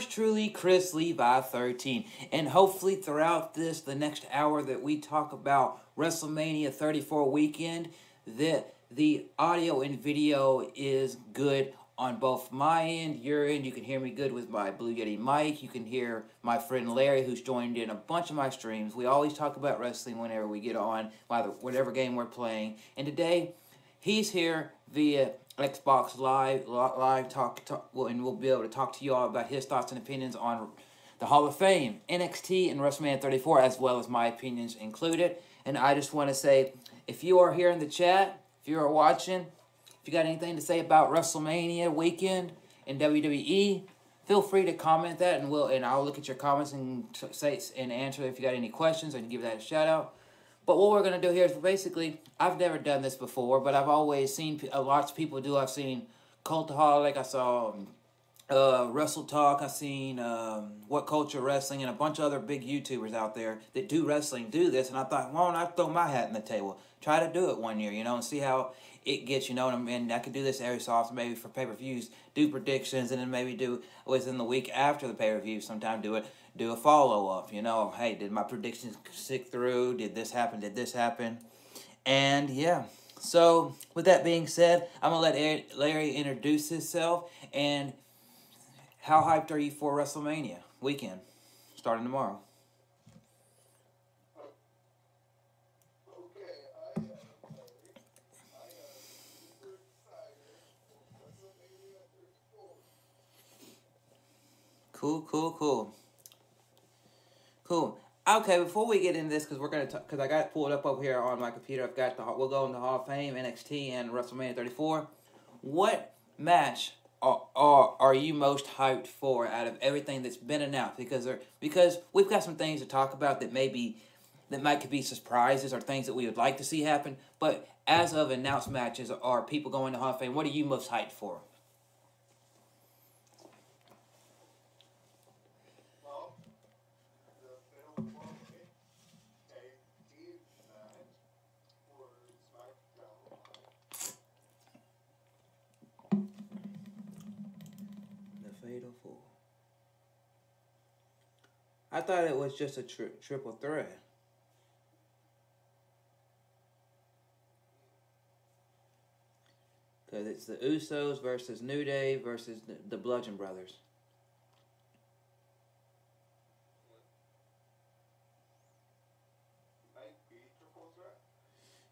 truly, Chrislevi13, and hopefully throughout the next hour that we talk about Wrestlemania 34 weekend, that the audio and video is good on both my end, your end. You can hear me good with my Blue Yeti mic. You can hear my friend Larry, who's joined in a bunch of my streams. We always talk about wrestling whenever we get on, whatever game we're playing. And today, he's here via Xbox Live talk, and we'll be able to talk to you all about his thoughts and opinions on the Hall of Fame, NXT, and WrestleMania 34, as well as my opinions included. And I just want to say, if you are here in the chat, if you are watching, if you got anything to say about WrestleMania weekend in WWE, feel free to comment that, and I'll look at your comments and say and answer if you got any questions, and give that a shout out. But what we're going to do here is basically, I've never done this before, but I've always seen lots of people do. I've seen Cultaholic, I saw Wrestle Talk, I've seen What Culture Wrestling, and a bunch of other big YouTubers out there that do wrestling do this. And I thought, why don't I throw my hat in the table? Try to do it one year, and see how it gets, and I could do this every so often, maybe for pay-per-views, do predictions, and then maybe do within the week after the pay-per-view, sometime do a follow-up, hey, did my predictions stick through, did this happen, and yeah. So, with that being said, I'm going to let Larry introduce himself, and how hyped are you for WrestleMania weekend, starting tomorrow? Cool. Okay, before we get into this, because I got it pulled up over here on my computer. We'll go into Hall of Fame, NXT, and WrestleMania 34. What match are you most hyped for out of everything that's been announced? Because we've got some things to talk about that might be surprises or things that we would like to see happen. But as of announced matches or people going to Hall of Fame, what are you most hyped for? I thought it was just a triple threat. Because it's the Usos versus New Day versus the Bludgeon Brothers.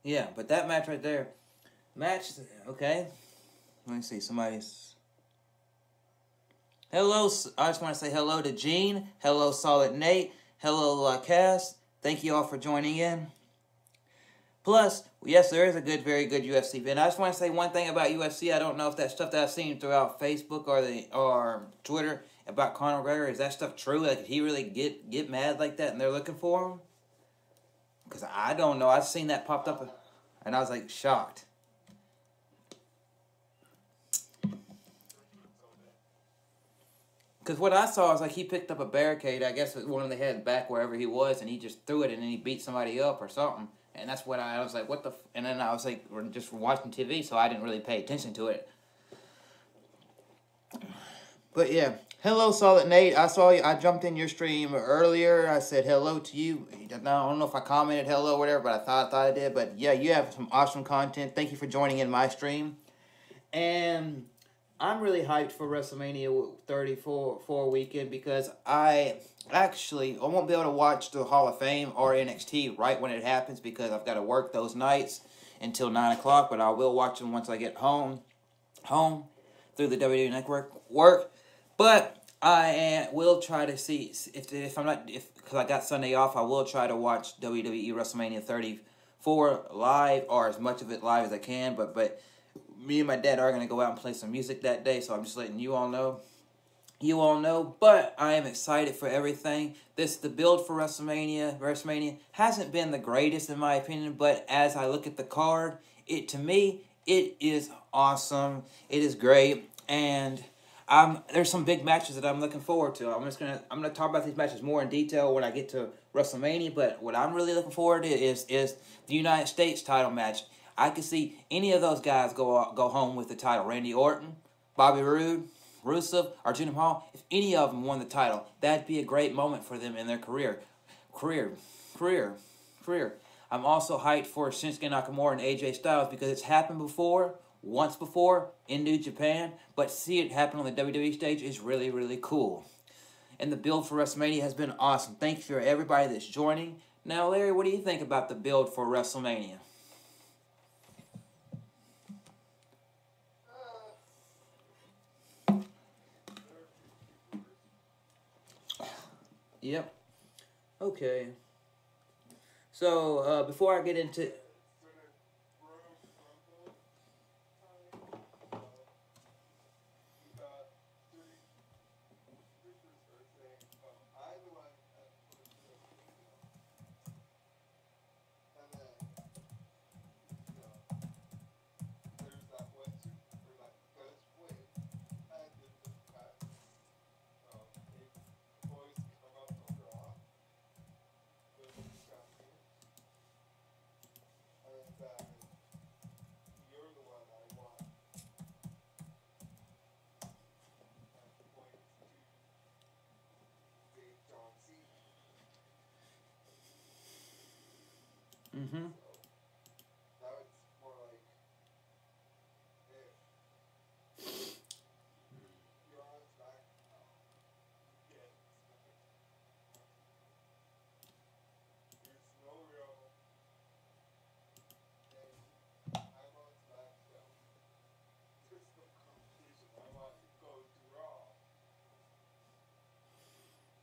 Yeah, but that match right there. Okay. Let me see, somebody's... Hello, I just want to say hello to Gene. Hello, Solid Nate. Hello, Cass. Thank you all for joining in. Plus, yes, there is a very good UFC event. I just want to say one thing about UFC. I don't know if that stuff that I've seen throughout Facebook or Twitter about Conor McGregor, is that stuff true? Like, did he really get mad like that and they're looking for him? Because I don't know. I've seen that popped up and I was like shocked. Because what I saw was like he picked up a barricade, I guess one of the heads back wherever he was, and he just threw it and then he beat somebody up or something. And that's what I was like, what the... And then I was like, we're just watching TV, so I didn't really pay attention to it. But yeah, hello, Solid Nate. I saw you. I jumped in your stream earlier. I said hello to you. I don't know if I commented hello or whatever, but I thought I did. But yeah, you have some awesome content. Thank you for joining in my stream. And I'm really hyped for WrestleMania 34 weekend because I won't be able to watch the Hall of Fame or NXT right when it happens because I've got to work those nights until 9 o'clock, but I will watch them once I get home through the WWE Network work. But I will try to see because I got Sunday off, I will try to watch WWE WrestleMania 34 live, or as much of it live as I can. But me and my dad are going to go out and play some music that day, so I'm just letting you all know. But I am excited for everything. The build for WrestleMania hasn't been the greatest in my opinion, but as I look at the card, to me, it is awesome. It is great, and there's some big matches that I'm looking forward to. I'm gonna talk about these matches more in detail when I get to WrestleMania, but what I'm really looking forward to is the United States title match. I could see any of those guys go home with the title. Randy Orton, Bobby Roode, Rusev, Arjun Hall, if any of them won the title, that'd be a great moment for them in their career. Career. I'm also hyped for Shinsuke Nakamura and AJ Styles because it's happened before, once before, in New Japan, but see it happen on the WWE stage is really, really cool. And the build for WrestleMania has been awesome. Thank you for everybody that's joining. Now, Larry, what do you think about the build for WrestleMania? Yep. Okay. So, before I get into... Mm-hmm.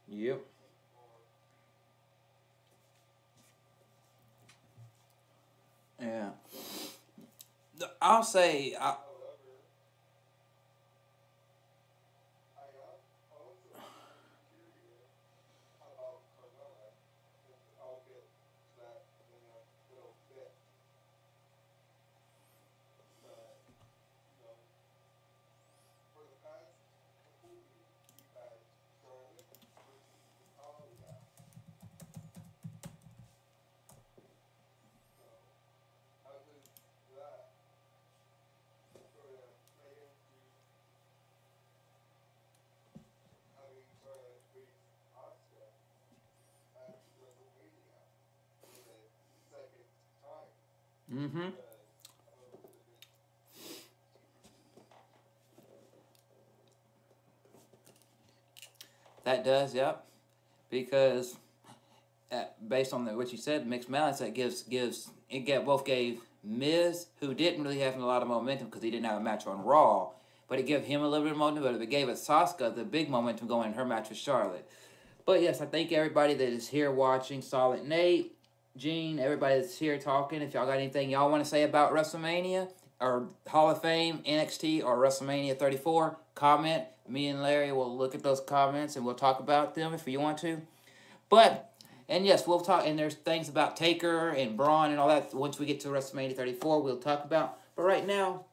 Yep. Yeah. I'll say... Mm-hmm. That does, yep. Because based on what you said, mixed balance, that both gave Miz, who didn't really have a lot of momentum because he didn't have a match on Raw, but it gave him a little bit of momentum. But it gave Sasuke the big momentum going in her match with Charlotte. But yes, I thank everybody that is here watching. Solid Nate, Gene, everybody that's here talking. If y'all got anything y'all want to say about WrestleMania or Hall of Fame, NXT, or WrestleMania 34, comment. Me and Larry will look at those comments and we'll talk about them if you want to. But, and yes, we'll talk, and there's things about Taker and Braun and all that. Once we get to WrestleMania 34, we'll talk about. But right now,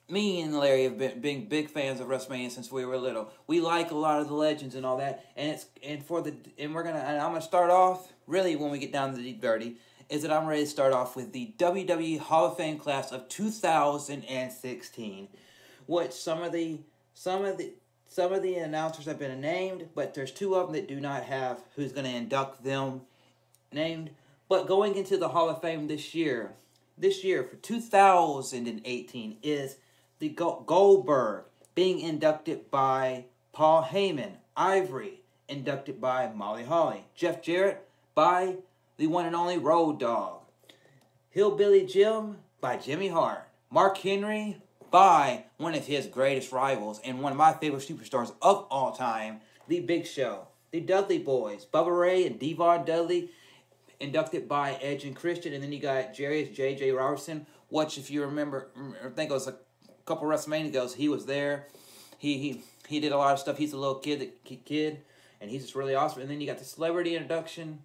me and Larry have been big fans of WrestleMania since we were little. We like a lot of the legends and all that, and I'm gonna start off really when we get down to the deep dirty. Is that I'm ready to start off with the WWE Hall of Fame class of 2016, which some of the announcers have been named, but there's two of them that do not have who's going to induct them named. But going into the Hall of Fame this year for 2018 is the Goldberg being inducted by Paul Heyman, Ivory inducted by Molly Holly, Jeff Jarrett by the one and only Road Dogg, Hillbilly Jim by Jimmy Hart, Mark Henry by one of his greatest rivals and one of my favorite superstars of all time, The Big Show, the Dudley Boys, Bubba Ray and Devon Dudley, inducted by Edge and Christian, and then you got Jerry's J.J. Robertson, which if you remember, I think it was a couple WrestleMania ago, he was there. He did a lot of stuff. He's a little kid, and he's just really awesome. And then you got the celebrity introduction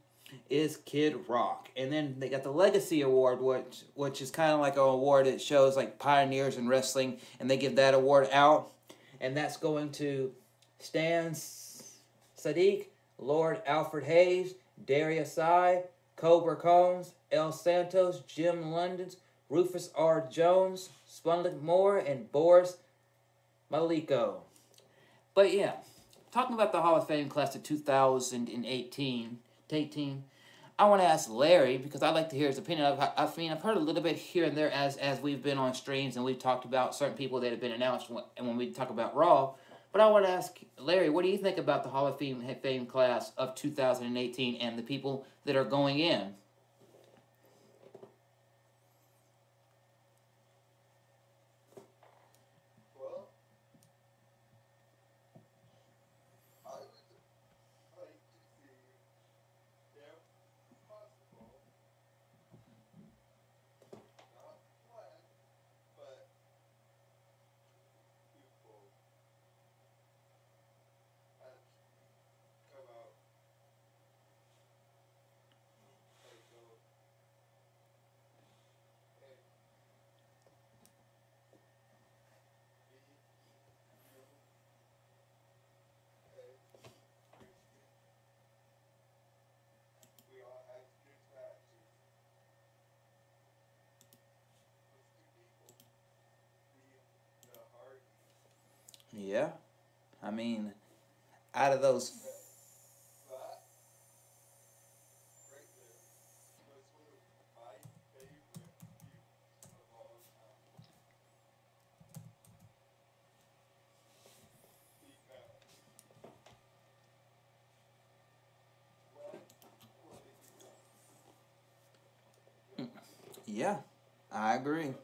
is Kid Rock. And then they got the Legacy Award, which is kind of like an award that shows like pioneers in wrestling, and they give that award out. And that's going to Stan Sadiq, Lord Alfred Hayes, Darius Sai, Cobra Combs, El Santos, Jim Londons, Rufus R. Jones, Spunlick Moore, and Boris Malenko. But yeah, talking about the Hall of Fame class of 2018, I want to ask Larry, because I'd like to hear his opinion. I've heard a little bit here and there as we've been on streams and we've talked about certain people that have been announced and when we talk about Raw. But I want to ask Larry, what do you think about the Hall of Fame class of 2018 and the people that are going in? Yeah, I mean, out of those. Yeah, I agree.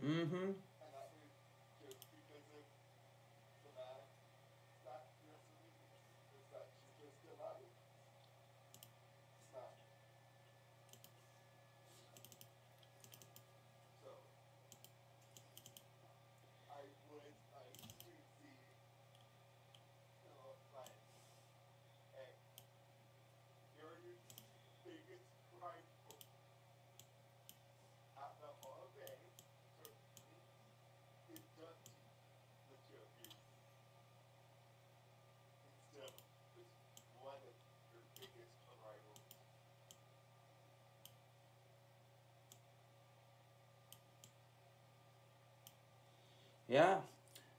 Mm-hmm. Yeah,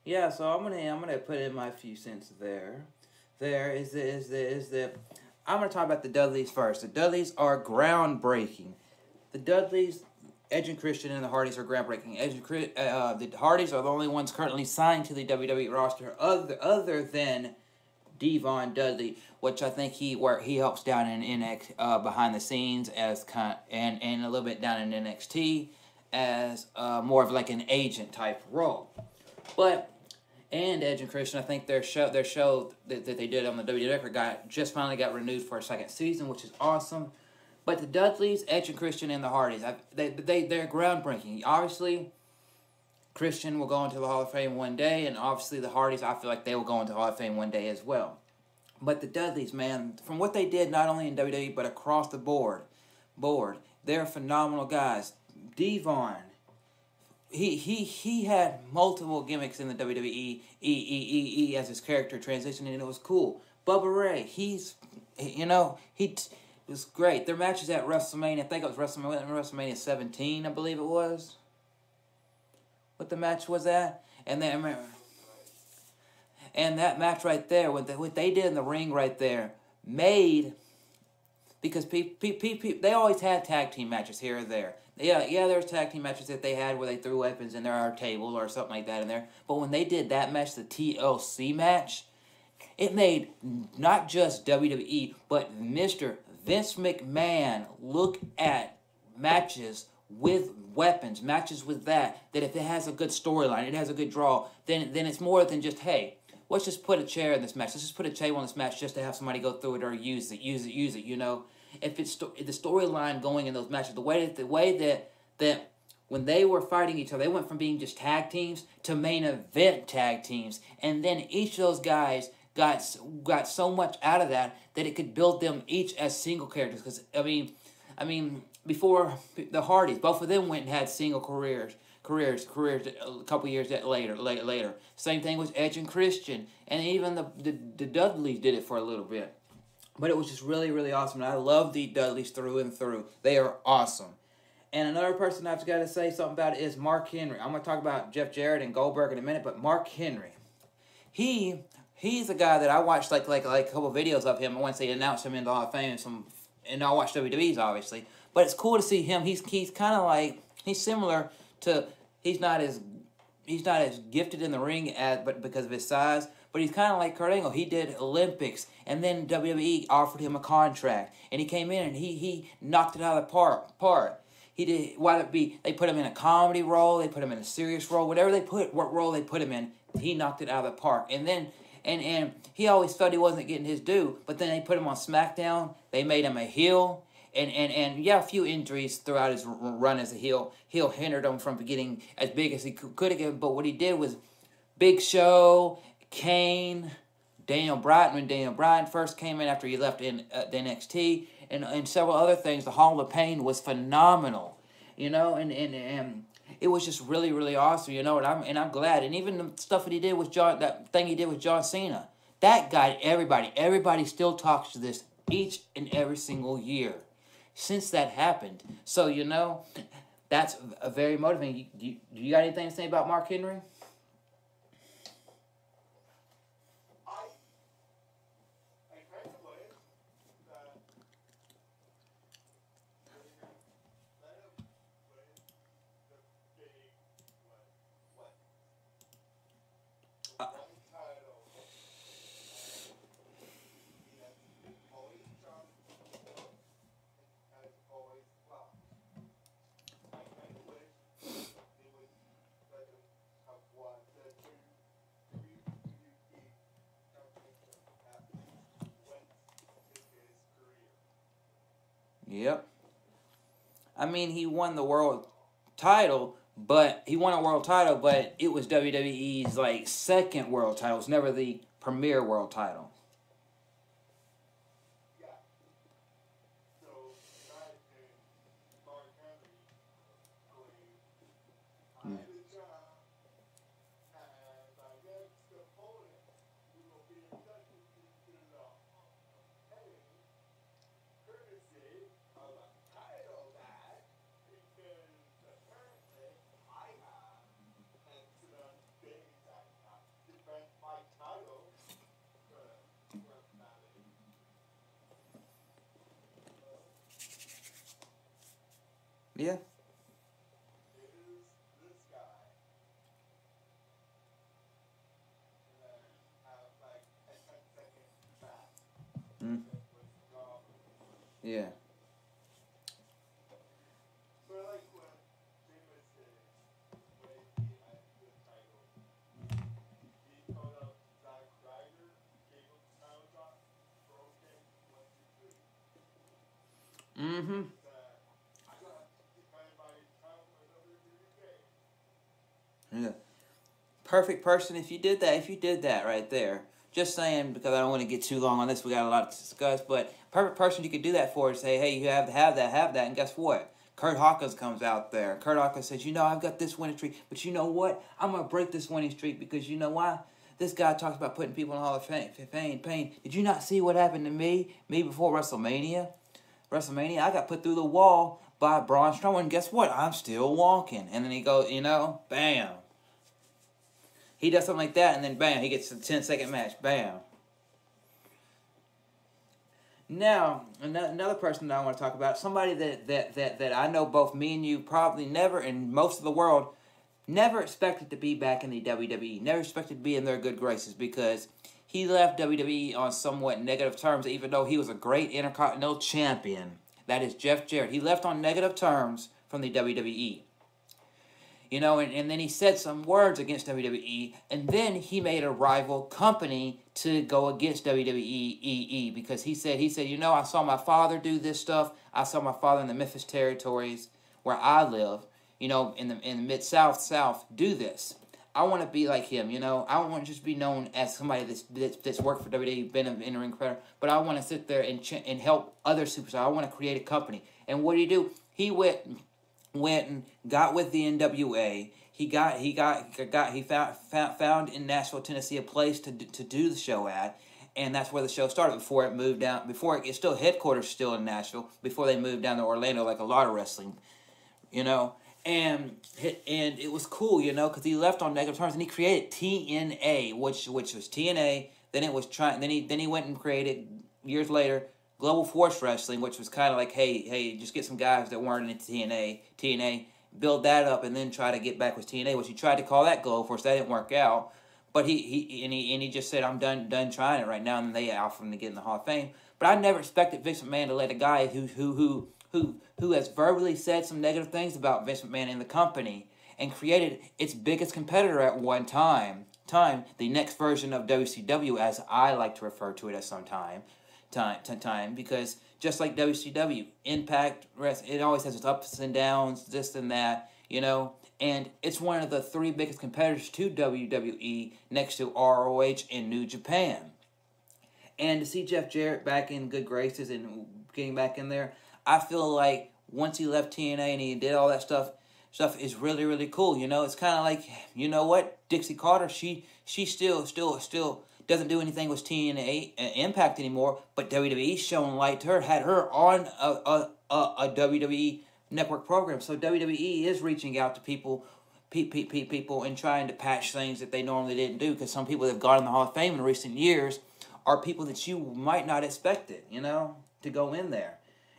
yeah. So I'm gonna put in my few cents there. There is the. I'm gonna talk about the Dudleys first. The Dudleys are groundbreaking. The Dudleys, Edge and Christian, and the Hardys are groundbreaking. The Hardys are the only ones currently signed to the WWE roster, other than Devon Dudley, which I think he helps down in behind the scenes as and a little bit down in NXT as more of like an agent type role. But and Edge and Christian, I think their show that they did on the WWE Network finally got renewed for a second season, which is awesome. But the Dudleys, Edge and Christian, and the Hardys, they're groundbreaking. Obviously, Christian will go into the Hall of Fame one day, and obviously the Hardys, I feel like they will go into the Hall of Fame one day as well. But the Dudleys, man, from what they did not only in WWE but across the board, they're phenomenal guys. Devon, he had multiple gimmicks in the WWE as his character transitioned, and it was cool. Bubba Ray, he was great. Their matches at WrestleMania, I think it was WrestleMania 17, I believe it was. What the match was that? And then and that match right there, what they did in the ring right there, made, because they always had tag team matches here or there. Yeah, there's tag team matches that they had where they threw weapons in their table or something like that in there. But when they did that match, the TLC match, it made not just WWE, but Mr. Vince McMahon look at matches with weapons, matches with that if it has a good storyline, it has a good draw, then it's more than just, hey, let's just put a chair in this match. Let's just put a table in this match just to have somebody go through it or use it, if it's the storyline going in those matches, the way that when they were fighting each other, they went from being just tag teams to main event tag teams, and then each of those guys got so much out of that it could build them each as single characters. Because I mean, before the Hardys, both of them went and had single careers a couple years later. Same thing with Edge and Christian, and even the Dudleys did it for a little bit. But it was just really, really awesome. And I love the Dudleys through and through. They are awesome. And another person I've got to say something about is Mark Henry. I'm going to talk about Jeff Jarrett and Goldberg in a minute, but Mark Henry, he's a guy that I watched like a couple videos of him once they announced him in the Hall of Fame, and I watched WWE's obviously. But it's cool to see him. He's kind of like, he's similar to, he's not as gifted in the ring but because of his size, but he's kind of like Kurt Angle. He did Olympics, and then WWE offered him a contract, and he came in and he knocked it out of the park. He did, whether it be they put him in a comedy role, they put him in a serious role, what role they put him in, he knocked it out of the park. And then and he always felt he wasn't getting his due, but then they put him on SmackDown. They made him a heel, and yeah, a few injuries throughout his run as a heel hindered him from getting as big as he could have. But what he did was Big Show, Kane, Daniel Bryan, when Daniel Bryan first came in after he left in the NXT, and several other things. The Hall of Pain was phenomenal, you know, and it was just really, really awesome, you know, and I'm glad. And even the stuff that he did with that thing he did with John Cena, that got everybody still talks to this each and every single year since that happened. So, you know, that's a very motivating. Do you got anything to say about Mark Henry? Yep. I mean, he won the world title, but it was WWE's like second world title. It was never the premier world title. Yeah. Mm. Yeah. Mm-hmm. Yeah. Perfect person if you did that right there. Just saying, because I don't want to get too long on this. We got a lot to discuss, but perfect person you could do that for is say, hey, you have to have that, and guess what? Kurt Hawkins comes out there. Kurt Hawkins says, you know, I've got this winning streak, but you know what? I'm going to break this winning streak because you know why? This guy talks about putting people in the Hall of Fame. Did you not see what happened to me before WrestleMania? I got put through the wall by Braun Strowman, and guess what? I'm still walking. And then he goes, you know, bam. He does something like that, and then bam, he gets a 10-second match. Bam. Now, another person that I want to talk about, somebody that I know both me and you probably never, and most of the world, never expected to be back in the WWE. Never expected to be in their good graces because he left WWE on somewhat negative terms, even though he was a great Intercontinental Champion. That is Jeff Jarrett. He left on negative terms from the WWE. You know, and then he said some words against WWE, and then he made a rival company to go against WWE because he said, you know, I saw my father do this stuff. I saw my father in the Memphis territories where I live, you know, in the Mid-South do this. I want to be like him, you know. I don't want to just be known as somebody that's worked for WWE, been in the ring forever, but I want to sit there and help other superstars. I want to create a company. And what did he do? He went and got with the NWA. He found in Nashville, Tennessee, a place to do the show at, and that's where the show started. Before it moved down, it's still headquarters still in Nashville. Before they moved down to Orlando, like a lot of wrestling, you know. And it was cool, you know, because he left on negative terms, and he created TNA, which was TNA. Then it was Then he went and created years later Global Force Wrestling, which was kind of like, hey, just get some guys that weren't in TNA, build that up, and then try to get back with TNA, which he tried to call that Global Force. That didn't work out, but he just said, I'm done trying it right now, and they offered him to get in the Hall of Fame. But I never expected Vince McMahon to let a guy who has verbally said some negative things about Vince McMahon in the company and created its biggest competitor at one time, the next version of WCW, as I like to refer to it as time, because just like WCW, Impact, it always has its ups and downs, this and that, you know, and it's one of the three biggest competitors to WWE next to ROH and New Japan. And to see Jeff Jarrett back in good graces and getting back in there, I feel like once he left TNA and he did all that stuff is really, really cool, you know. It's kind of like, you know what, Dixie Carter, she still doesn't do anything with TNA Impact anymore, but WWE's showing light to her, had her on a WWE network program. So WWE is reaching out to people and trying to patch things that they normally didn't do, because some people that have gone in the Hall of Fame in recent years are people that you might not expect it, you know, to go in there.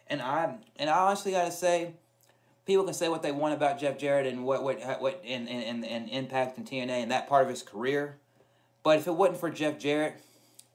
And I honestly got to say, people can say what they want about Jeff Jarrett and what in Impact and TNA and that part of his career. But if it wasn't for Jeff Jarrett,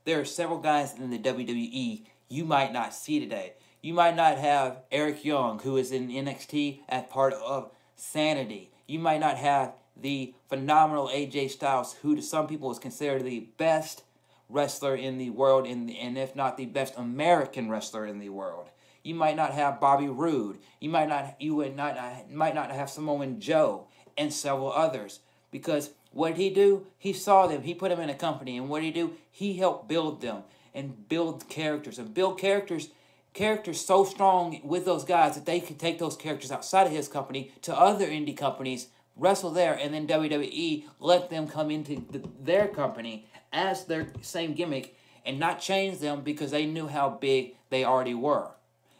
there are several guys in the WWE you might not see today. You might not have Eric Young, who is in NXT as part of Sanity. You might not have the phenomenal AJ Styles, who to some people is considered the best wrestler in the world, and if not the best American wrestler in the world. You might not have Bobby Roode. You might not have Samoan Joe and several others, because what did he do? He saw them. He put them in a company. And what did he do? He helped build them and build characters. And build characters so strong with those guys that they could take those characters outside of his company to other indie companies, wrestle there, and then WWE let them come into their company as their same gimmick and not change them because they knew how big they already were.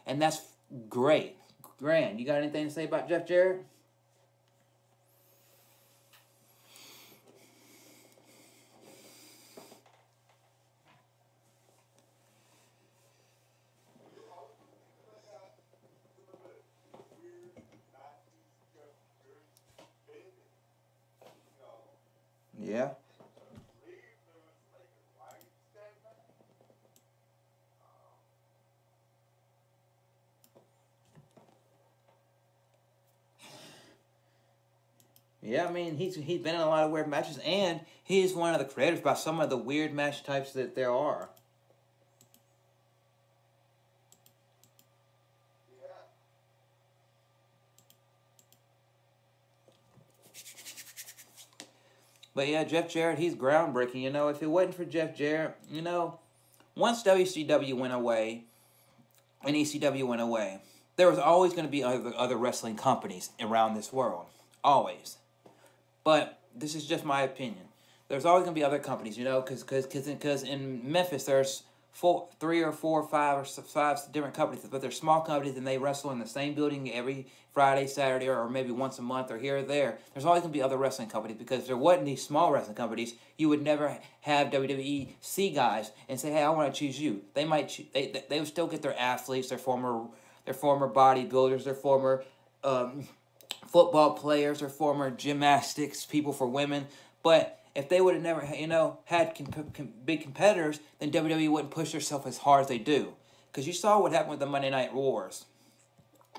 And that's great. Grand. You got anything to say about Jeff Jarrett? Yeah. Yeah, I mean, he's been in a lot of weird matches, and he's one of the creators by some of the weird match types that there are. But yeah, Jeff Jarrett, he's groundbreaking. You know, if it wasn't for Jeff Jarrett, you know, once WCW went away and ECW went away, there was always going to be other wrestling companies around this world. Always. But this is just my opinion. There's always going to be other companies, you know, because in Memphis there's three or four, five different companies, but they're small companies and they wrestle in the same building every Friday, Saturday, or maybe once a month or here or there. There's always going to be other wrestling companies, because if there wasn't these small wrestling companies, you would never have WWE see guys and say, hey, I want to choose you. They might they would still get their athletes, their former bodybuilders, their former football players, their former gymnastics people for women, but if they would have never, you know, had big competitors, then WWE wouldn't push herself as hard as they do. Because you saw what happened with the Monday Night Wars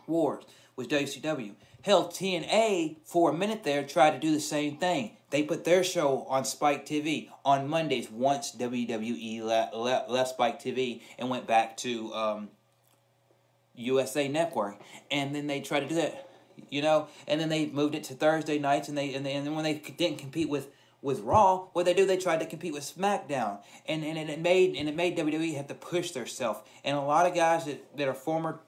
with WCW. Hell, TNA, for a minute there, tried to do the same thing. They put their show on Spike TV on Mondays once WWE left Spike TV and went back to USA Network. And then they tried to do that, and then they moved it to Thursday nights, and then when they didn't compete with Raw, what they do, they tried to compete with SmackDown, and it made WWE have to push themselves. And a lot of guys that are former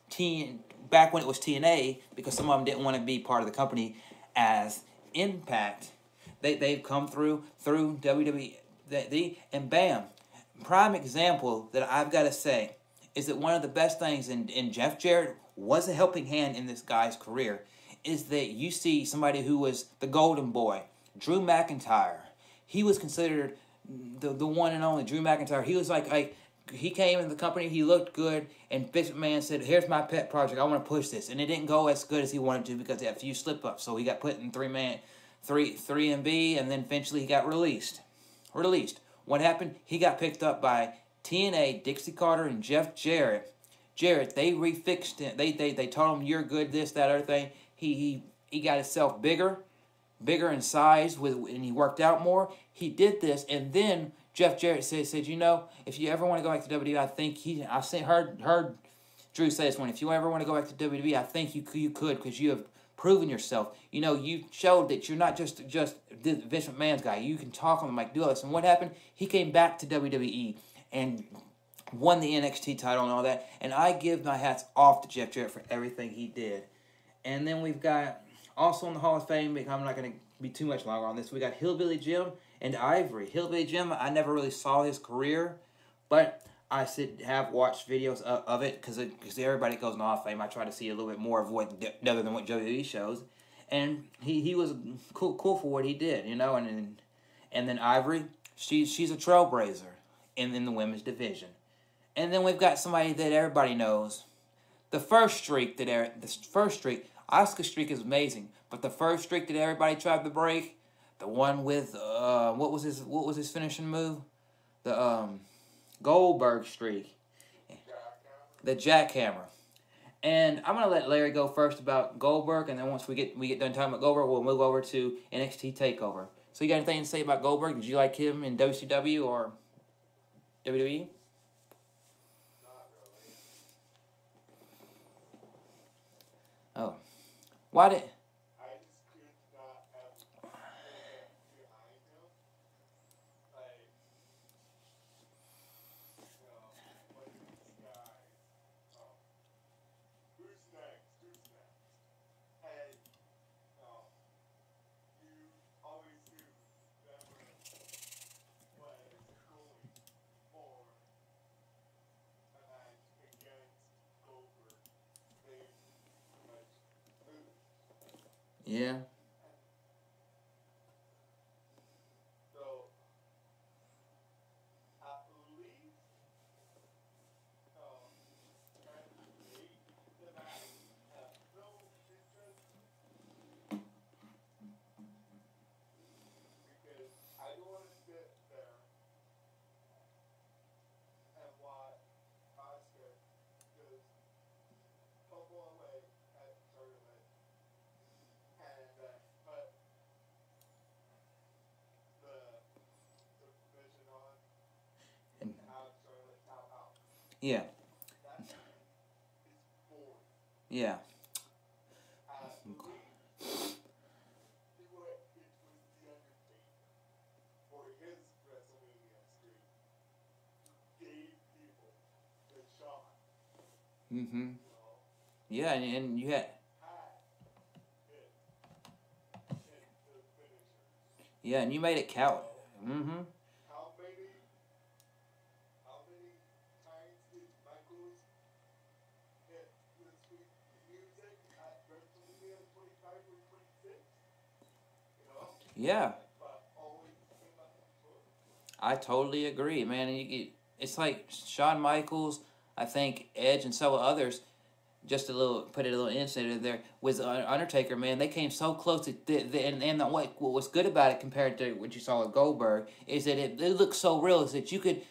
back when it was TNA, because some of them didn't want to be part of the company as Impact, they've come through WWE, and bam, prime example that I've got to say is that one of the best things, and Jeff Jarrett was a helping hand in this guy's career, is that you see somebody who was the golden boy, Drew McIntyre. He was considered the one and only Drew McIntyre. He was like he came in the company, he looked good, and Vince McMahon said, "Here's my pet project. I want to push this." And it didn't go as good as he wanted to because he had a few slip-ups. So he got put in 3-3-B, and then eventually he got released. What happened? He got picked up by TNA, Dixie Carter, and Jeff Jarrett. They refixed him. They told him, "You're good, this, that, other thing." He got himself bigger in size, and he worked out more. He did this, and then Jeff Jarrett said, if you ever want to go back to WWE, I think heard Drew say this one. If you ever want to go back to WWE, I think you could, because you have proven yourself. You showed that you're not just Vince McMahon's guy. You can talk on the mic, do all this. And what happened? He came back to WWE and won the NXT title and all that. And I give my hats off to Jeff Jarrett for everything he did. And then we've got, also in the Hall of Fame, I'm not going to be too much longer on this, we got Hillbilly Jim and Ivory. Hillbilly Jim, I never really saw his career, but I have watched videos of it, because everybody goes in the Hall of Fame. I try to see a little bit more of other than what WWE shows. And he was cool for what he did, and then Ivory, she's a trailblazer in the women's division. And then we've got somebody that everybody knows. The first streak, Asuka's streak is amazing, but the first streak that everybody tried to break, the one with what was his finishing move? The Goldberg streak, the jackhammer. And I'm gonna let Larry go first about Goldberg, and then once we get done talking about Goldberg, we'll move over to NXT Takeover. So you got anything to say about Goldberg? Did you like him in WCW or WWE? Oh, why did? I just could not have behind him. Like, like this guy. Who's next? And you always knew that was going for a match against Goldberg. They Yeah. So, I believe, trying to create the match, have no interest, because I don't want to sit there and watch Oscar just tumble away at Charlotte. And put the provision on and have Charlotte tap out. Yeah. That is boring. Yeah. I believe it was The Undertaker for his Wrestlemania streak gave people the shot. Mm-hmm. Yeah, and you had. Yeah, and you made it count. Mm-hmm. How many times did Michaels hit the sweet music at WrestleMania 25 or 26? Yeah. But always came up short. I totally agree, man. It's like Shawn Michaels, I think Edge, and several others. Just put a little insight there with Undertaker, man. They came so close and what was good about it compared to what you saw with Goldberg is that it looked so real. Is that you could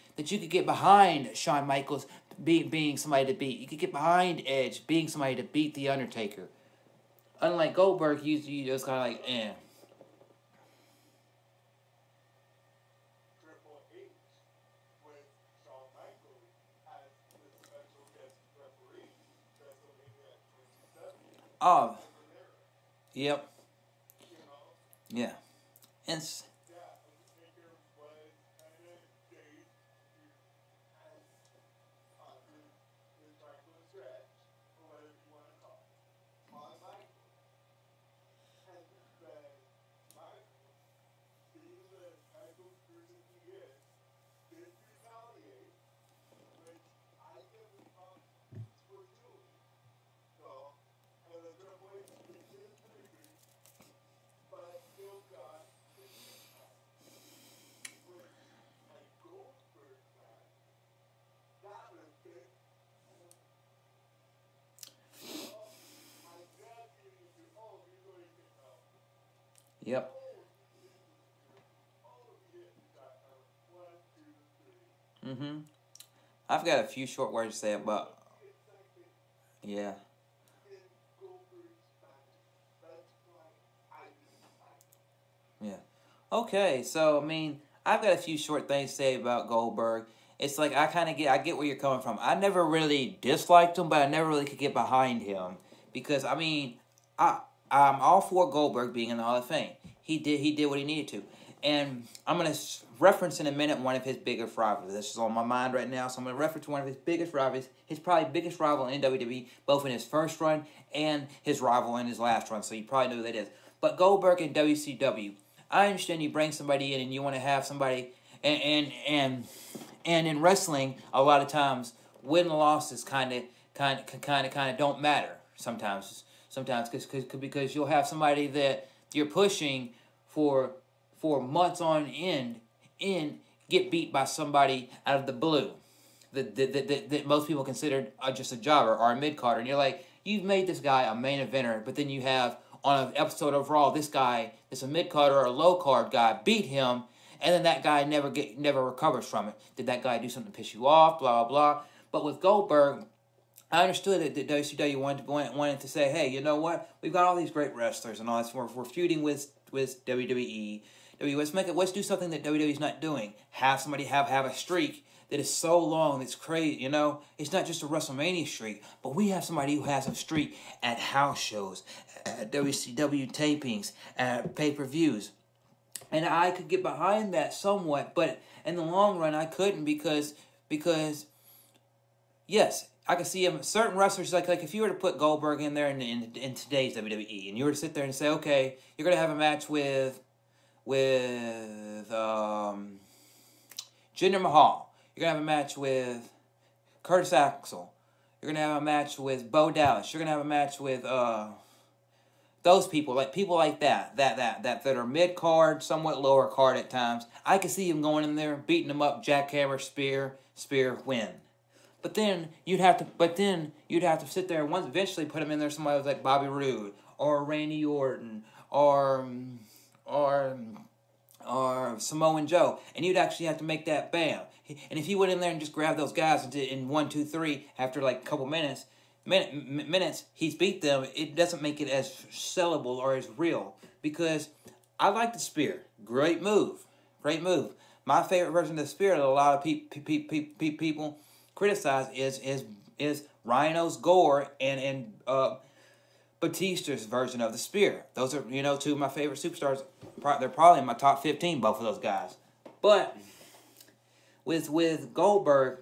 get behind Shawn Michaels being somebody to beat. You could get behind Edge being somebody to beat the Undertaker. Unlike Goldberg, you just kind of like, eh. Triple H with Shawn Michaels as the special guest referee, WrestleMania 27. Oh, Over there, yep, you know. yeah. It's Yeah, Undertaker was kind of dazed and his back was stretched, or whatever you want to call it, on Michael. And then Michael, being the type of person he is, did retaliate, which I get responsibilities for doing. So, and the Triple H didn't agree, but still got his impact, which a Goldberg match, that would have been, oh, my dad getting into, oh, he's going to get out. yep. Oh, he hit the spear. Oh, he hit the shot. 1, 2, 3. Mm-hmm. I've got a few short words to say about. The excitement Yeah. in Goldberg's match. That's why I didn't like it. Yeah. Okay, so I mean, I've got a few short things to say about Goldberg. It's like I get where you're coming from. I never really disliked him, but I never really could get behind him because I mean, I'm all for Goldberg being in the Hall of Fame. He did what he needed to, and I'm gonna reference in a minute one of his biggest rivals. This is on my mind right now, so I'm gonna reference one of his biggest rivals. His probably biggest rival in WWE, both in his first run and his rival in his last run. So you probably know who that is. But Goldberg in WCW. I understand you bring somebody in and you want to have somebody, and in wrestling, a lot of times win and losses kind of don't matter sometimes because you'll have somebody that you're pushing for months on end get beat by somebody out of the blue that most people consider just a jobber or a mid-carder, and you're like, you've made this guy a main eventer, but then you have on an episode of Raw, this guy, that's a mid-card or a low-card guy, beat him, and then that guy never recovers from it. Did that guy do something to piss you off? Blah, blah, blah. But with Goldberg, I understood that WCW wanted to say, hey, you know what? We've got all these great wrestlers and all this. We're feuding with WWE. Let's do something that WWE's not doing. Have somebody have a streak that is so long, it's crazy, you know? It's not just a WrestleMania streak, but we have somebody who has a streak at house shows, at WCW tapings, at pay-per-views. And I could get behind that somewhat, but in the long run, I couldn't because yes, I could see him, certain wrestlers, like if you were to put Goldberg in there in today's WWE, and you were to sit there and say, okay, you're going to have a match with Jinder Mahal. You're going to have a match with Curtis Axel. You're going to have a match with Bo Dallas. You're going to have a match with those people like that are mid-card, somewhat lower card at times. I could see him going in there, beating them up, jackhammer, spear, win. But then you'd have to sit there and eventually put him in there somebody like Bobby Roode or Randy Orton or Samoan Joe, and you'd actually have to make that bam. And if he went in there and just grabbed those guys in 1, 2, 3 after like a couple minutes, he's beat them. It doesn't make it as sellable or as real because I like the spear. Great move. My favorite version of the spear that a lot of people criticize is Rhino's Gore and Batista's version of the spear. Those are, two of my favorite superstars. They're probably in my top 15, both of those guys. But with Goldberg,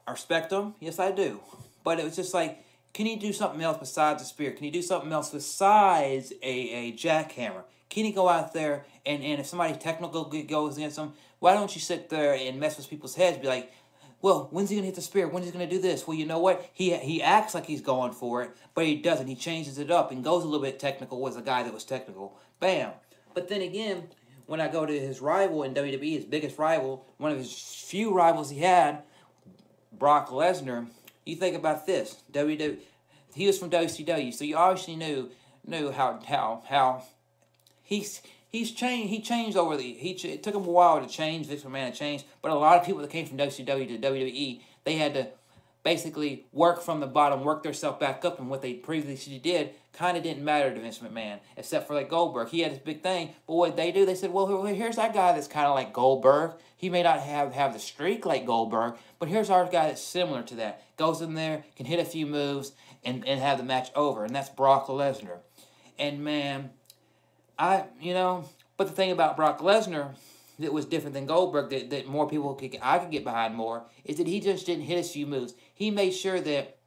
I respect him. Yes, I do. But it was just like, can he do something else besides a spear? Can he do something else besides a jackhammer? Can he go out there and if somebody technical goes against him, why don't you sit there and mess with people's heads? Be like, well, when's he going to hit the spear? When's he going to do this? Well, you know what? He acts like he's going for it, but he doesn't. He changes it up and goes a little bit technical with a guy that was technical. Bam. But then again, when I go to his rival in WWE, his biggest rival, one of his few rivals he had, Brock Lesnar, you think about this. WWE, he was from WCW, so you obviously knew how he's changed. He changed over it took him a while to change. Vince McMahon changed, but a lot of people that came from WCW to WWE, they had to basically work from the bottom, work themselves back up, and what they previously did kind of didn't matter to Vince McMahon, except for like Goldberg. He had this big thing, but what they do, they said, well, here's that guy that's kind of like Goldberg. He may not have the streak like Goldberg, but here's our guy that's similar to that. Goes in there, can hit a few moves, and have the match over, and that's Brock Lesnar. And man, but the thing about Brock Lesnar that was different than Goldberg, that more people I could get behind more, is that he just didn't hit a few moves. He made sure that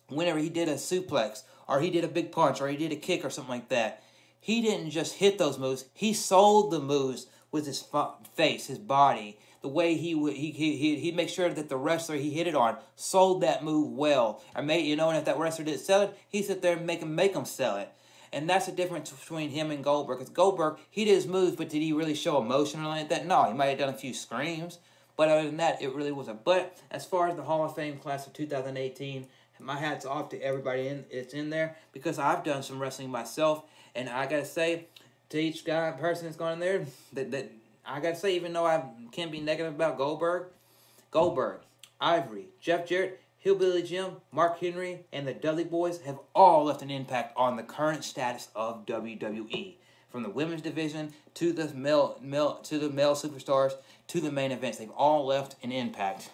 whenever he did a suplex, or he did a big punch, or he did a kick or something like that, he didn't just hit those moves. He sold the moves with his face, his body. The way he'd make sure that the wrestler he hit it on sold that move well. And if that wrestler didn't sell it, he'd sit there and make him sell it. And that's the difference between him and Goldberg. Because Goldberg, he did his moves, but did he really show emotion or like that? No, he might have done a few screams. But other than that, it really wasn't. But as far as the Hall of Fame class of 2018, my hat's off to everybody it's in there. Because I've done some wrestling myself. And I got to say, to each person that's gone in there, that I got to say, even though I can't be negative about Goldberg, Ivory, Jeff Jarrett, Hillbilly Jim, Mark Henry, and the Dudley Boys have all left an impact on the current status of WWE. From the women's division to the male superstars to the main events, they've all left an impact.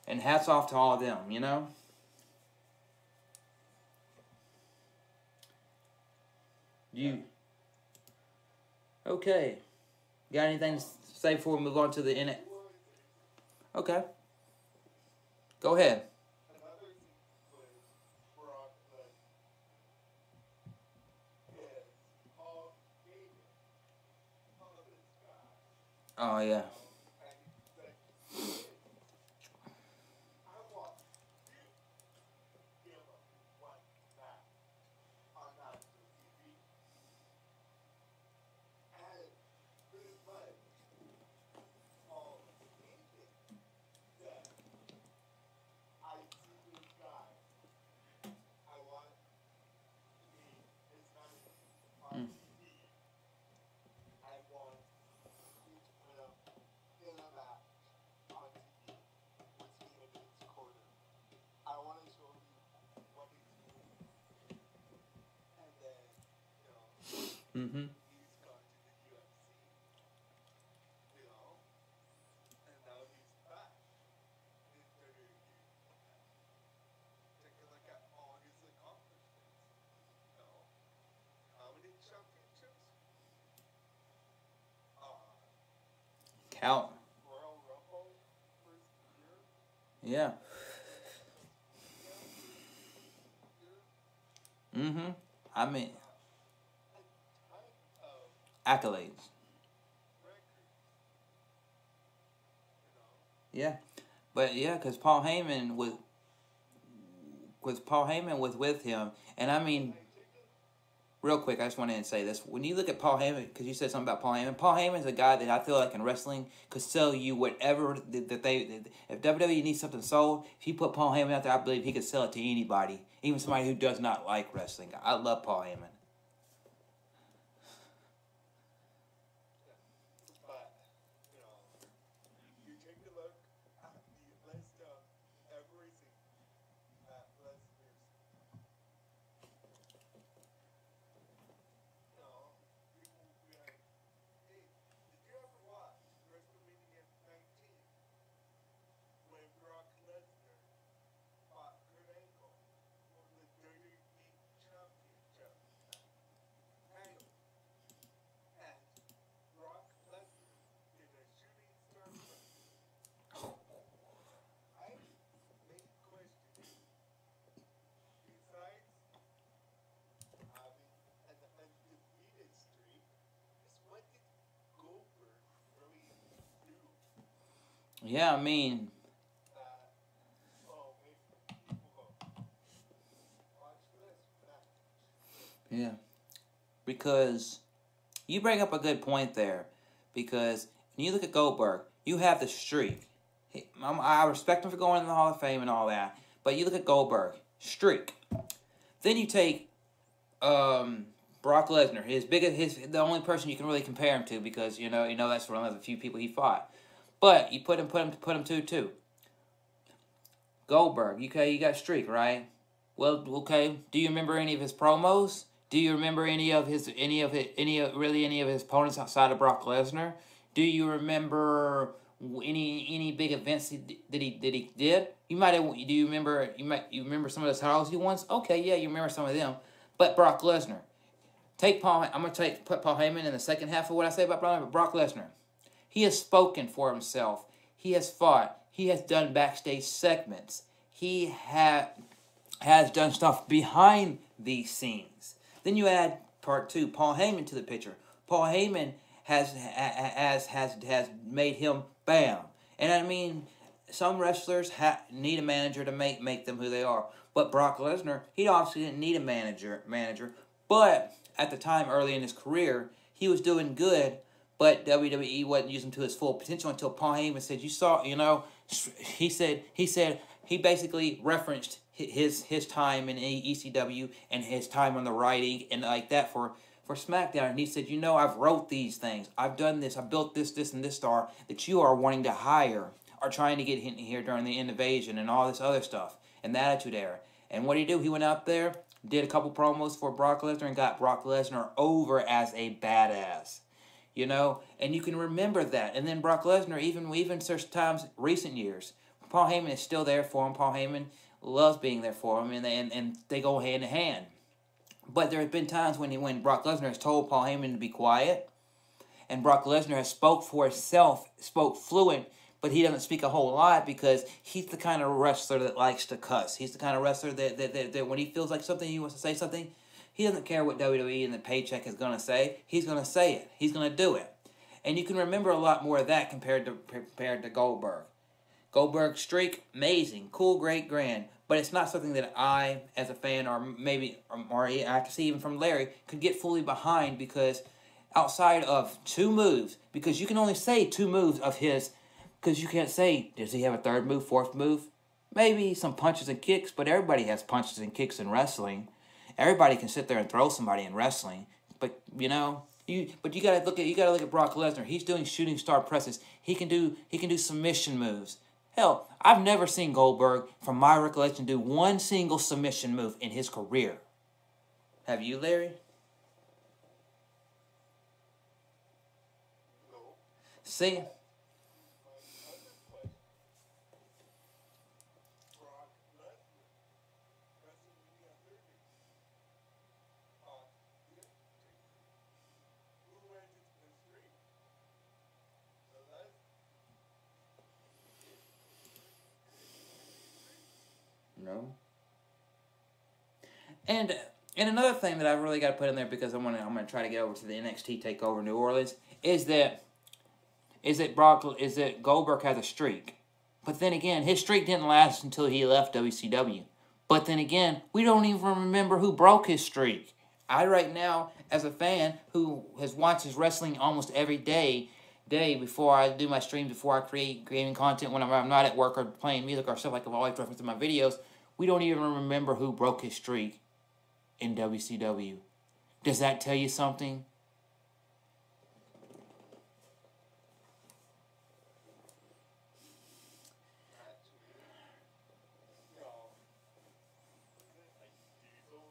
And hats off to all of them, Okay. Got anything to say before we move on to the end? Okay. Go ahead. Another sequence Brock Lesnar is Paul Heyman. All this guy. Oh, yeah. And he said, I want you to give him one match on national TV. And pretty much Paul Heyman said, I see this guy. I want to be his manager on TV. I want you to put him in a match on TV with me in his corner. I want to show you what he can do. And then, Mm-hmm. he's gone to the UFC. And now he's back in WWE. Take a look at all his accomplishments. How many championships? Count. Royal Rumble first year. Yeah. Mm-hmm. I mean, A ton of accolades. records. Yeah. But yeah, because Paul Heyman was with him, and I mean, real quick, I just wanted to say this. When you look at Paul Heyman, because you said something about Paul Heyman's a guy that I feel like in wrestling could sell you whatever if WWE needs something sold, if you put Paul Heyman out there, I believe he could sell it to anybody, even somebody who does not like wrestling. I love Paul Heyman. But, you take a look at the list of everything that Lesnar's, people will be like, hey, did you ever watch WrestleMania 19 when Brock Lesnar fought Kurt Angle for the WWE Championship title? And Brock Lesnar did a shooting star press. I make questions. Besides having an undefeated streak, is what did Goldberg really do? Yeah, I mean, Maybe people go, watch this match. yeah. Because you bring up a good point there. Because when you look at Goldberg, you have the streak. I respect him for going in the Hall of Fame and all that. But you look at Goldberg, streak. Then you take Brock Lesnar, the only person you can really compare him to, because you know that's one of the few people he fought. But you put him 2-2. Goldberg. Okay, you got streak, right? Well, okay. Do you remember any of his promos? Do you remember any of his opponents outside of Brock Lesnar? Do you remember any big events that he did? You might have. Do you remember? You remember some of the titles he won? Okay, yeah, you remember some of them. But Brock Lesnar, take Paul. I'm gonna put Paul Heyman in the second half of what I say about Brock Lesnar. He has spoken for himself. He has fought. He has done backstage segments. He has done stuff behind the scenes. Then you add part two, Paul Heyman to the picture. Paul Heyman has made him bam. And I mean, some wrestlers need a manager to make them who they are. But Brock Lesnar, he obviously didn't need a manager. But at the time, early in his career, he was doing good. But WWE wasn't using him to his full potential until Paul Heyman said, he basically referenced his time in ECW and his time on the writing and like that for SmackDown. And he said, I've wrote these things. I've done this. I built this, and this star that you are wanting to hire or trying to get in here during the Invasion and all this other stuff and the Attitude Era. And what did he do? He went out there, did a couple promos for Brock Lesnar and got Brock Lesnar over as a badass. And you can remember that. And then Brock Lesnar, even certain times, recent years, Paul Heyman is still there for him. Paul Heyman loves being there for him, and they go hand in hand. But there have been times when Brock Lesnar has told Paul Heyman to be quiet, and Brock Lesnar has spoke for himself, spoke fluent, but he doesn't speak a whole lot because he's the kind of wrestler that likes to cuss. He's the kind of wrestler that when he feels like something, he wants to say something, he doesn't care what WWE and the paycheck is going to say. He's going to say it. He's going to do it. And you can remember a lot more of that compared to Goldberg. Goldberg's streak, amazing, cool, great, grand. But it's not something that I, as a fan, or I have to see even from Larry, could get fully behind because outside of two moves, because you can only say two moves of his, because you can't say, does he have a third move, fourth move? Maybe some punches and kicks, but everybody has punches and kicks in wrestling. Everybody can sit there and throw somebody in wrestling, but you gotta look at Brock Lesnar. He's doing shooting star presses. He can do submission moves. Hell, I've never seen Goldberg, from my recollection, do one single submission move in his career. Have you, Larry? No. See? Brock Lesnar, WrestleMania 30. Who went into the street? So that's No. And another thing that I've really got to put in there because I'm gonna try to get over to the NXT Takeover New Orleans is that Goldberg has a streak, but then again his streak didn't last until he left WCW. But then again, we don't even remember who broke his streak. I right now, as a fan who has watched his wrestling almost every day before I do my streams, before I create gaming content when I'm not at work or playing music or stuff like I've always referenced in my videos, we don't even remember who broke his streak in WCW. Does that tell you something? no. Like Diesel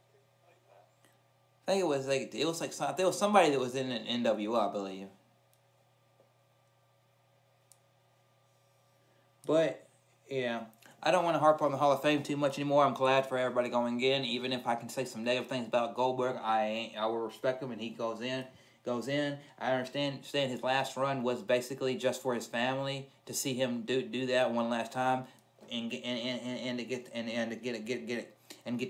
or something like that. I think there was somebody that was in an NWO, I believe. But yeah, I don't want to harp on the Hall of Fame too much anymore. I'm glad for everybody going in, even if I can say some negative things about Goldberg. I will respect him, and he goes in. I understand his last run was basically just for his family to see him do that one last time, and to get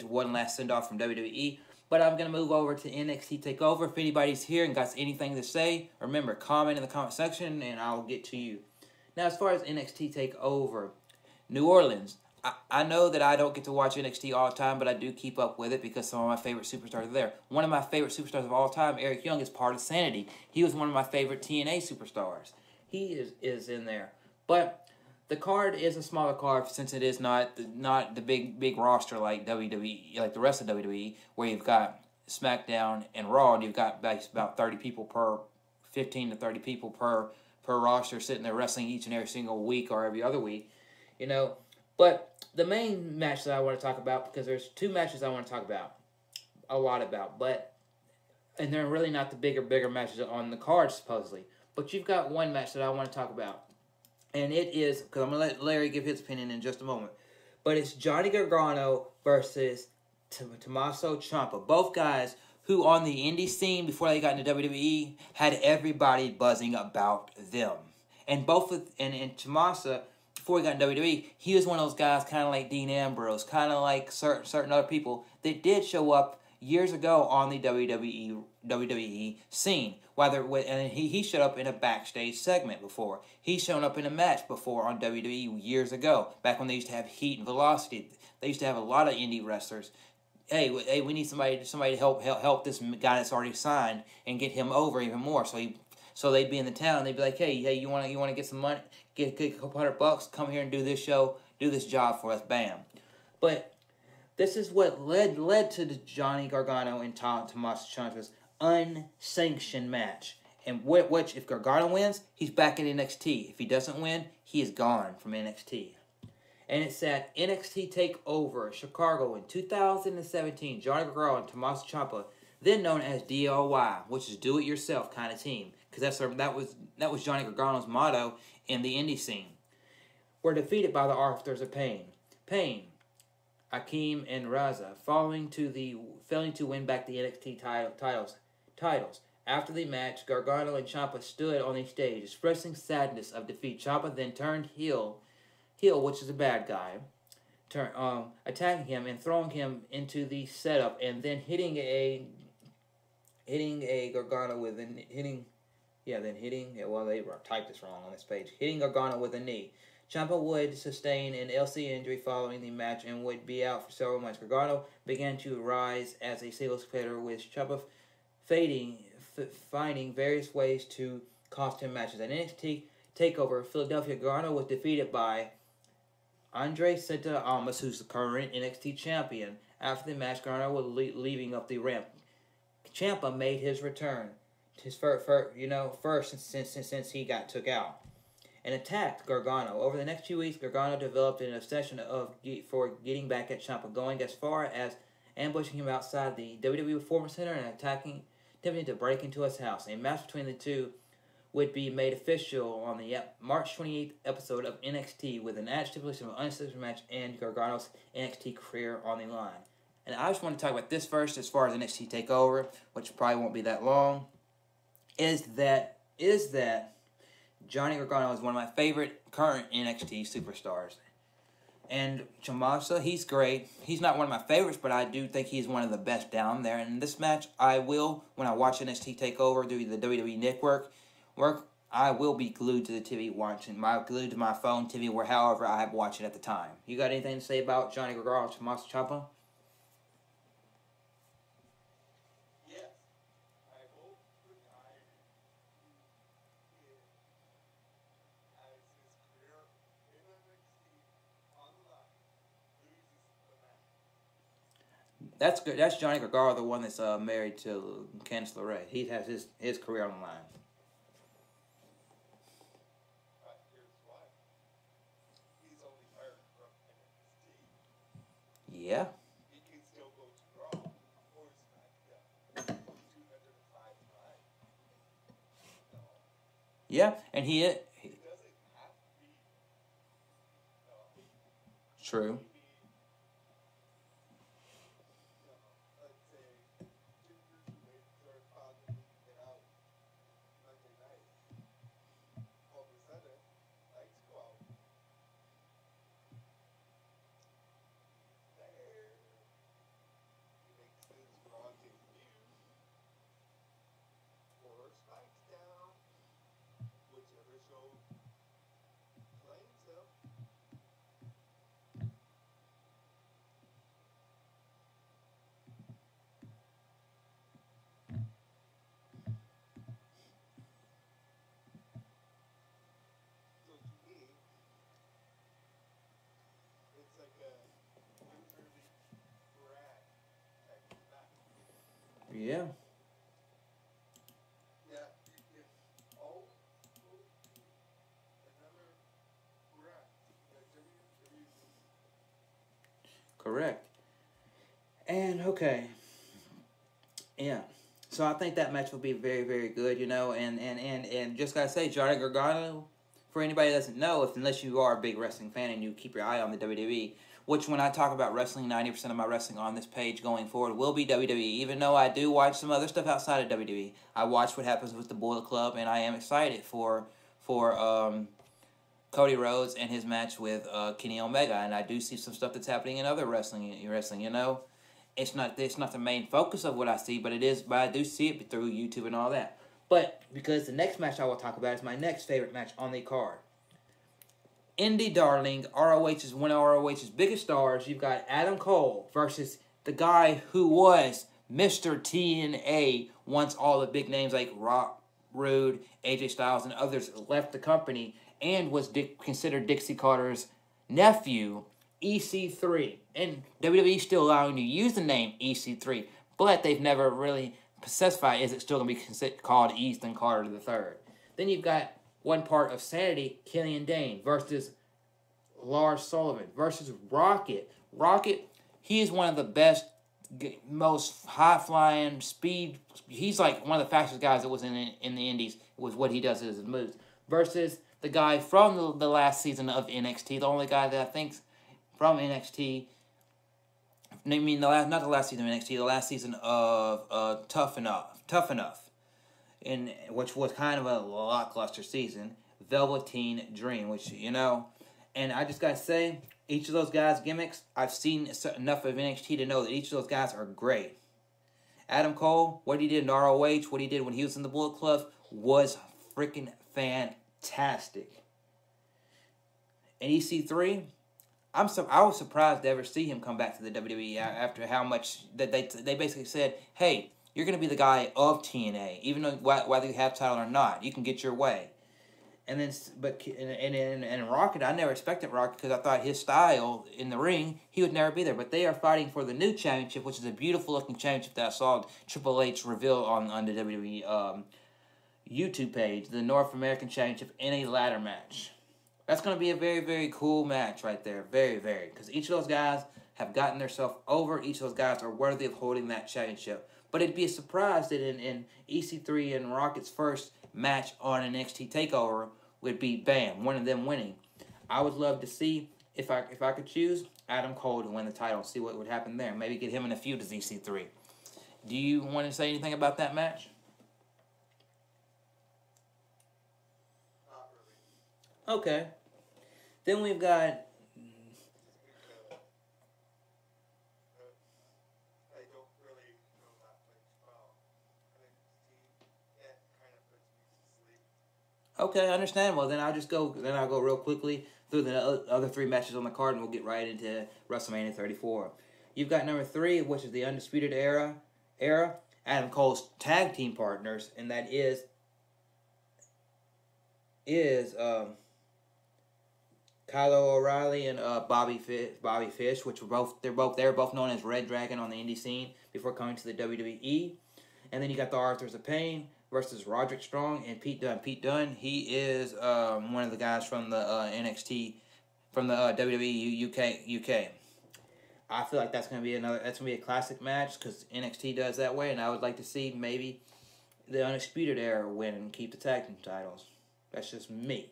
to one last send off from WWE. But I'm gonna move over to NXT Takeover. If anybody's here and got anything to say, remember, comment in the comment section, and I'll get to you. Now, as far as NXT Takeover, New Orleans, I know that I don't get to watch NXT all the time, but I do keep up with it because some of my favorite superstars are there. One of my favorite superstars of all time, Eric Young, is part of Sanity. He was one of my favorite TNA superstars. He is in there. But the card is a smaller card since it is not the big roster like WWE, like the rest of WWE, where you've got SmackDown and Raw, and you've got about 30 people 15 to 30 people per roster sitting there wrestling each and every single week or every other week. But the main match that I want to talk about, because there's two matches I want to talk about, a lot about, and they're really not the bigger matches on the card, supposedly. But you've got one match that I want to talk about. And it is, because I'm going to let Larry give his opinion in just a moment. But it's Johnny Gargano versus Tommaso Ciampa. Both guys who on the indie scene, before they got into WWE, had everybody buzzing about them. And Tommaso, before he got into WWE, he was one of those guys kind of like Dean Ambrose, kind of like certain other people that did show up years ago on the WWE scene. And he showed up in a backstage segment before. He's shown up in a match before on WWE years ago, back when they used to have Heat and Velocity. They used to have a lot of indie wrestlers. Hey, we need somebody to help this guy that's already signed and get him over even more. So they'd be in the town and they'd be like, hey, you want to get some money, get a couple $100, come here and do this show, do this job for us, bam. But this is what led to the Johnny Gargano and Tommaso Ciampa's unsanctioned match. And which, if Gargano wins, he's back in NXT. If he doesn't win, he is gone from NXT. And it's at NXT TakeOver Chicago in 2017. Johnny Gargano and Tommaso Ciampa, then known as DIY, which is do it yourself kind of team, because that was Johnny Gargano's motto in the indie scene, were defeated by the Authors of Pain. Akeem and Raza, failing to win back the NXT titles. After the match, Gargano and Ciampa stood on the stage, expressing sadness of defeat. Ciampa then turned heel, which is a bad guy, attacking him and throwing him into the setup, and then hitting a Gargano with they typed this wrong on this page. Hitting Gargano with a knee. Ciampa would sustain an LC injury following the match and would be out for several months. Gargano began to rise as a singles competitor, with Ciampa finding various ways to cost him matches. At NXT TakeOver Philadelphia, Gargano was defeated by Andre Santa Almas, who's the current NXT champion. After the match, Gargano was leaving up the ramp. Ciampa made his return, his first since he got took out, and attacked Gargano. Over the next few weeks, Gargano developed an obsession for getting back at Ciampa, going as far as ambushing him outside the WWE Performance Center and attempting to break into his house. A match between the two would be made official on the March 28th episode of NXT, with an stipulation of an unsanctioned match and Gargano's NXT career on the line. And I just want to talk about this first, as far as NXT TakeOver, which probably won't be that long, is that Johnny Gargano is one of my favorite current NXT superstars. And Tommaso, he's great. He's not one of my favorites, but I do think he's one of the best down there. And in this match, I will, when I watch NXT TakeOver through the WWE Network, I will be glued to the TV glued to my phone, TV, however I have watched it at the time. You got anything to say about Johnny Gargano and Tommaso Ciampa? That's good. That's Johnny Gargano, the one that's married to Candice LeRae. He has his career on the line. Yeah. He can still go to Raw or SmackDown. Yeah, and he doesn't have to be. True. Let's say 2 years away to start popping it out Monday night. All of a sudden, lights go out. There. He makes his Raw debut. Or SmackDown. Whichever show claims him. So to me, it's like a literally brag type of match. Yeah. Yeah, if always will be another brand that WWE Correct. And okay, yeah. So I think that match will be very, very good, you know, and just gotta say, Johnny Gargano, for anybody that doesn't know, unless you are a big wrestling fan and you keep your eye on the WWE, which when I talk about wrestling, 90% of my wrestling on this page going forward will be WWE, even though I do watch some other stuff outside of WWE. I watch what happens with the Bullet Club, and I am excited for Cody Rhodes and his match with Kenny Omega, and I do see some stuff that's happening in other wrestling, you know. It's not the main focus of what I see, but it is. But I do see it through YouTube and all that. But because the next match I will talk about is my next favorite match on the card. Indie darling, ROH's one of ROH's biggest stars. You've got Adam Cole versus the guy who was Mr. TNA once all the big names like Rock, Rude, AJ Styles, and others left the company, and was considered Dixie Carter's nephew, EC3. And WWE still allowing you to use the name EC3, but they've never really specified is it still going to be called Ethan Carter III. Then you've got one part of Sanity, Killian Dane versus Lars Sullivan versus Rocket. Rocket, he is one of the best, most high-flying speed. He's like one of the fastest guys that was in the Indies with what he does as his moves. Versus the guy from the last season of NXT, the only guy that I think's from NXT. I mean, not the last season of NXT, the last season of Tough Enough, in which was kind of a lackluster season. Velveteen Dream, which, you know, and I just gotta say, each of those guys' gimmicks, I've seen enough of NXT to know that each of those guys are great. Adam Cole, what he did in ROH, what he did when he was in the Bullet Club, was freaking fantastic. And EC3, I was surprised to ever see him come back to the WWE after how much that they basically said, hey, you're going to be the guy of TNA, even though whether you have title or not, you can get your way. And then, and Rocket, I never expected Rocket because I thought his style in the ring, he would never be there. But they are fighting for the new championship, which is a beautiful looking championship that I saw Triple H reveal on the WWE YouTube page, the North American Championship in a ladder match. That's going to be a very, very cool match right there. Very, very. Because each of those guys have gotten themselves over. Each of those guys are worthy of holding that championship. But it'd be a surprise that in EC3 and Rocket's first match on NXT TakeOver would be, bam, one of them winning. I would love to see, if I could choose, Adam Cole to win the title and see what would happen there. Maybe get him in a feud as EC3. Do you want to say anything about that match? Not really. Okay. Then we've got... I don't really know that much about NXT. It kind of puts me to sleep. Okay, understandable. Then I'll go real quickly through the other three matches on the card, and we'll get right into WrestleMania 34. You've got number 3, which is the Undisputed Era, Adam Cole's tag team partners, and that is Kyle O'Reilly and Bobby Fish, which they're both known as Red Dragon on the indie scene before coming to the WWE. And then you got the Authors of Pain versus Roderick Strong and Pete Dunne. Pete Dunne, he is one of the guys from the NXT, from the WWE UK. I feel like that's gonna be a classic match because NXT does that way, and I would like to see maybe the Undisputed Era win and keep the tag team titles. That's just me.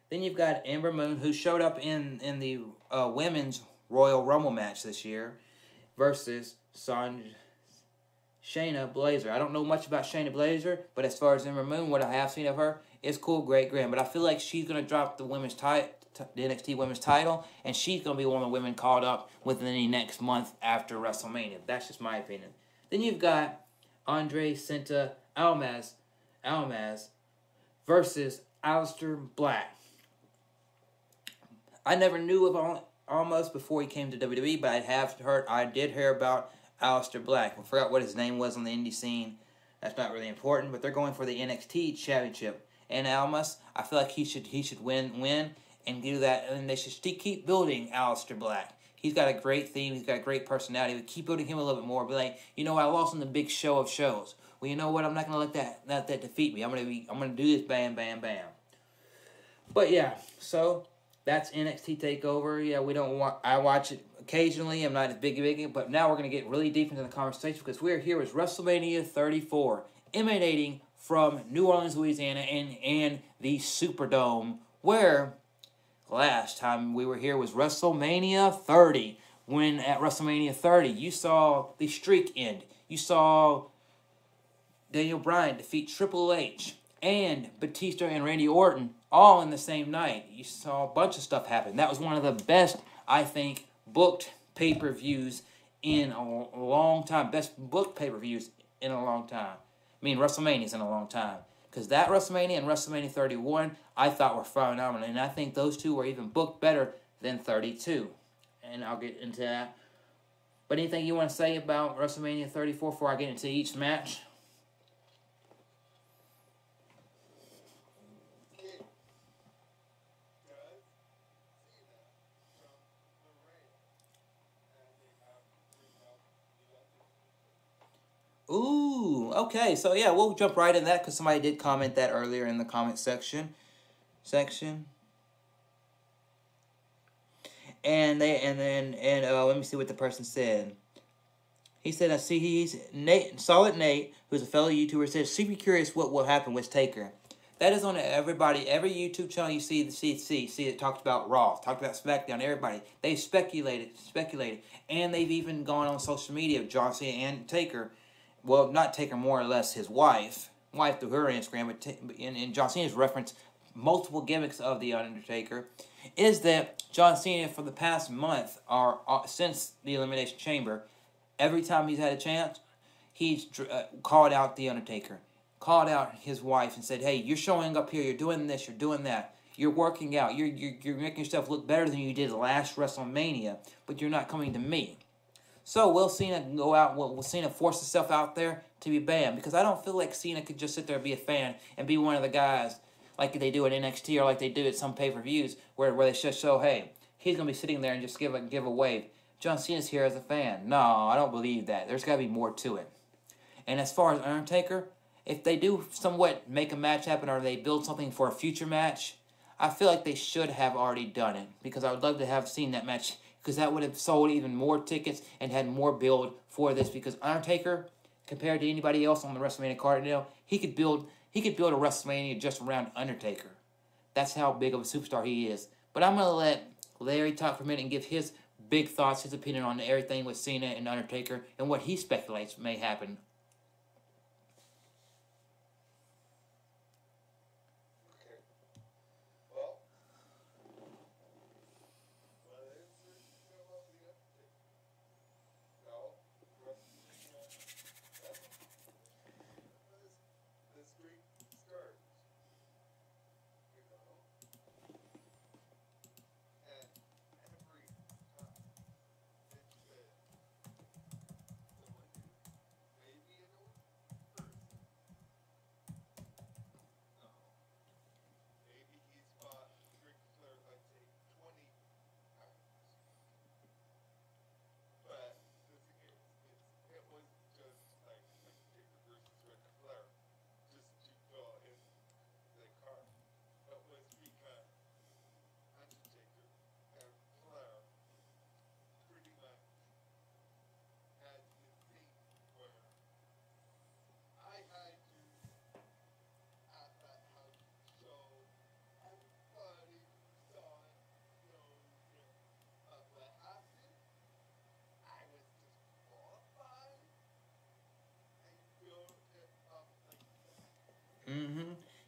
Then you've got Ember Moon, who showed up in the women's Royal Rumble match this year, versus Shayna Baszler. I don't know much about Shayna Baszler, but as far as Ember Moon, what I have seen of her is cool, great, grand. But I feel like she's gonna drop the NXT women's title, and she's gonna be one of the women called up within the next month after WrestleMania. That's just my opinion. Then you've got Andre Santa Almas versus Aleister Black. I never knew of Almas before he came to WWE, but I did hear about Aleister Black. I forgot what his name was on the indie scene. That's not really important, but they're going for the NXT Championship. And Almas, I feel like he should win and do that, and they should keep building Aleister Black. He's got a great theme. He's got a great personality. We keep building him a little bit more. Be like, you know, I lost in the big show of shows. Well, you know what? I'm not gonna let that defeat me. I'm gonna do this. Bam, bam, bam. But yeah, so that's NXT TakeOver. Yeah, I watch it occasionally. I'm not as big, but now we're going to get really deep into the conversation because we're here with WrestleMania 34, emanating from New Orleans, Louisiana, and the Superdome, where last time we were here was WrestleMania 30. When at WrestleMania 30, you saw the streak end. You saw Daniel Bryan defeat Triple H and Batista and Randy Orton all in the same night. You saw a bunch of stuff happen. That was one of the best, I think, booked pay-per-views in a long time. Best booked pay-per-views in a long time. I mean, WrestleManias in a long time. Because that WrestleMania and WrestleMania 31, I thought were phenomenal. And I think those two were even booked better than 32. And I'll get into that. But anything you want to say about WrestleMania 34 before I get into each match? Ooh, okay. So yeah, we'll jump right in that because somebody did comment that earlier in the comment section. And let me see what the person said. He said, I see he's Solid Nate, who's a fellow YouTuber, says, super curious what will happen with Taker. That is on every YouTube channel you see it talked about Raw, talked about SmackDown, everybody. They speculated, and they've even gone on social media, John Cena and Taker. Well, not Taker, more or less his wife through her Instagram, but in John Cena's reference multiple gimmicks of The Undertaker, is that John Cena for the past month, or since the Elimination Chamber, every time he's had a chance, he's called out The Undertaker, called out his wife and said, hey, you're showing up here, you're doing this, you're doing that, you're working out, you're making yourself look better than you did last WrestleMania, but you're not coming to me. So will Cena go out, will Cena force himself out there to be banned? Because I don't feel like Cena could just sit there and be a fan and be one of the guys like they do at NXT or like they do at some pay-per-views where they just show, hey, he's going to be sitting there and just give a wave. John Cena's here as a fan. No, I don't believe that. There's got to be more to it. And as far as Undertaker, if they do somewhat make a match happen or they build something for a future match, I feel like they should have already done it because I would love to have seen that match because that would have sold even more tickets and had more build for this because Undertaker, compared to anybody else on the WrestleMania card now, he could build a WrestleMania just around Undertaker. That's how big of a superstar he is. But I'm going to let Larry talk for a minute and give his big thoughts, his opinion on everything with Cena and Undertaker and what he speculates may happen.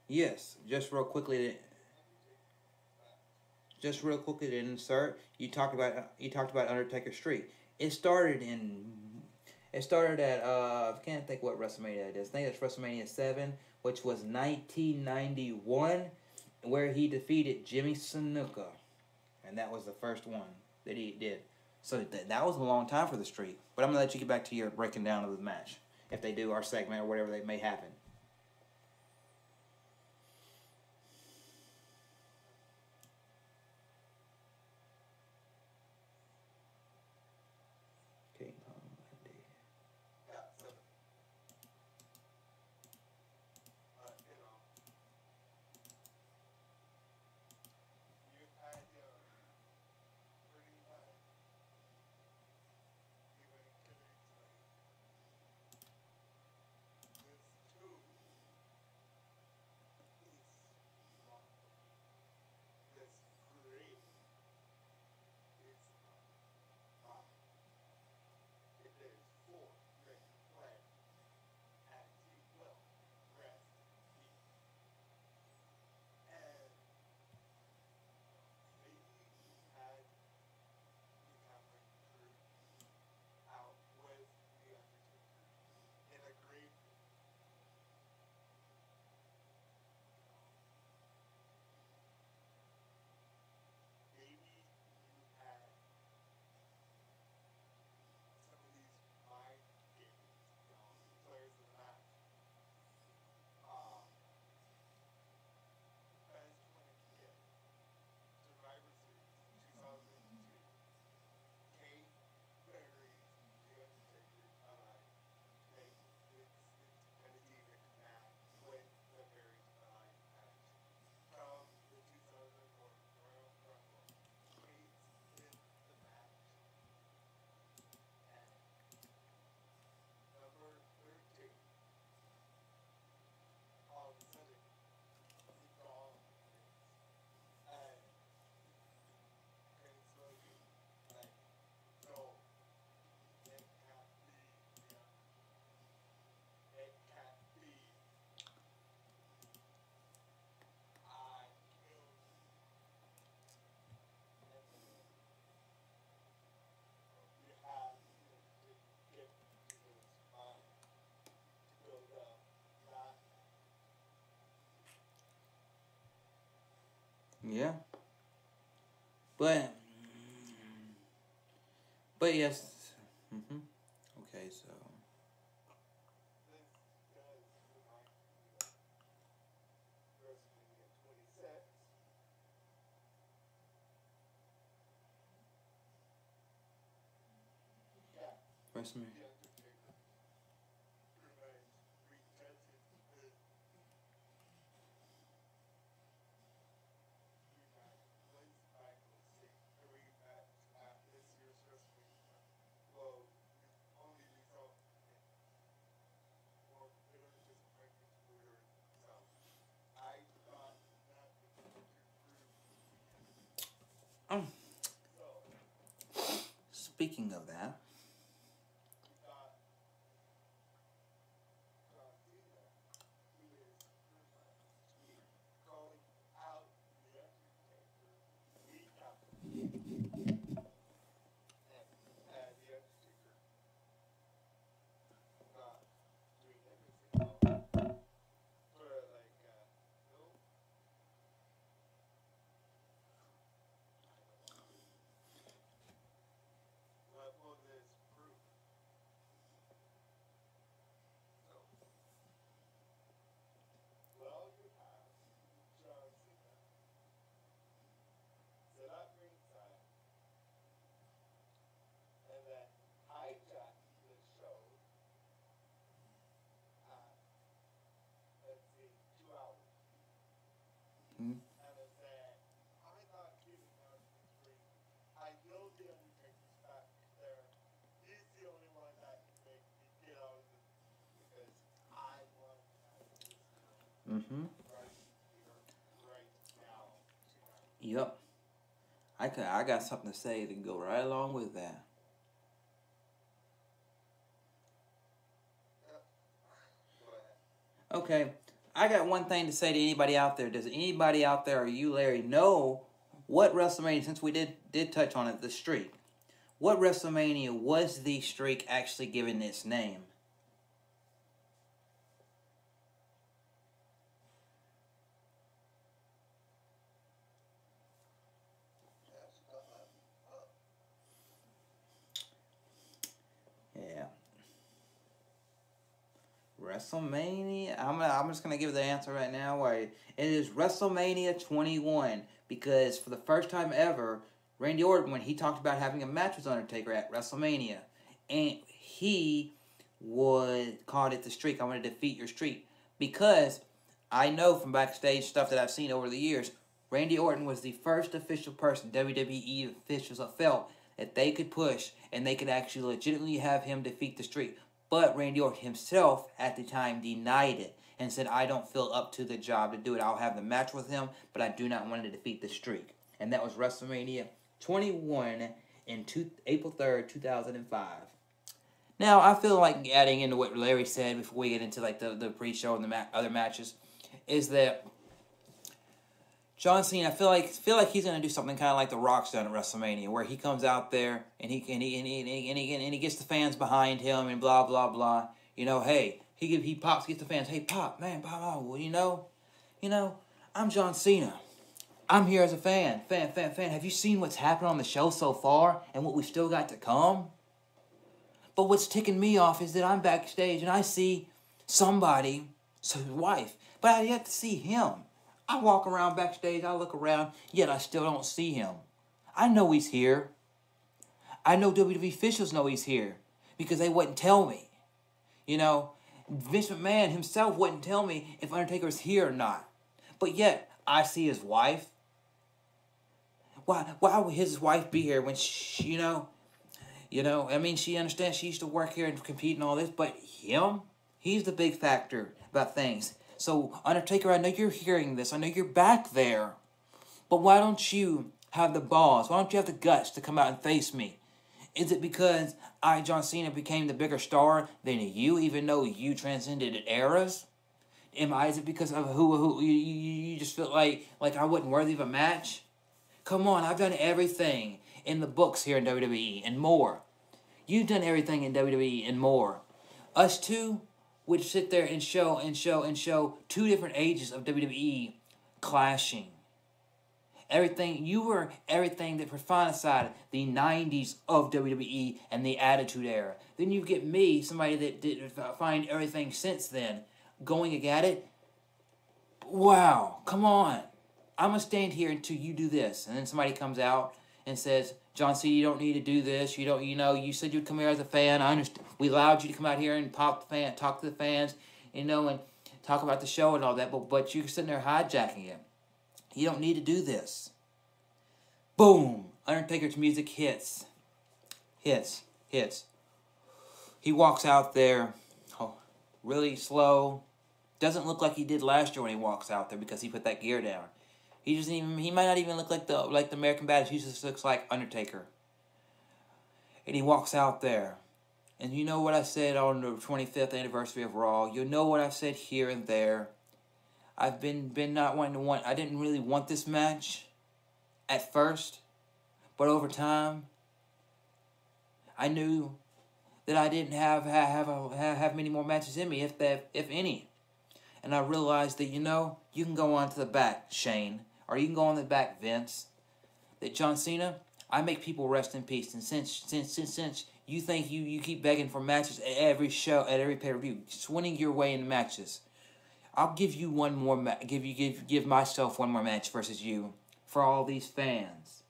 Yes, just real quickly to insert. You talked about Undertaker streak. It started at I can't think what WrestleMania it is. I think it's WrestleMania 7, which was 1991, where he defeated Jimmy Snuka, and that was the first one that he did. So that was a long time for the streak. But I'm gonna let you get back to your breaking down of the match if they do our segment or whatever that may happen. Yeah. But yes. Okay, so. This does remind me of WrestleMania 26. Yeah, WrestleMania. The Undertaker remains retested his rematch wins back on 6 rematch at this year's WrestleMania. Well, the only result for bitter disappointment for yourself. I thought nothing could prove. Um, So, Speaking of that, we got John Cena, who is pretty much calling out the Undertaker week after week. And the Undertaker not doing anything else. But like, nope, I don't know. What will this prove? So, well, you have John Cena set up ringside and then hijack the show at, let's see, 2 hours. hmm, And then say, I'm not getting out of this ring. I know the Undertaker's back there. He's the only one that can make me get out of this because I want to have this mm-hmm, right here, right now, tonight. yep. I got something to say to go right along with that. Yep. Go ahead. Okay, I got one thing to say to anybody out there. Does anybody out there, or you, Larry, know what WrestleMania? Since we did touch on it, the streak. What WrestleMania was the streak actually given its name? Yes, oh, Yeah. WrestleMania. I'm just gonna give the answer right now. Why it is WrestleMania 21 because for the first time ever, Randy Orton, when he talked about having a match with Undertaker at WrestleMania, and he would called it the streak. I want to defeat your streak because I know from backstage stuff that I've seen over the years, Randy Orton was the first official person WWE officials have felt that they could push and they could actually legitimately have him defeat the streak. But Randy Orton himself at the time denied it and said, I don't feel up to the job to do it. I'll have the match with him, but I do not want to defeat the streak. And that was WrestleMania 21 in April 3rd, 2005. Now, I feel like adding into what Larry said before we get into like the pre-show and the other matches is that John Cena, I feel like he's gonna do something kind of like The Rock's done at WrestleMania, where he comes out there and he gets the fans behind him and blah blah blah. You know, hey, he pops, gets the fans, hey pop, man, pop, well, you know, I'm John Cena. I'm here as a fan. Have you seen what's happened on the show so far and what we still got to come? But what's ticking me off is that I'm backstage and I see somebody, so his wife, but I yet to see him. I walk around backstage, I look around, yet I still don't see him. I know he's here. I know WWE officials know he's here because they wouldn't tell me. You know, Vince McMahon himself wouldn't tell me if Undertaker's here or not. But yet, I see his wife. Why would his wife be here when she, I mean, she understands she used to work here and compete and all this, but he's the big factor about things. So, Undertaker, I know you're hearing this. I know you're back there. But why don't you have the balls? Why don't you have the guts to come out and face me? Is it because I, John Cena, became the bigger star than you, even though you transcended eras? Is it because of who you just feel like I wasn't worthy of a match? Come on, I've done everything in the books here in WWE and more. You've done everything in WWE and more. Us two would sit there and show two different ages of WWE clashing. Everything, you were everything that personified the 90s of WWE and the Attitude Era. Then you get me, somebody that did find everything since then, going at it. Wow, come on. I'm going to stand here until you do this. And then somebody comes out and says, John Cena, you don't need to do this. You don't, you said you'd come here as a fan. I understand. We allowed you to come out here and talk to the fans, and talk about the show and all that. But you're sitting there hijacking it. You don't need to do this. Boom! Undertaker's music hits. Hits. He walks out there, really slow. Doesn't look like he did last year when he walks out there because he put that gear down. He might not even look like the American Badass. He just looks like Undertaker. And he walks out there. And you know what I said on the 25th anniversary of Raw. You know what I've said here and there. I've been not wanting to I didn't really want this match at first, but over time, I knew that I didn't have many more matches in me, if any. And I realized that you can go on to the back, Shane, or you can go on the back, Vince. That John Cena, I make people rest in peace. And since you think you keep begging for matches at every show, at every pay-per-view, swinging your way into matches, I'll give you one more give myself one more match versus you for all these fans.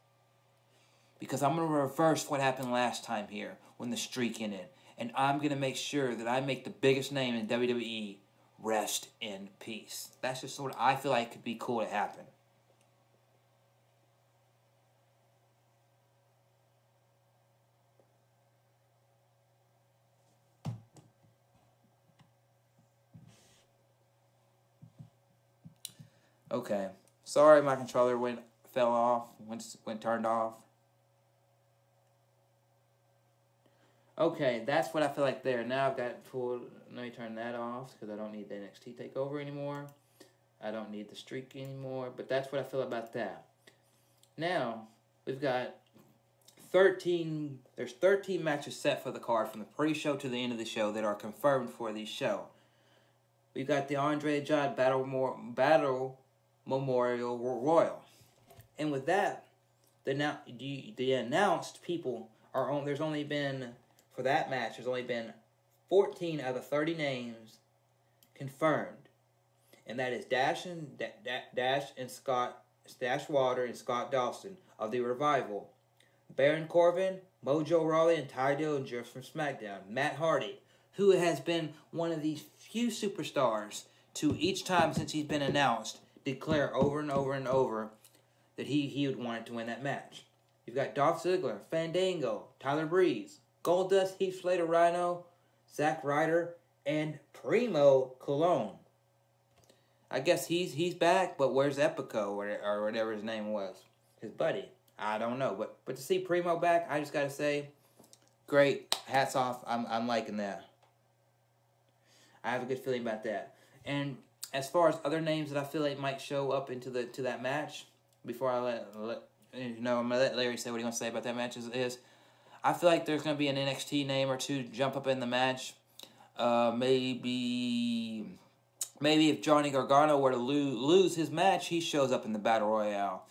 Because I'm going to reverse what happened last time here when the streak ended. And I'm going to make sure that I make the biggest name in WWE rest in peace. That's just what I feel like could be cool to happen. Okay. Sorry, my controller fell off, went turned off. Okay, that's what I feel like there. Now I've got full. Let me turn that off because I don't need the NXT takeover anymore. I don't need the streak anymore. But that's what I feel about that. Now we've got 13. There's 13 matches set for the card from the pre-show to the end of the show that are confirmed for the show. We've got the Andre the Giant Battle Memorial Royal, and with that, the announced people are on. There's only been for that match. There's only been 14 out of 30 names confirmed, and that is Dash Water and Scott Dawson of the Revival, Baron Corbin, Mojo Rawley, and Ty Dillinger from SmackDown, Matt Hardy, who has been one of these few superstars to each time since he's been announced declare over and over and over that he would want to win that match. You've got Dolph Ziggler, Fandango, Tyler Breeze, Goldust, Heath Slater, Rhino, Zack Ryder, and Primo Cologne. I guess he's back, but where's Epico or whatever his name was? His buddy. I don't know. But to see Primo back, I just gotta say, great. Hats off. I'm liking that. I have a good feeling about that. And as far as other names that I feel like might show up to that match, before I I'm gonna let Larry say what he wants to say about that match is I feel like there's gonna be an NXT name or two jump up in the match. Maybe if Johnny Gargano were to lose his match, he shows up in the Battle Royale.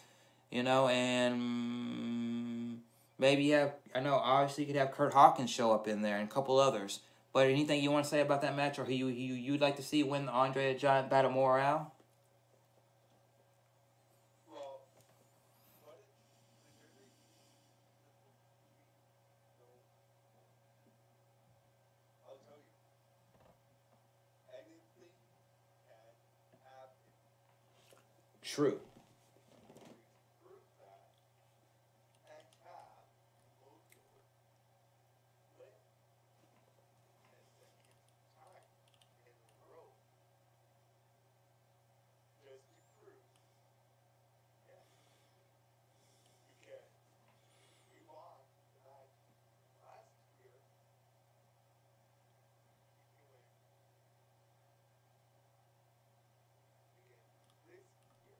And maybe obviously you could have Kurt Hawkins show up in there and a couple others. But anything you want to say about that match, or who you'd like to see win the Andre the Giant Battle Royale? Well, I'll tell you, anything can happen. True. Prove that, and Cap will do it. Win. And second time in a row. Just to prove. Yeah. You can. We won the match last year. You can win. Again, this year.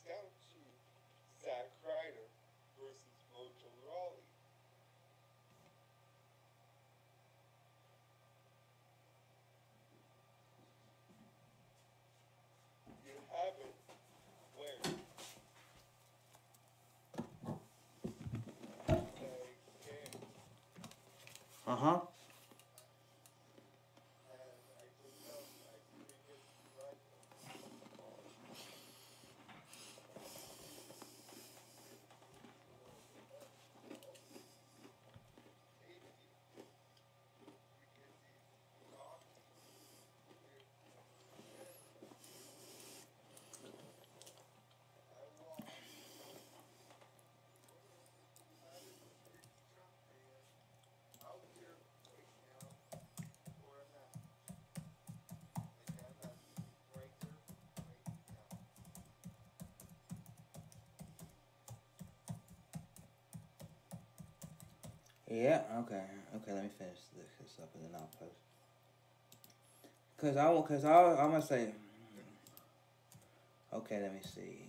down to Zack Ryder versus Mojo Rawley. You have it where they can. Uh-huh. And I just know I couldn't get right. Yeah, okay. Okay, let me finish this up and then I'll post. I'm gonna say, okay, let me see.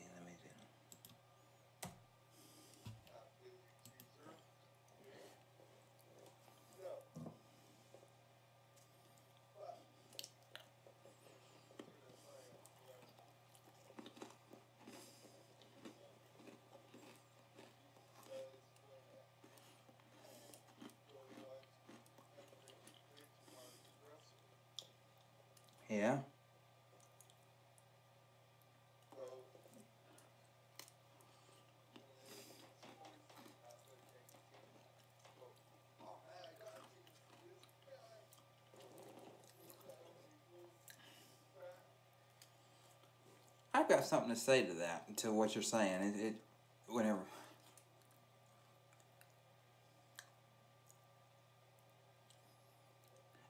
Yeah. I've got something to say to that, to what you're saying. Whenever.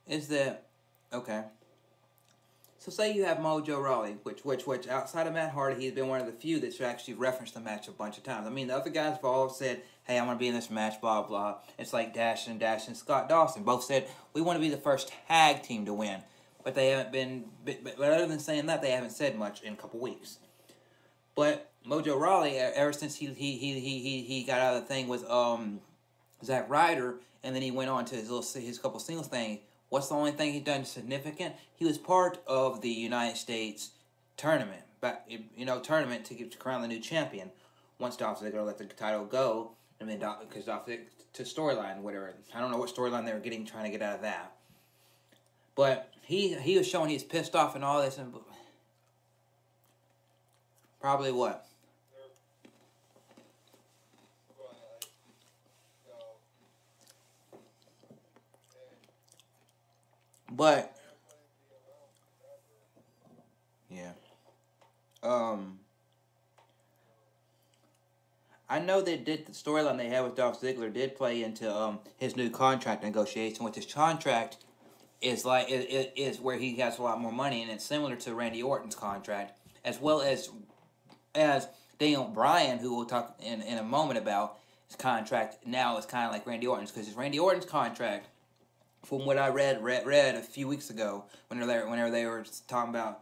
Is that, okay. So say you have Mojo Rawley, which outside of Matt Hardy, he's been one of the few that's actually referenced the match a bunch of times. I mean, the other guys have all said, hey, I'm going to be in this match, blah, blah. It's like Dash and Scott Dawson both said, we want to be the first tag team to win. But they haven't been, but other than saying that, they haven't said much in a couple weeks. But Mojo Rawley, ever since he got out of the thing with Zack Ryder, and then he went on to his couple singles thing. What's the only thing he's done significant? He was part of the United States tournament, tournament to crown the new champion. Once Dolph Ziggler let the title go, and then because Dolph Ziggler to storyline, whatever. I don't know what storyline they were trying to get out of that. But he was showing he's pissed off and all this, and probably what? But yeah, I know they did the storyline they had with Dolph Ziggler did play into his new contract negotiation. With his contract is is where he has a lot more money, and it's similar to Randy Orton's contract, as well as Daniel Bryan, who we'll talk in a moment about. His contract now is kind of like Randy Orton's, because Randy Orton's contract, from what I read a few weeks ago, whenever they were talking about,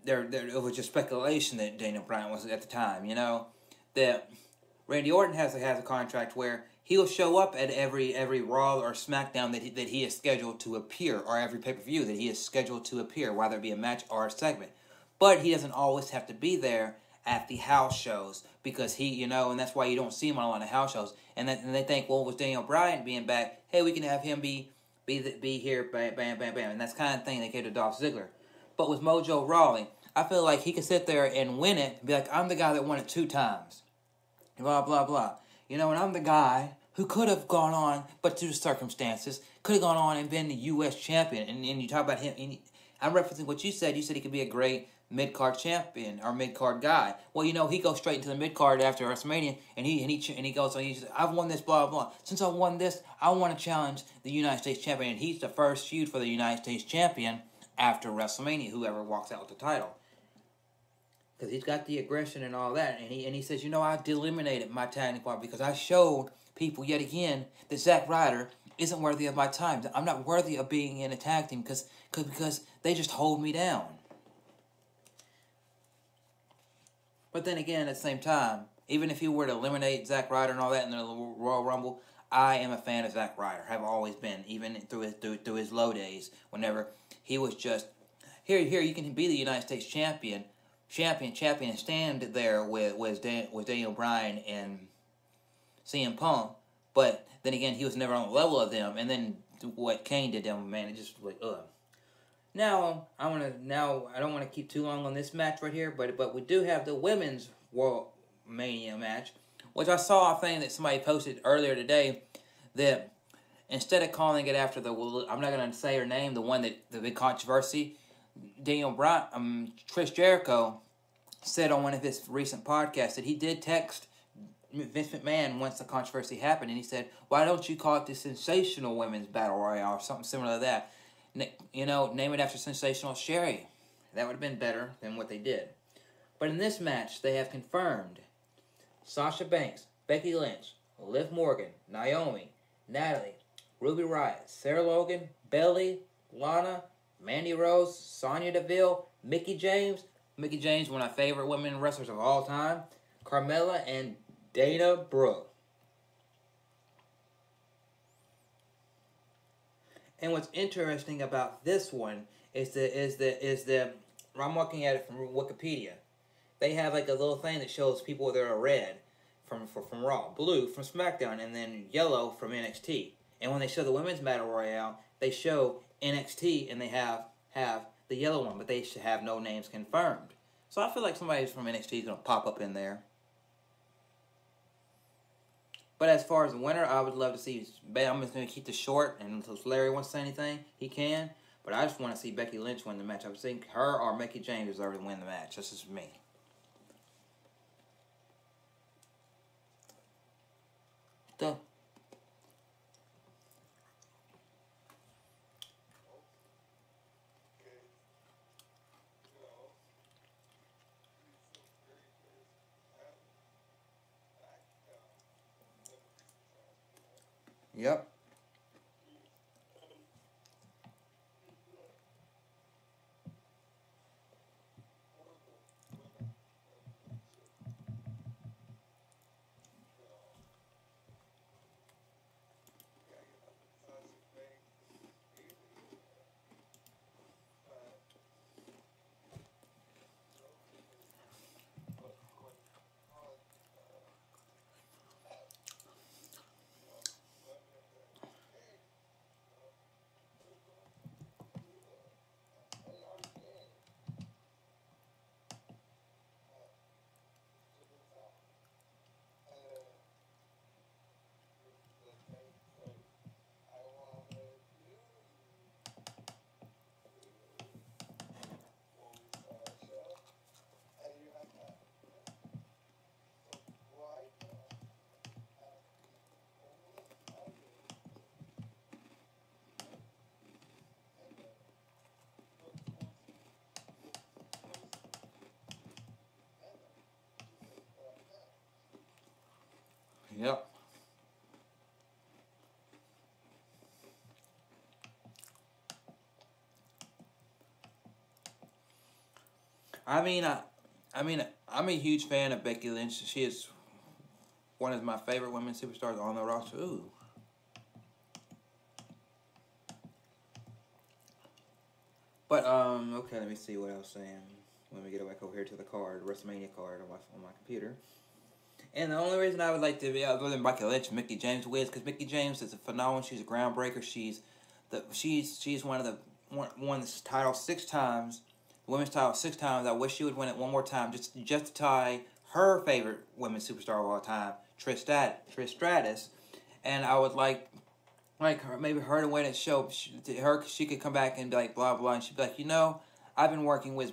it was just speculation that Daniel Bryan was at the time, that Randy Orton has a contract where he'll show up at every Raw or SmackDown that he is scheduled to appear, or every pay-per-view that he is scheduled to appear, whether it be a match or a segment. But he doesn't always have to be there at the house shows, because and that's why you don't see him on a lot of house shows. And they think, well, with Daniel Bryan being back, hey, we can have him be here, bam, bam, bam, bam. And that's the kind of thing they gave to Dolph Ziggler. But with Mojo Rawley, I feel like he could sit there and win it and be like, I'm the guy that won it 2 times. Blah, blah, blah. And I'm the guy who could have gone on, but due to circumstances, could have gone on and been the U.S. champion. And you talk about him, and I'm referencing what you said. You said he could be a great mid-card champion or mid-card guy. Well, he goes straight into the mid-card after WrestleMania, and he goes, I've won this, blah, blah. Since I won this, I want to challenge the United States champion. And he's the first feud for the United States champion after WrestleMania, whoever walks out with the title. Because he's got the aggression and all that. And he says, I delimited my tag part because I showed people yet again that Zack Ryder isn't worthy of my time. I'm not worthy of being in a tag team because they just hold me down. But then again, at the same time, even if he were to eliminate Zack Ryder and all that in the Royal Rumble, I am a fan of Zack Ryder. Have always been, even through his low days. Whenever he was just here, you can be the United States champion, and stand there with Daniel Bryan and CM Punk. But then again, he was never on the level of them. And then what Kane did to him, man, it just like ugh. Now I don't want to keep too long on this match right here, but we do have the women's World Mania match, which I saw a thing that somebody posted earlier today that instead of calling it after I'm not going to say her name, the one that the big controversy, Chris Jericho said on one of his recent podcasts that he did text Vince McMahon once the controversy happened, and he said, "Why don't you call it the Sensational Women's Battle Royale or something similar to that? Name it after Sensational Sherry. That would have been better than what they did." But in this match, they have confirmed Sasha Banks, Becky Lynch, Liv Morgan, Naomi, Natalie, Ruby Riott, Sarah Logan, Bayley, Lana, Mandy Rose, Sonya Deville, Mickie James, one of my favorite women wrestlers of all time, Carmella, and Dana Brooke. And what's interesting about this one is that I'm looking at it from Wikipedia. They have like a little thing that shows people that are red from Raw, blue from SmackDown, and then yellow from NXT. And when they show the women's battle royale, they show NXT and they have the yellow one, but they should have no names confirmed. So I feel like somebody from NXT is going to pop up in there. But as far as the winner, I would love to see. I'm just going to keep this short, and until Larry wants to say anything, he can. But I just want to see Becky Lynch win the match. I would think her or Mickie James deserve to win the match. This is me. Duh. Yep. Yep. I'm a huge fan of Becky Lynch. She is one of my favorite women superstars on the roster. Ooh. But okay, let me see what I was saying. Let me get it back over here to the card, Wrestlemania card on my computer. And the only reason I would like to be other than Becky Lynch, Mickie James wins, because Mickie James is a phenomenal. She's a groundbreaker. She's one of the won this title 6 times, the women's title 6 times. I wish she would win it one more time, just to tie her favorite women's superstar of all time, Trish Stratus. And I would like her, maybe her to win it. She could come back and be like blah blah, and she'd be like, I've been working with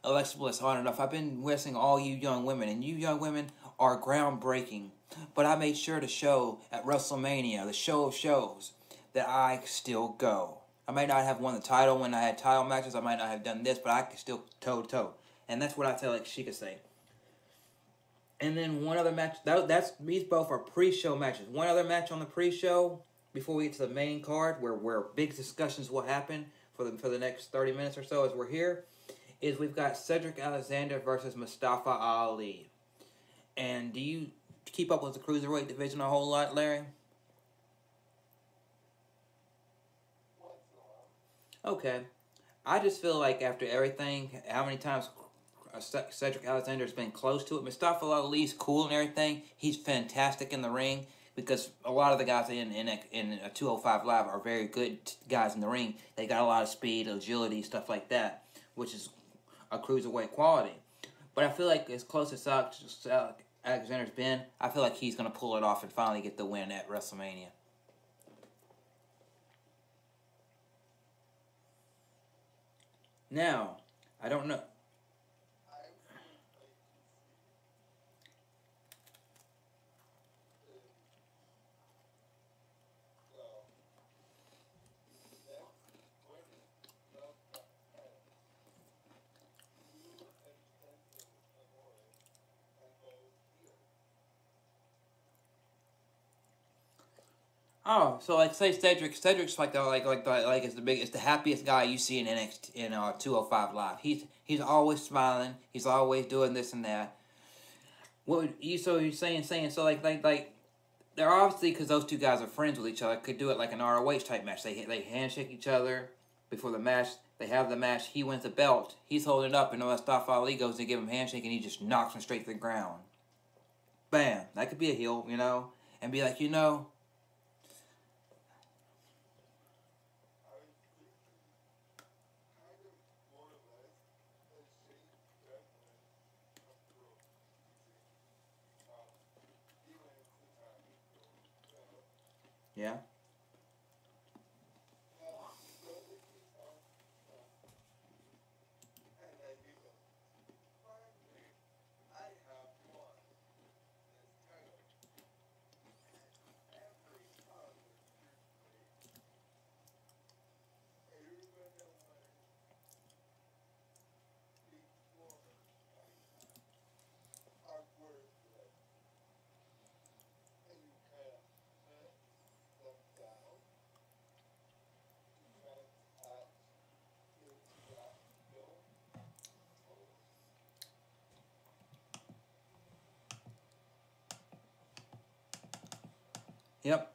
Alexa Bliss on and off. I've been wrestling all you young women, and you young women are groundbreaking. But I made sure to show at WrestleMania, the show of shows, that I still go. I might not have won the title when I had title matches. I might not have done this, but I can still toe-to-toe. And that's what I feel like she could say. And then one other match. These both are pre-show matches. One other match on the pre-show before we get to the main card, where big discussions will happen for the next 30 minutes or so as we're here, is we've got Cedric Alexander versus Mustafa Ali. And do you keep up with the cruiserweight division a whole lot, Larry? Okay. I just feel like after everything, how many times Cedric Alexander's been close to it. Mustafa Ali's cool and everything. He's fantastic in the ring because a lot of the guys in a 205 Live are very good guys in the ring. They got a lot of speed, agility, stuff like that, which is a cruiserweight quality. But I feel like as close as Alexander's been, I feel like he's going to pull it off and finally get the win at WrestleMania. Now, I don't know. Oh, so like say Cedric's like is the happiest guy you see in NXT in 205 Live. He's always smiling. He's always doing this and that. What would you so you're saying so like they're obviously because those two guys are friends with each other could do it like an ROH type match. They handshake each other before the match. They have the match. He wins the belt. He's holding it up, and Mustafa Ali goes to give him a handshake, and he just knocks him straight to the ground. Bam! That could be a heel, and be like, yeah. Yep.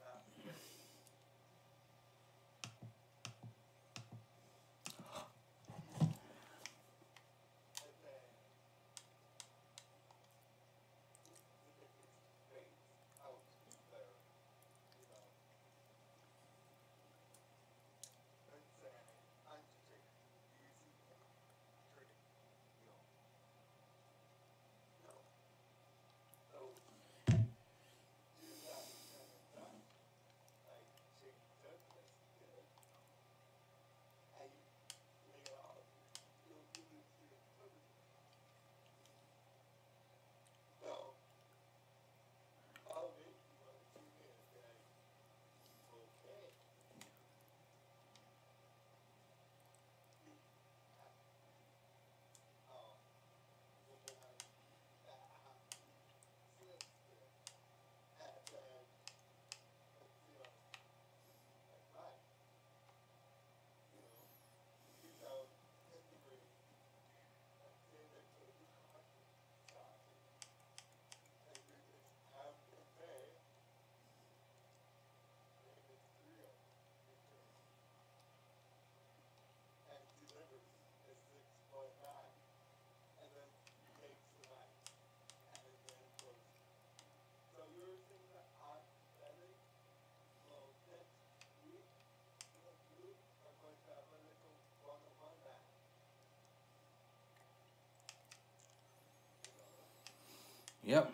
Yep.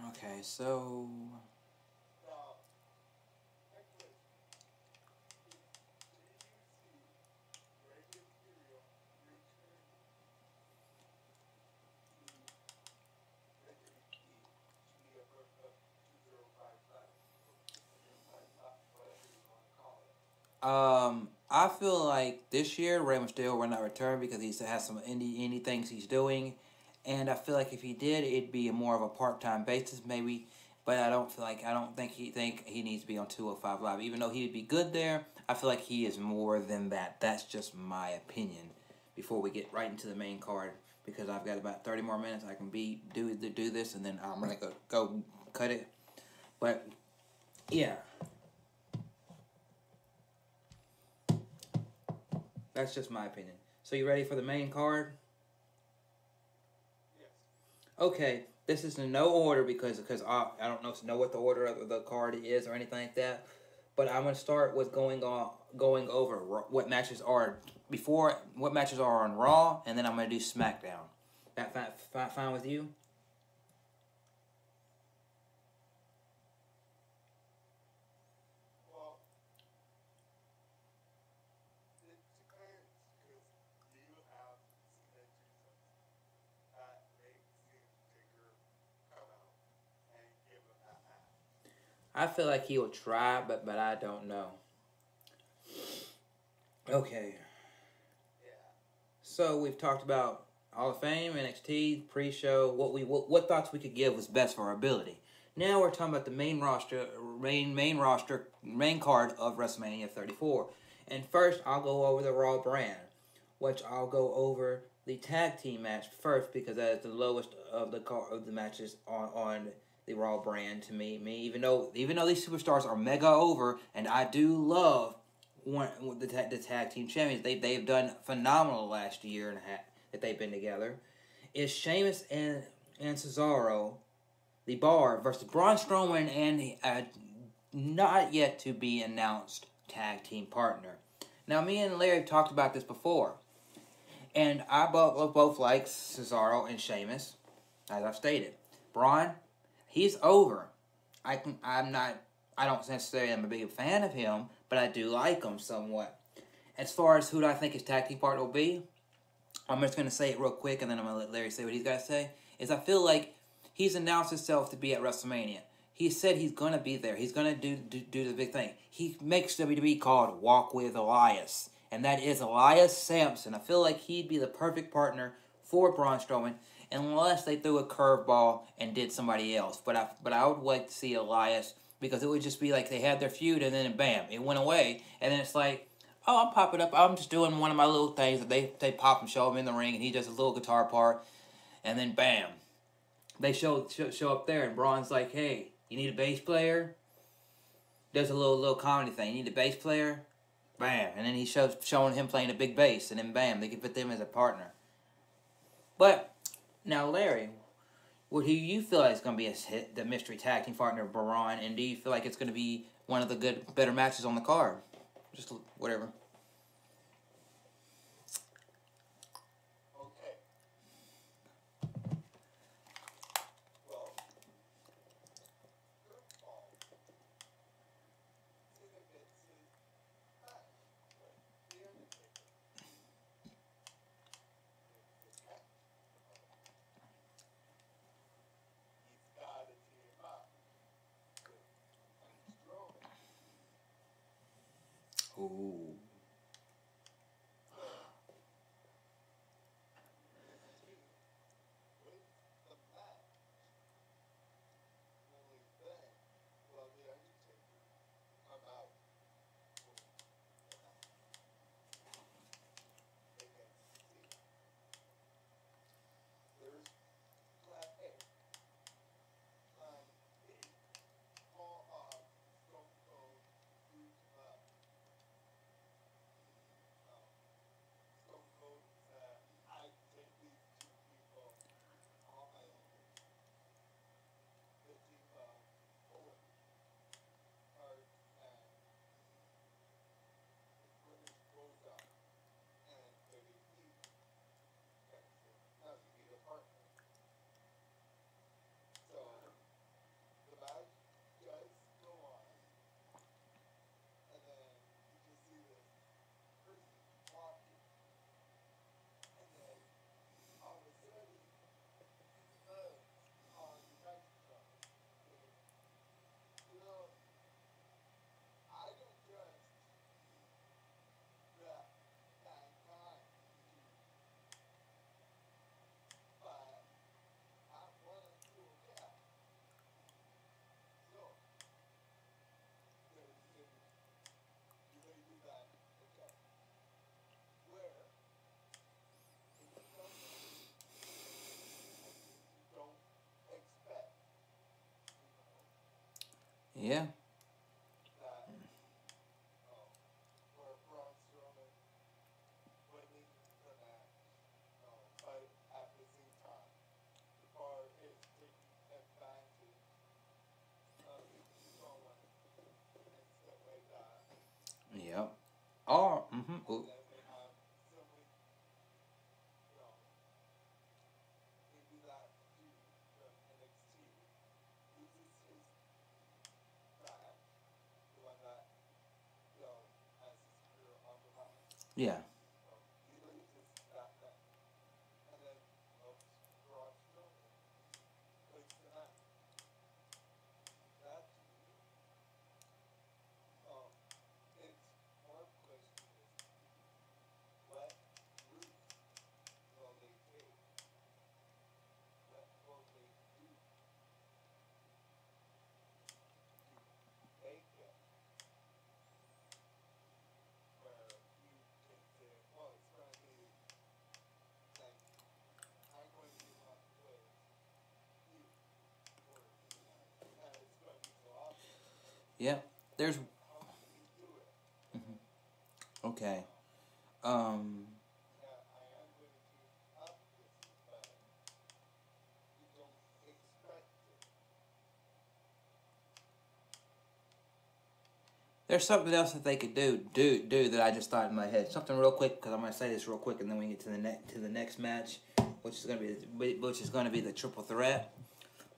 Okay, so I feel like this year Rey Mysterio will not return because he has some indie things he's doing, and I feel like if he did, it'd be more of a part-time basis maybe. But I don't think he needs to be on 205 Live, even though he'd be good there. I feel like he is more than that. That's just my opinion, before we get right into the main card, because I've got about 30 more minutes. I can do this, and then I'm gonna go cut it. But yeah, that's just my opinion. So you ready for the main card? Yes. Okay, this is in no order because I don't know what the order of the card is or anything like that. But I'm gonna start with going over what matches are on Raw, and then I'm gonna do SmackDown. That fine with you? Well, it depends because you have some intuitions that make Taker come out and give him that match. I feel like he will try, but I don't know. Okay, Yeah. so we've talked about Hall of Fame, NXT, pre-show, what thoughts we could give was best for our ability. Now we're talking about the main card of WrestleMania 34. And first, I'll go over the Raw brand, which I'll go over the tag team match first because that is the lowest of the matches on the Raw brand to me. Even though these superstars are mega over, and I do love the tag team champions, they've done phenomenal last year and a half that they've been together, is Sheamus and Cesaro, the Bar, versus Braun Strowman and the not yet to be announced tag team partner. Now, me and Larry have talked about this before, and I both like Cesaro and Sheamus, as I've stated. Braun, he's over. I don't necessarily am a big fan of him, but I do like him somewhat. As far as who do I think his tag team partner will be, I'm just going to say it real quick, and then I'm going to let Larry say what he's got to say, is I feel like he's announced himself to be at WrestleMania. He said he's going to be there. He's going to do the big thing. He makes WWE called Walk with Elias, and that is Elias Sampson. I feel like he'd be the perfect partner for Braun Strowman, unless they threw a curveball and did somebody else. But I would like to see Elias, because it would just be like they had their feud, and then bam, it went away, and then it's like, oh, I'm popping up. I'm just doing one of my little things that they pop and show him in the ring, and he does a little guitar part, and then bam, they show up there, and Braun's like, hey, you need a bass player? Does a little comedy thing. You need a bass player? Bam, and then he showing him playing a big bass, and then bam, they can put them as a partner. But now, Larry, what do you feel like is going to be the mystery tag team partner of Braun, and do you feel like it's going to be one of the better matches on the card? Just whatever. Okay. Well, first of all, see if it's his match with The Undertaker. It's the match. He's got to team up with Strowman. Ooh. Yeah. that where Braun Strowman winning the match, but at the same time, the bar is taking advantage of Strowman and stuff like that. Yep. Or, And then we have someone, maybe that dude from NXT loses his match, the one that, has his career on the line. yeah. He loses that match. And then Braun Strowman wins the match. That to me, it's more question is what route will they take? What will they do to make it where you can say, well, it's going to be like, I'm going to come up with you for the match, and it's going to be so awesome. Yep. There's, How can you do it? okay. Yeah, I am going to up this, but you don't expect it. There's something else that they could do that I just thought in my head. Something real quick, because I'm gonna say this real quick, and then we can get to the next match, which is gonna be the triple threat.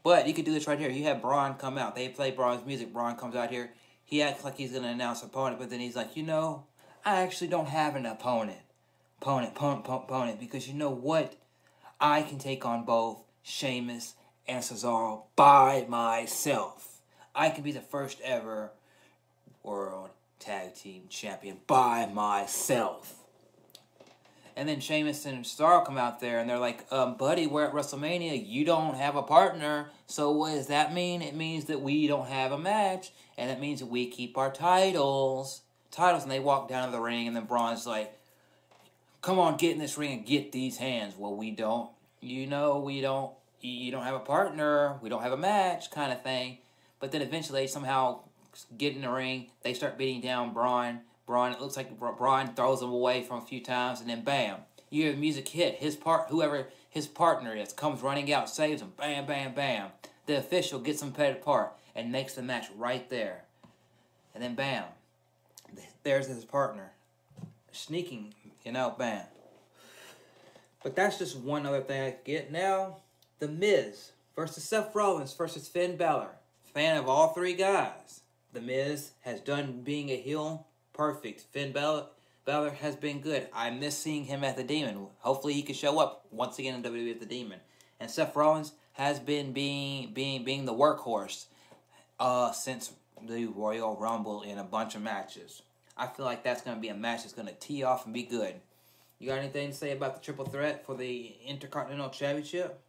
But you could do this right here. You have Braun come out. They play Braun's music. Braun comes out here. He acts like he's gonna announce an opponent, but then he's like, I actually don't have an opponent, because you know what? I can take on both Sheamus and Cesaro by myself. I can be the first ever World Tag Team Champion by myself. And then Sheamus and Cesaro come out there and they're like, buddy, we're at WrestleMania. You don't have a partner. So what does that mean? It means that we don't have a match. And it means that we keep our titles. And they walk down to the ring and then Braun's like, come on, get in this ring and get these hands. Well, we don't. We don't. You don't have a partner. We don't have a match kind of thing. But then eventually somehow get in the ring. They start beating down Braun. It looks like Braun throws him away from a few times, and then bam, you hear the music hit. Whoever his partner is, comes running out, saves him. Bam, bam, bam. The official gets him put apart and makes the match right there. And then bam, there's his partner, sneaking, bam. But that's just one other thing I could get. Now, The Miz versus Seth Rollins versus Finn Balor. Fan of all three guys. The Miz has done being a heel perfect. Finn Balor has been good. I miss seeing him at the Demon. Hopefully he can show up once again in WWE at the Demon. And Seth Rollins has been being the workhorse since the Royal Rumble in a bunch of matches. I feel like that's going to be a match that's going to tee off and be good. You got anything to say about the triple threat for the Intercontinental Championship?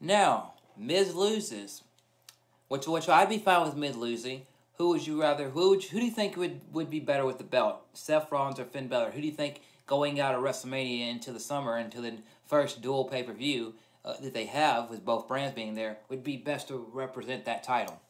Now, Miz loses, which I'd be fine with Miz losing. Who do you think would be better with the belt? Seth Rollins or Finn Balor? Who do you think going out of WrestleMania into the summer, into the first dual pay-per-view that they have, with both brands being there, would be best to represent that title?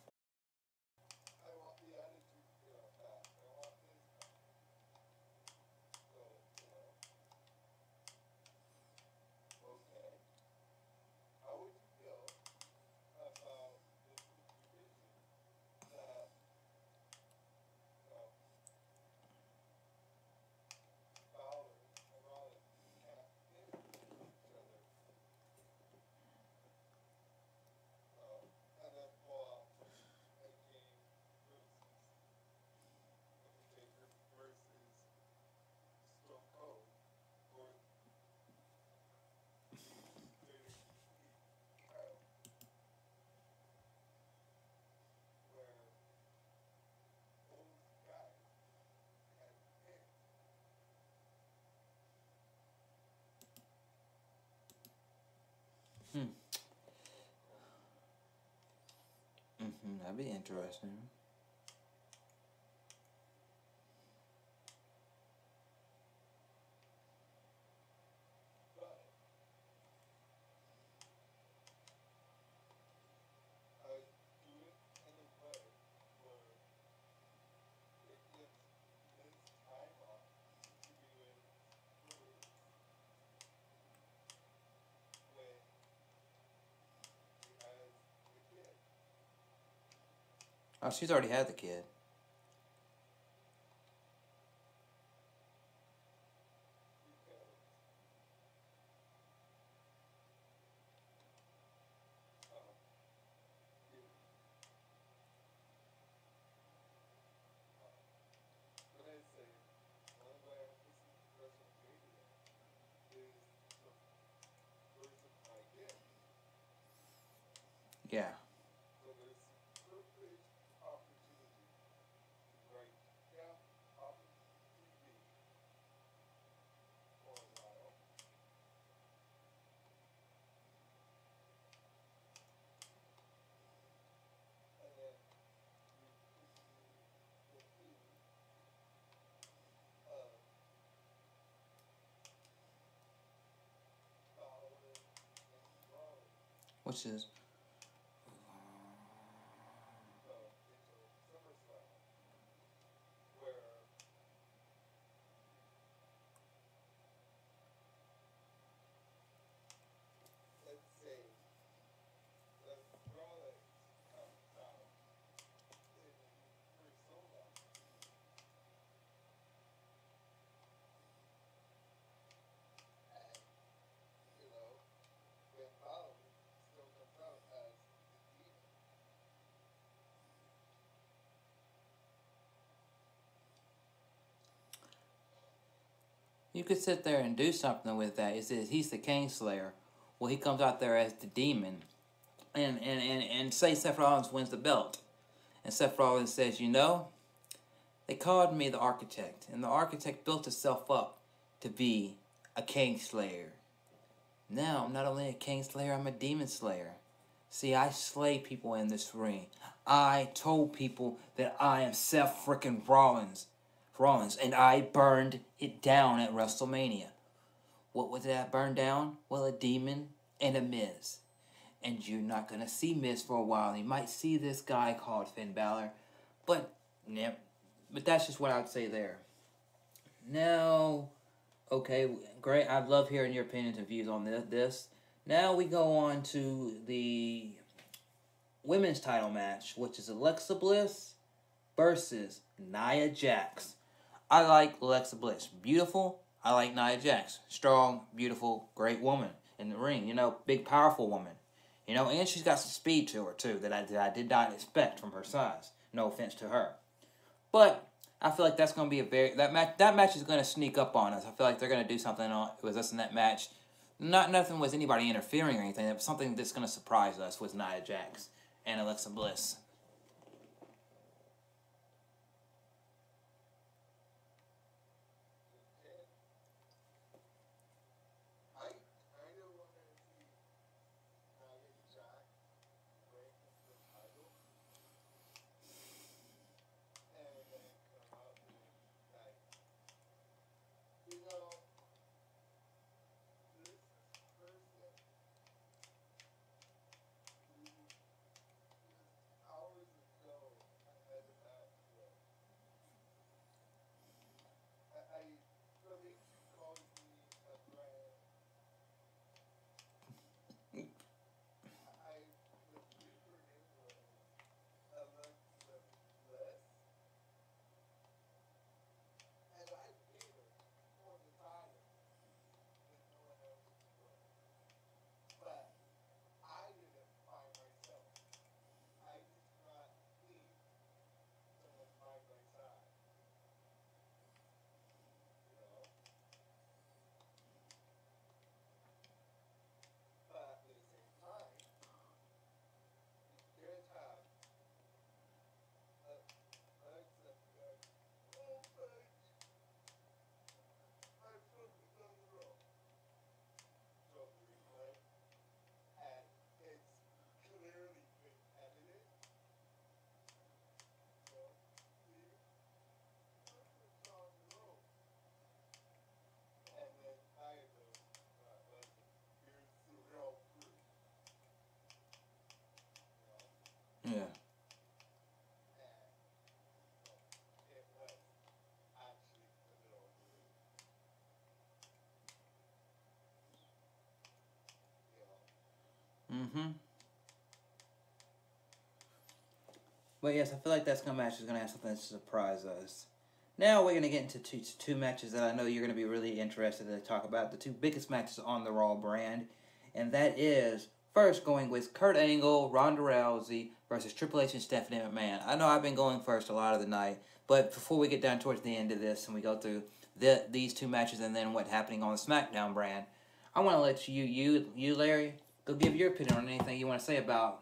That'd be interesting. Oh, she's already had the kid. But I say, one way I see WrestleMania is the person I get. Yeah. So there's perfect opportunity right now on TV for a while. And then you continue the theme of Fowler and Rollins Which is into SummerSlam, where let's say that Rollins comes out in persona, and Ben Fowler still comes out as the demon. you could sit there and do something with that. It says he's the Kingslayer. Well, he comes out there as the demon, and say Seth Rollins wins the belt, and Seth Rollins says, they called me the Architect, and the Architect built himself up to be a Kingslayer. Now I'm not only a Kingslayer, I'm a Demon Slayer. See, I slay people in this ring. I told people that I am Seth frickin' Rollins, and I burned it down at WrestleMania. What was that burned down? Well, a demon and a Miz. And you're not gonna see Miz for a while. You might see this guy called Finn Balor, but yeah, but that's just what I would say there. Now, okay, great. I love hearing your opinions and views on this. Now we go on to the women's title match, which is Alexa Bliss versus Nia Jax. I like Alexa Bliss. Beautiful. I like Nia Jax. Strong, beautiful, great woman in the ring. Big, powerful woman. And she's got some speed to her, too, that I did not expect from her size. No offense to her. But I feel like that's going to be that match is going to sneak up on us. I feel like they're going to do something with us in that match. Nothing with anybody interfering or anything. It's something that's going to surprise us with Nia Jax and Alexa Bliss. I kind of want to see Nia Jax break the title and then come out with like, you know, this person who just hours ago I had a match with. I believe she calls me a brand. I believe her name was Alexa Bliss, and I paid her for the title when no one else would. But I didn't find myself. I did not need someone by my side, you know. But at the same time, you can't have Alexa be like, oh, bitch, I'm focused on the road. Show the replay, and it's clearly been edited. So, see, focused on the road. And then I goes, listen, here's the real proof, you know. Yeah. And it was actually the real proof, you know. Mm-hmm. But yes, I feel like that match is going to have something to surprise us. Now we're going to get into two matches that I know you're going to be really interested to talk about. The two biggest matches on the Raw brand. And that is, first going with Kurt Angle, Ronda Rousey versus Triple H and Stephanie McMahon. I know I've been going first a lot of the night. But before we get down towards the end of this and we go through these two matches and then what's happening on the SmackDown brand, I want to let you, Larry, go give your opinion on anything you want to say about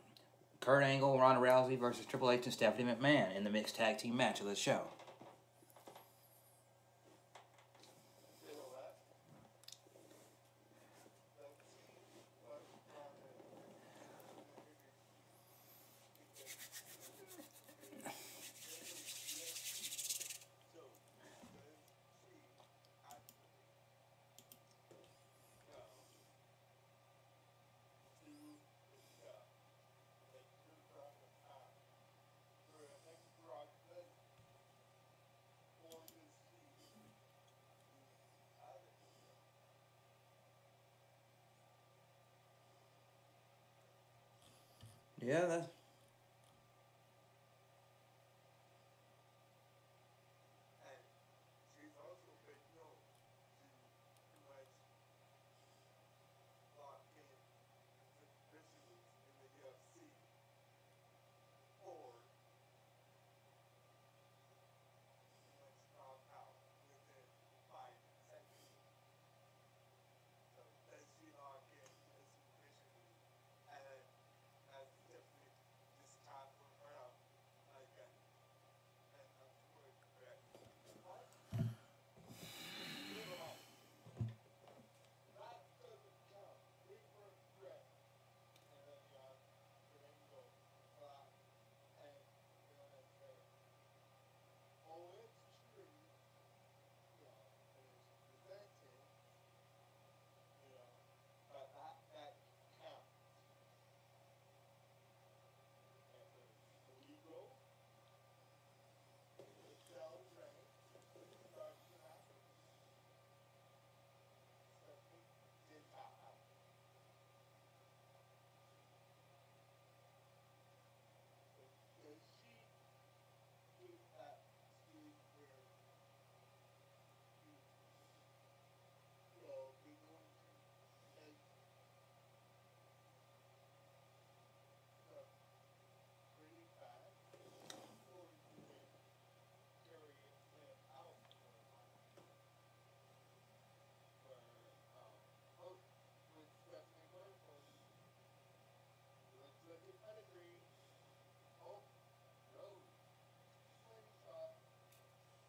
Kurt Angle, Ronda Rousey versus Triple H and Stephanie McMahon in the mixed tag team match of the show. Yeah, that's... She's also been known to pretty much lock in submissions in the UFC or pretty much knock out within 5 seconds. So does she lock in a submission and has definitely just time for her out like that? And I'm sure that what? Never mind. That doesn't count. We were threat. And then you have Fernando Flat and oh, it's true. You know, there's presenting, you know, but that counts. And the legal, the cell rank, starts to happen. Stephanie did tap out. Does she do that Steve where you know, we're going to take stuff pretty fast or do they carry it out for a while? Where, with Stephanie Merkel, let's look at pedigree. Oh, no. Slingshot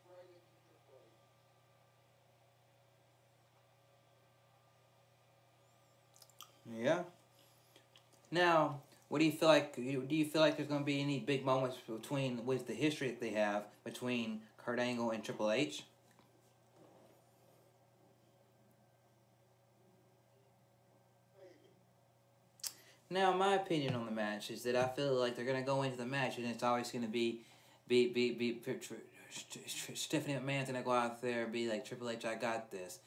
right into Triple H. Yeah. Now, what do you feel like? Do you feel like there's going to be any big moments with the history that they have between Kurt Angle and Triple H? Maybe. Now, my opinion on the match is that I feel like they're going to go into the match and it's always going to be Stephanie McMahon's going to go out there and be like, Triple H, I got this,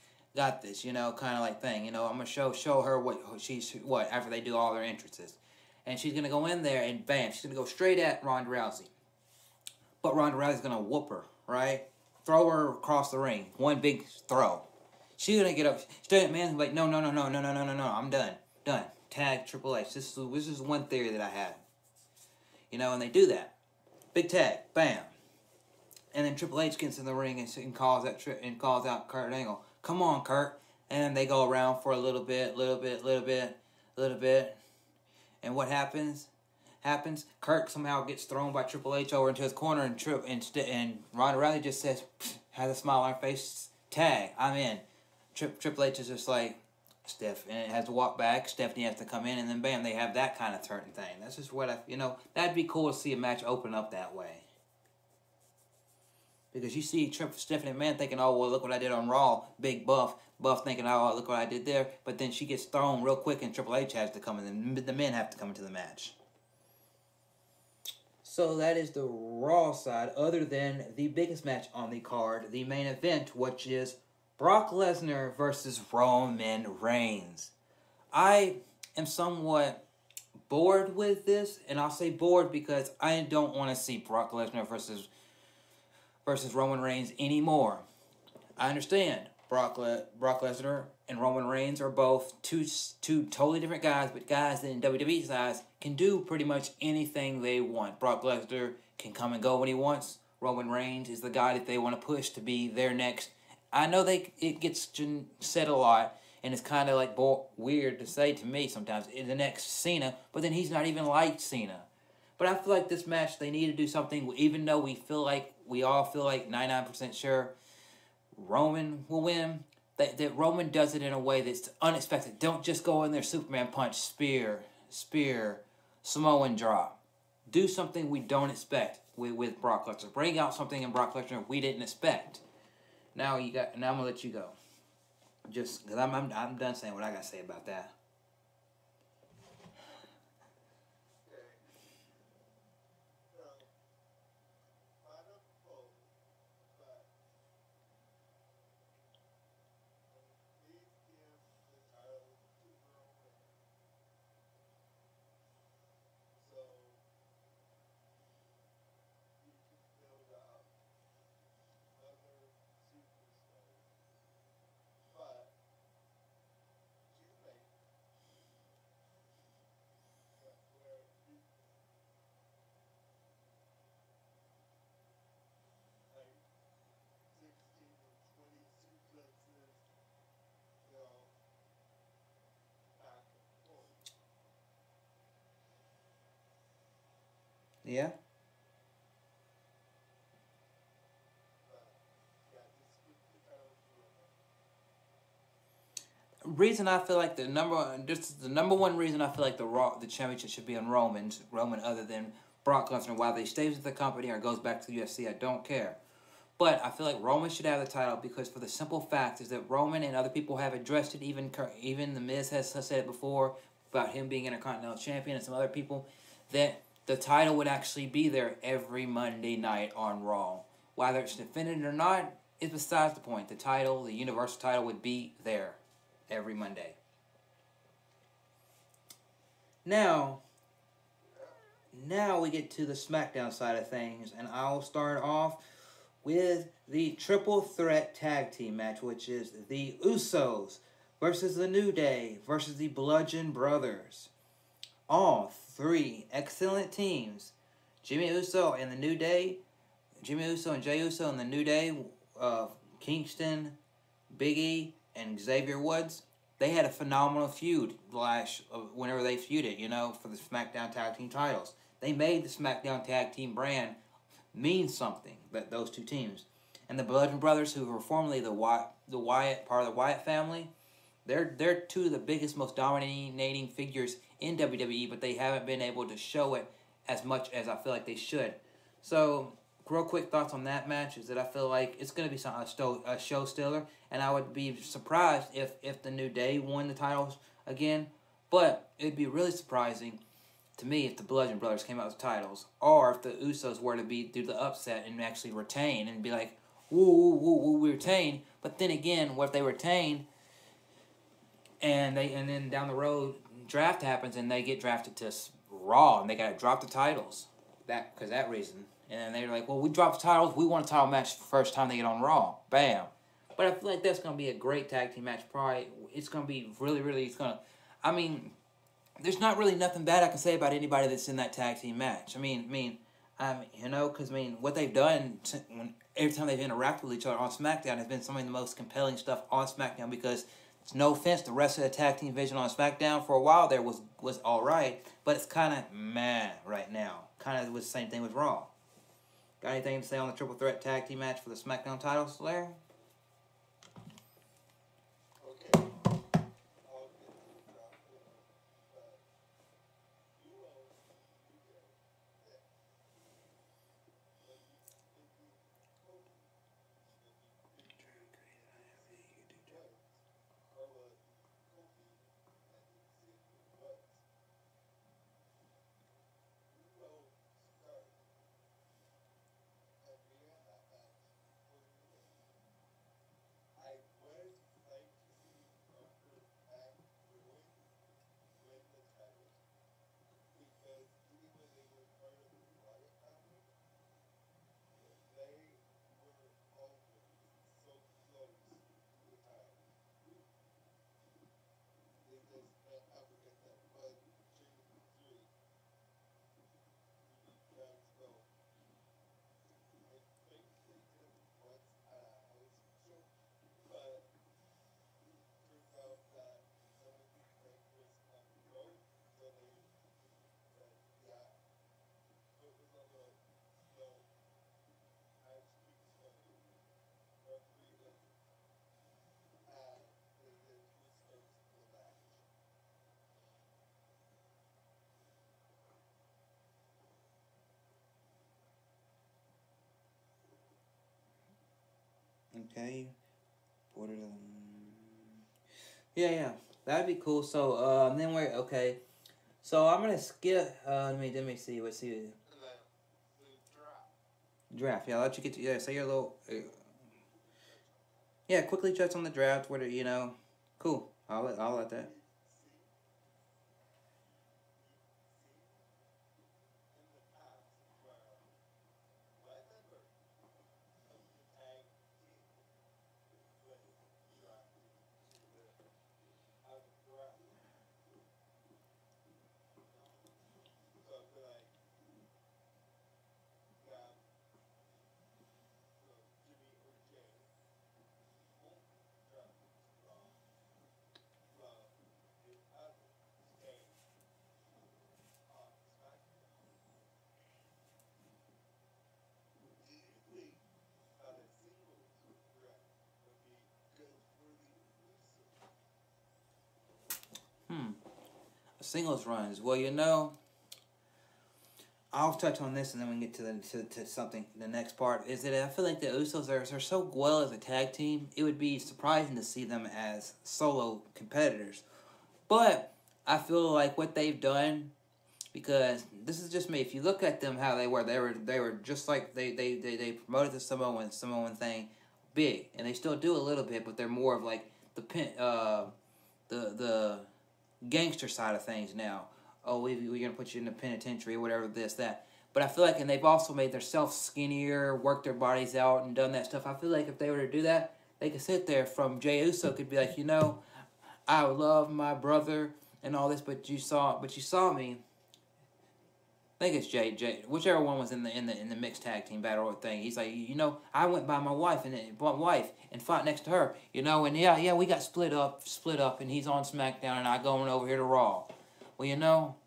you know, kind of like thing. You know, I'm going to show her what after they do all their entrances. And she's going to go in there and bam, she's going to go straight at Ronda Rousey. But Ronda Rousey's going to whoop her, right? Throw her across the ring. One big throw. She's going to get up. Stephanie McMahon's like, no, I'm done. Tag Triple H. This is one theory that I had. You know, and they do that. Big tag. Bam. And then Triple H gets in the ring and calls out Kurt Angle. Come on, Kurt. And they go around for a little bit. And what happens? Kurt somehow gets thrown by Triple H over into his corner, and Ronda Rousey just says, has a smile on her face, tag, I'm in. Triple H is just like, Steph, and it has to walk back. Stephanie has to come in, and then bam, they have that kind of certain thing. That's just what that'd be cool to see a match open up that way. Because you see Stephanie McMahon thinking, oh, well, look what I did on Raw. Big Buff thinking, oh, look what I did there. But then she gets thrown real quick, and Triple H has to come in, and the men have to come into the match. So that is the Raw side, other than the biggest match on the card, the main event, which is Brock Lesnar versus Roman Reigns. I am somewhat bored with this, and I'll say bored because I don't want to see Brock Lesnar versus Roman Reigns anymore. I understand Brock Lesnar and Roman Reigns are both two totally different guys, but guys that in WWE's eyes can do pretty much anything they want. Brock Lesnar can come and go when he wants. Roman Reigns is the guy that they want to push to be their next. I know it gets said a lot, and it's kind of like weird to say to me sometimes, the next Cena, but then he's not even like Cena. But I feel like this match, they need to do something, even though we all feel like 99% sure Roman will win, that Roman does it in a way that's unexpected. Don't just go in there, Superman punch, spear, Samoan drop. Do something we don't expect with Brock Lesnar. Bring out something in Brock Lesnar we didn't expect. Now I'm gonna let you go. Just because I'm done saying what I gotta say about that. Yeah. Reason I feel like the number one reason I feel like the championship should be on Roman other than Brock Lesnar. Whether he stays with the company or goes back to the UFC, I don't care. But I feel like Roman should have the title because for the simple fact is that Roman and other people have addressed it. Even The Miz has said it before about him being Intercontinental Champion and some other people that the title would actually be there every Monday night on Raw. Whether it's defended or not is besides the point. The Universal title, would be there every Monday. Now we get to the SmackDown side of things, and I'll start off with the triple threat tag team match, which is the Usos versus the New Day versus the Bludgeon Brothers. All three excellent teams. Jimmy Uso and Jay Uso and the New Day, Kingston, Big E, and Xavier Woods, they had a phenomenal feud whenever they feuded, for the SmackDown Tag Team titles. They made the SmackDown Tag Team brand mean something, those two teams. And the Bludgeon Brothers, who were formerly part of the Wyatt family, they're two of the biggest, most dominating figures in WWE, but they haven't been able to show it as much as I feel like they should. So, real quick thoughts on that match is that I feel like it's going to be a show stealer, and I would be surprised if the New Day won the titles again, but it'd be really surprising to me if the Bludgeon Brothers came out with titles, or if the Usos were to do the upset and actually retain and be like, woo, we retain. But then again, what if they retain and then down the road draft happens and they get drafted to Raw and they got to drop the titles because that reason, and then they're like, well, we dropped the titles, we want a title match the first time they get on Raw, bam. But I feel like that's going to be a great tag team match. Probably it's going to be really, there's not really nothing bad I can say about anybody that's in that tag team match. Because what they've done every time they've interacted with each other on SmackDown has been some of the most compelling stuff on SmackDown. Because it's no offense, the rest of the tag team division on SmackDown for a while there was all right, but it's kind of meh right now. Kind of was the same thing with Raw. Got anything to say on the triple threat tag team match for the SmackDown titles, Larry? Okay. Yeah, that'd be cool. So, then we're okay. So I'm gonna skip. Let me see. Let's see. The draft. Draft. Yeah, I'll let you get to. Yeah, say your little. Yeah, quickly touch on the draft. What are Cool. I'll let that. In the past, where right member of the tag team was drafted to the out of draft. So I feel like you have Jimmy or Jay won't draft from the other stage on SmackDown. Do you think that a singles draft would be good for the Usos? Singles runs. Well, I'll touch on this and then we can get to something. The next part is that I feel like the Usos are so well as a tag team. It would be surprising to see them as solo competitors, but I feel like what they've done, because this is just me. If you look at them, how they were just like they promoted the Samoan thing big, and they still do a little bit, but they're more of like the gangster side of things now. Oh, we're gonna put you in the penitentiary, whatever, this, that. But I feel like, and they've also made themselves skinnier, worked their bodies out, and done that stuff. I feel like if they were to do that, they could sit there. From Jey Uso could be like, I love my brother and all this, but you saw me. I think it's Jay, whichever one was in the mixed tag team battle thing. He's like, I went by my wife and fought next to her, and yeah, we got split up, and he's on SmackDown, and I going over here to Raw. Well,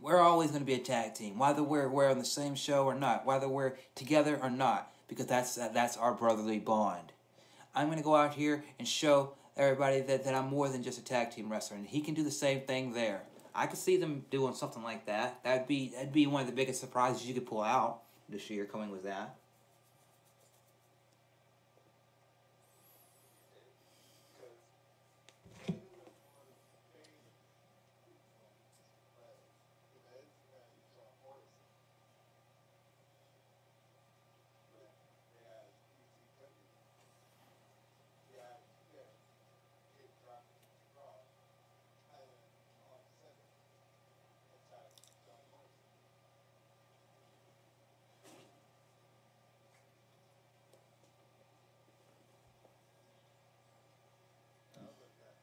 we're always going to be a tag team, whether we're on the same show or not, whether we're together or not, because that's our brotherly bond. I'm going to go out here and show everybody that I'm more than just a tag team wrestler, and he can do the same thing there. I could see them doing something like that. That'd be one of the biggest surprises you could pull out this year, coming with that. Because even if one of the main but the Miz and John Morrison, but they had ECW, they had Miz get drafted to Raw, and then all of a sudden attack John Morrison. Now look at where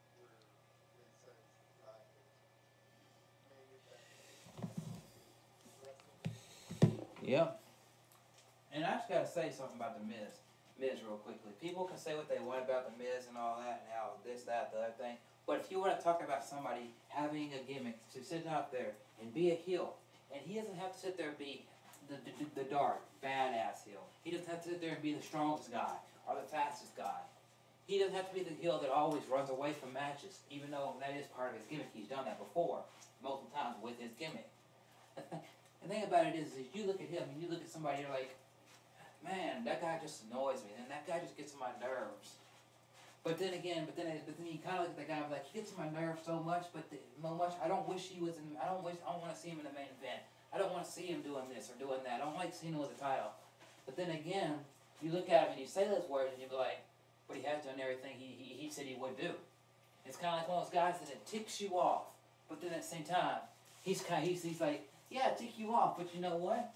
Vince's line is main event WrestleMania. Yep. And I just gotta say something about the Miz. Miz, real quickly. People can say what they want about the Miz and all that, and how this, that, the other thing. But if you want to talk about somebody having a gimmick to sit out there and be a heel, and he doesn't have to sit there and be the dark, badass heel. He doesn't have to sit there and be the strongest guy or the fastest guy. He doesn't have to be the heel that always runs away from matches, even though that is part of his gimmick. He's done that before, multiple times with his gimmick. The thing about it is you look at him and you look at somebody, you're like, man, that guy just annoys me, and that guy just gets on my nerves. But then again, you kind of look at the guy like, he gets on my nerves so much, I don't wish he was in. I don't want to see him in the main event. I don't want to see him doing this or doing that. I don't like seeing him with a title. But then again, you look at him and you say those words, and you be like, but he has done everything he said he would do. It's kind of like one of those guys that it ticks you off, but then at the same time, he's like, yeah, it tick you off, but you know what?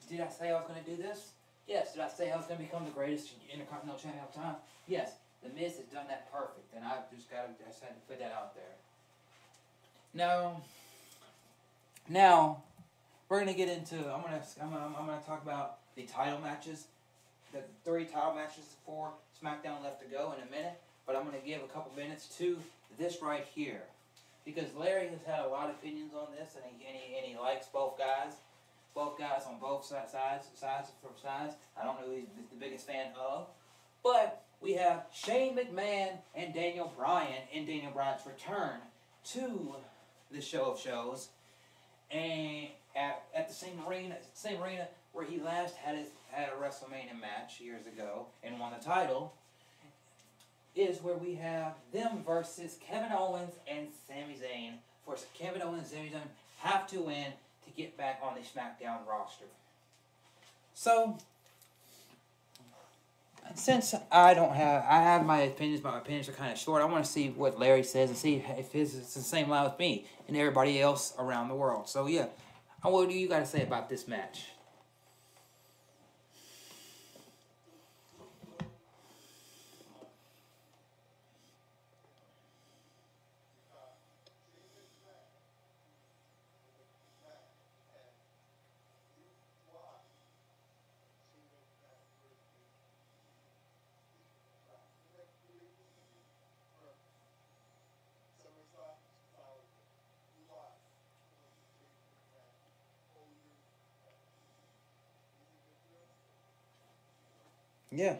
Did I say I was going to do this? Yes. Did I say I was going to become the greatest Intercontinental Champion of all time? Yes. The Miz has done that perfect, and I just had to put that out there. Now, we're gonna get into. I'm gonna talk about the title matches, the 3 title matches for SmackDown left to go in a minute. But I'm gonna give a couple minutes to this right here, because Larry has had a lot of opinions on this, and he likes both guys on both sides. I don't know who he's the biggest fan of, but we have Shane McMahon and Daniel Bryan in Daniel Bryan's return to the show of shows, and at the same arena where he last had a WrestleMania match years ago and won the title, is where we have them versus Kevin Owens and Sami Zayn. For Kevin Owens and Sami Zayn have to win to get back on the SmackDown roster. So, since I have my opinions, but my opinions are kind of short, I want to see what Larry says and see if it's the same line with me and everybody else around the world. So, yeah, what do you got to say about this match? Yeah.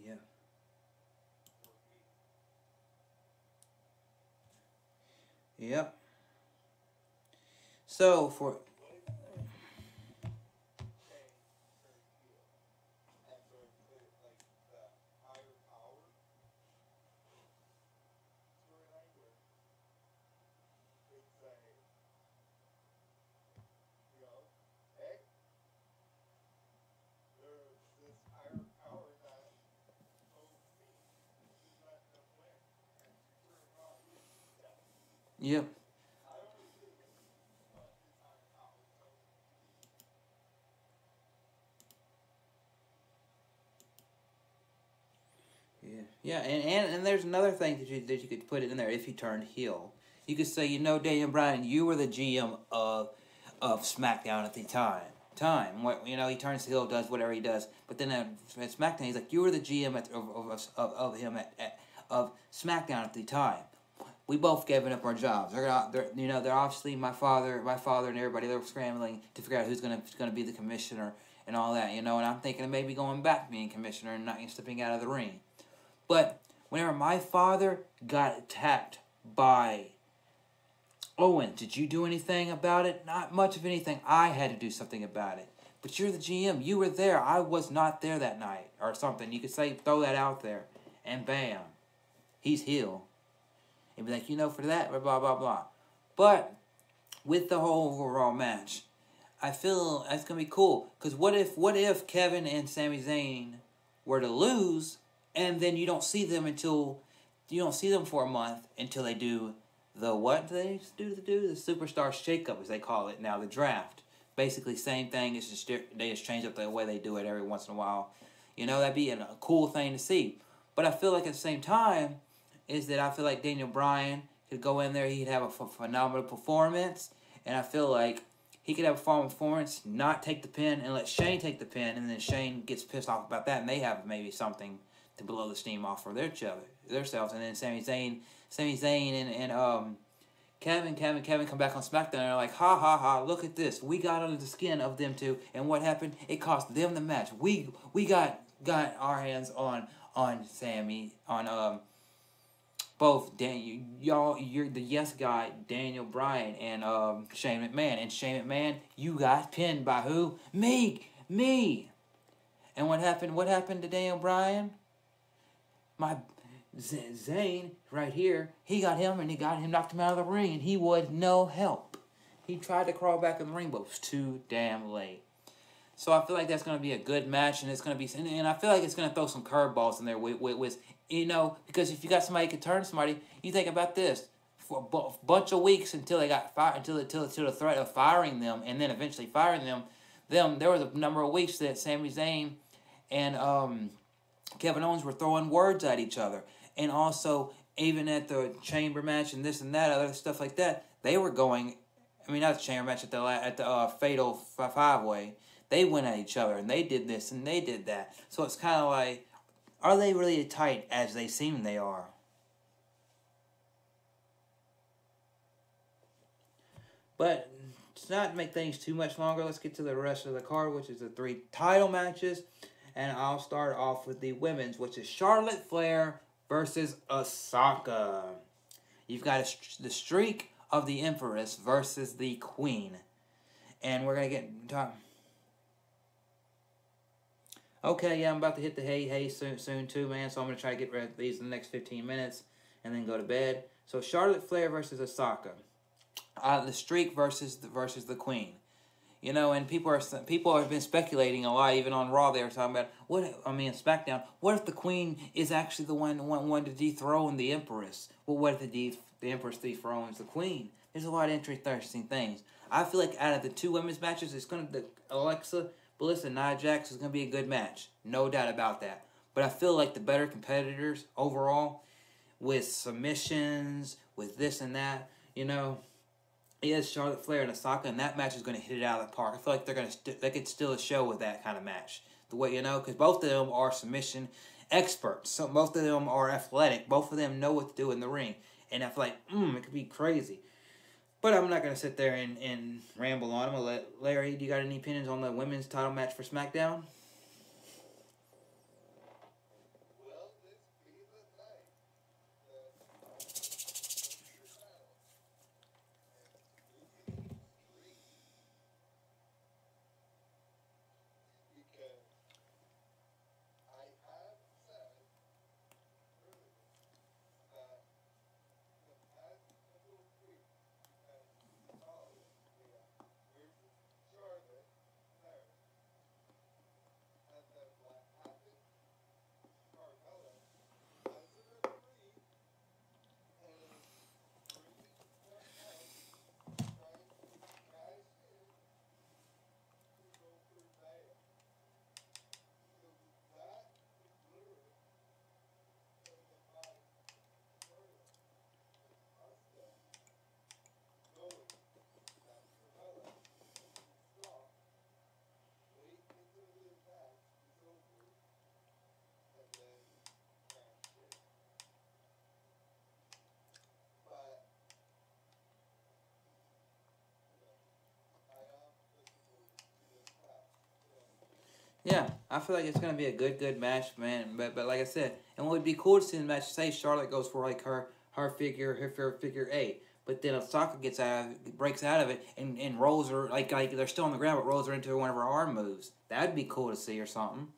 Yeah. Yep. So for yep. Yeah, yeah, and there's another thing that you could put in there if you turned heel. You could say, Daniel Bryan, you were the GM of SmackDown at the time. What, you know, he turns heel, does whatever he does, but then at SmackDown, he's like, you were the GM of SmackDown at the time. We both given up our jobs. They're obviously my father and everybody. They're scrambling to figure out who's gonna be the commissioner and all that, you know. And I'm thinking of maybe going back being commissioner and not stepping out of the ring. But whenever my father got attacked by Owen, did you do anything about it? Not much of anything. I had to do something about it. But you're the GM. You were there. I was not there that night, or something. You could say, throw that out there, and bam, he's heel. And be like, you know, for that, blah, blah, blah. But with the whole overall match, I feel it's going to be cool. Because what if Kevin and Sami Zayn were to lose, and then you don't see them for a month until they do the what do they do? The Superstar Shake-Up, as they call it now, the draft. Basically, same thing. It's just they just change up the way they do it every once in a while. You know, that'd be a cool thing to see. But I feel like at the same time, is that I feel like Daniel Bryan could go in there, he'd have a phenomenal performance, and I feel like he could have a phenomenal performance, not take the pin, and let Shane take the pin, and then Shane gets pissed off about that, and they have maybe something to blow the steam off for themselves, and then Sami Zayn and Kevin come back on SmackDown, and they're like, ha ha ha, look at this, we got under the skin of them two, and what happened? It cost them the match. We got our hands on Sami, on both you're the yes guy, Daniel Bryan, and Shane McMahon. And Shane McMahon, you got pinned by who? Me. And what happened? What happened to Daniel Bryan? My Zayn right here, he got him knocked him out of the ring, and he was no help. He tried to crawl back in the ring, but it was too damn late. So I feel like that's going to be a good match, and it's going to be, and I feel like it's going to throw some curveballs in there with you know, because if you got somebody who can turn somebody, you think about this, for a bunch of weeks until they got fired, until the threat of firing them, and then eventually firing them, there was a number of weeks that Sami Zayn and Kevin Owens were throwing words at each other, and also even at the chamber match and this and that other stuff like that, they were going. I mean, not the chamber match, at the Fatal 5-Way. They went at each other, and they did this, and they did that. So it's kind of like, are they really tight as they seem they are? But to not make things too much longer, let's get to the rest of the card, which is the 3 title matches. And I'll start off with the women's, which is Charlotte Flair versus Asuka. You've got the streak of the Empress versus the Queen. And we're going to get talking. Okay, yeah, I'm about to hit the hey soon too, man. So I'm going to try to get rid of these in the next 15 minutes and then go to bed. So Charlotte Flair versus Asuka. The streak versus the Queen. You know, and people have been speculating a lot, even on Raw. They were talking about SmackDown. What if the Queen is actually the one to dethrone the Empress? Well, what if the Empress dethrones the Queen? There's a lot of interesting things. I feel like out of the 2 women's matches, it's going to Alexa Bliss and Nia Jax is going to be a good match. No doubt about that. But I feel like the better competitors overall, with submissions, with this and that, you know, is Charlotte Flair and Asuka, and that match is going to hit it out of the park. I feel like they could steal a show with that kind of match. The way, you know, because both of them are submission experts. So both of them are athletic. Both of them know what to do in the ring. And I feel like, it could be crazy. But I'm not going to sit there and ramble on. I'm going to let Larry, do you got any opinions on the women's title match for SmackDown? Yeah, I feel like it's gonna be a good match, man. But like I said, and what would be cool to see in the match, say Charlotte goes for like her figure eight, but then Osaka breaks out of it and rolls her like they're still on the ground, but rolls her into one of her arm moves. That'd be cool to see or something.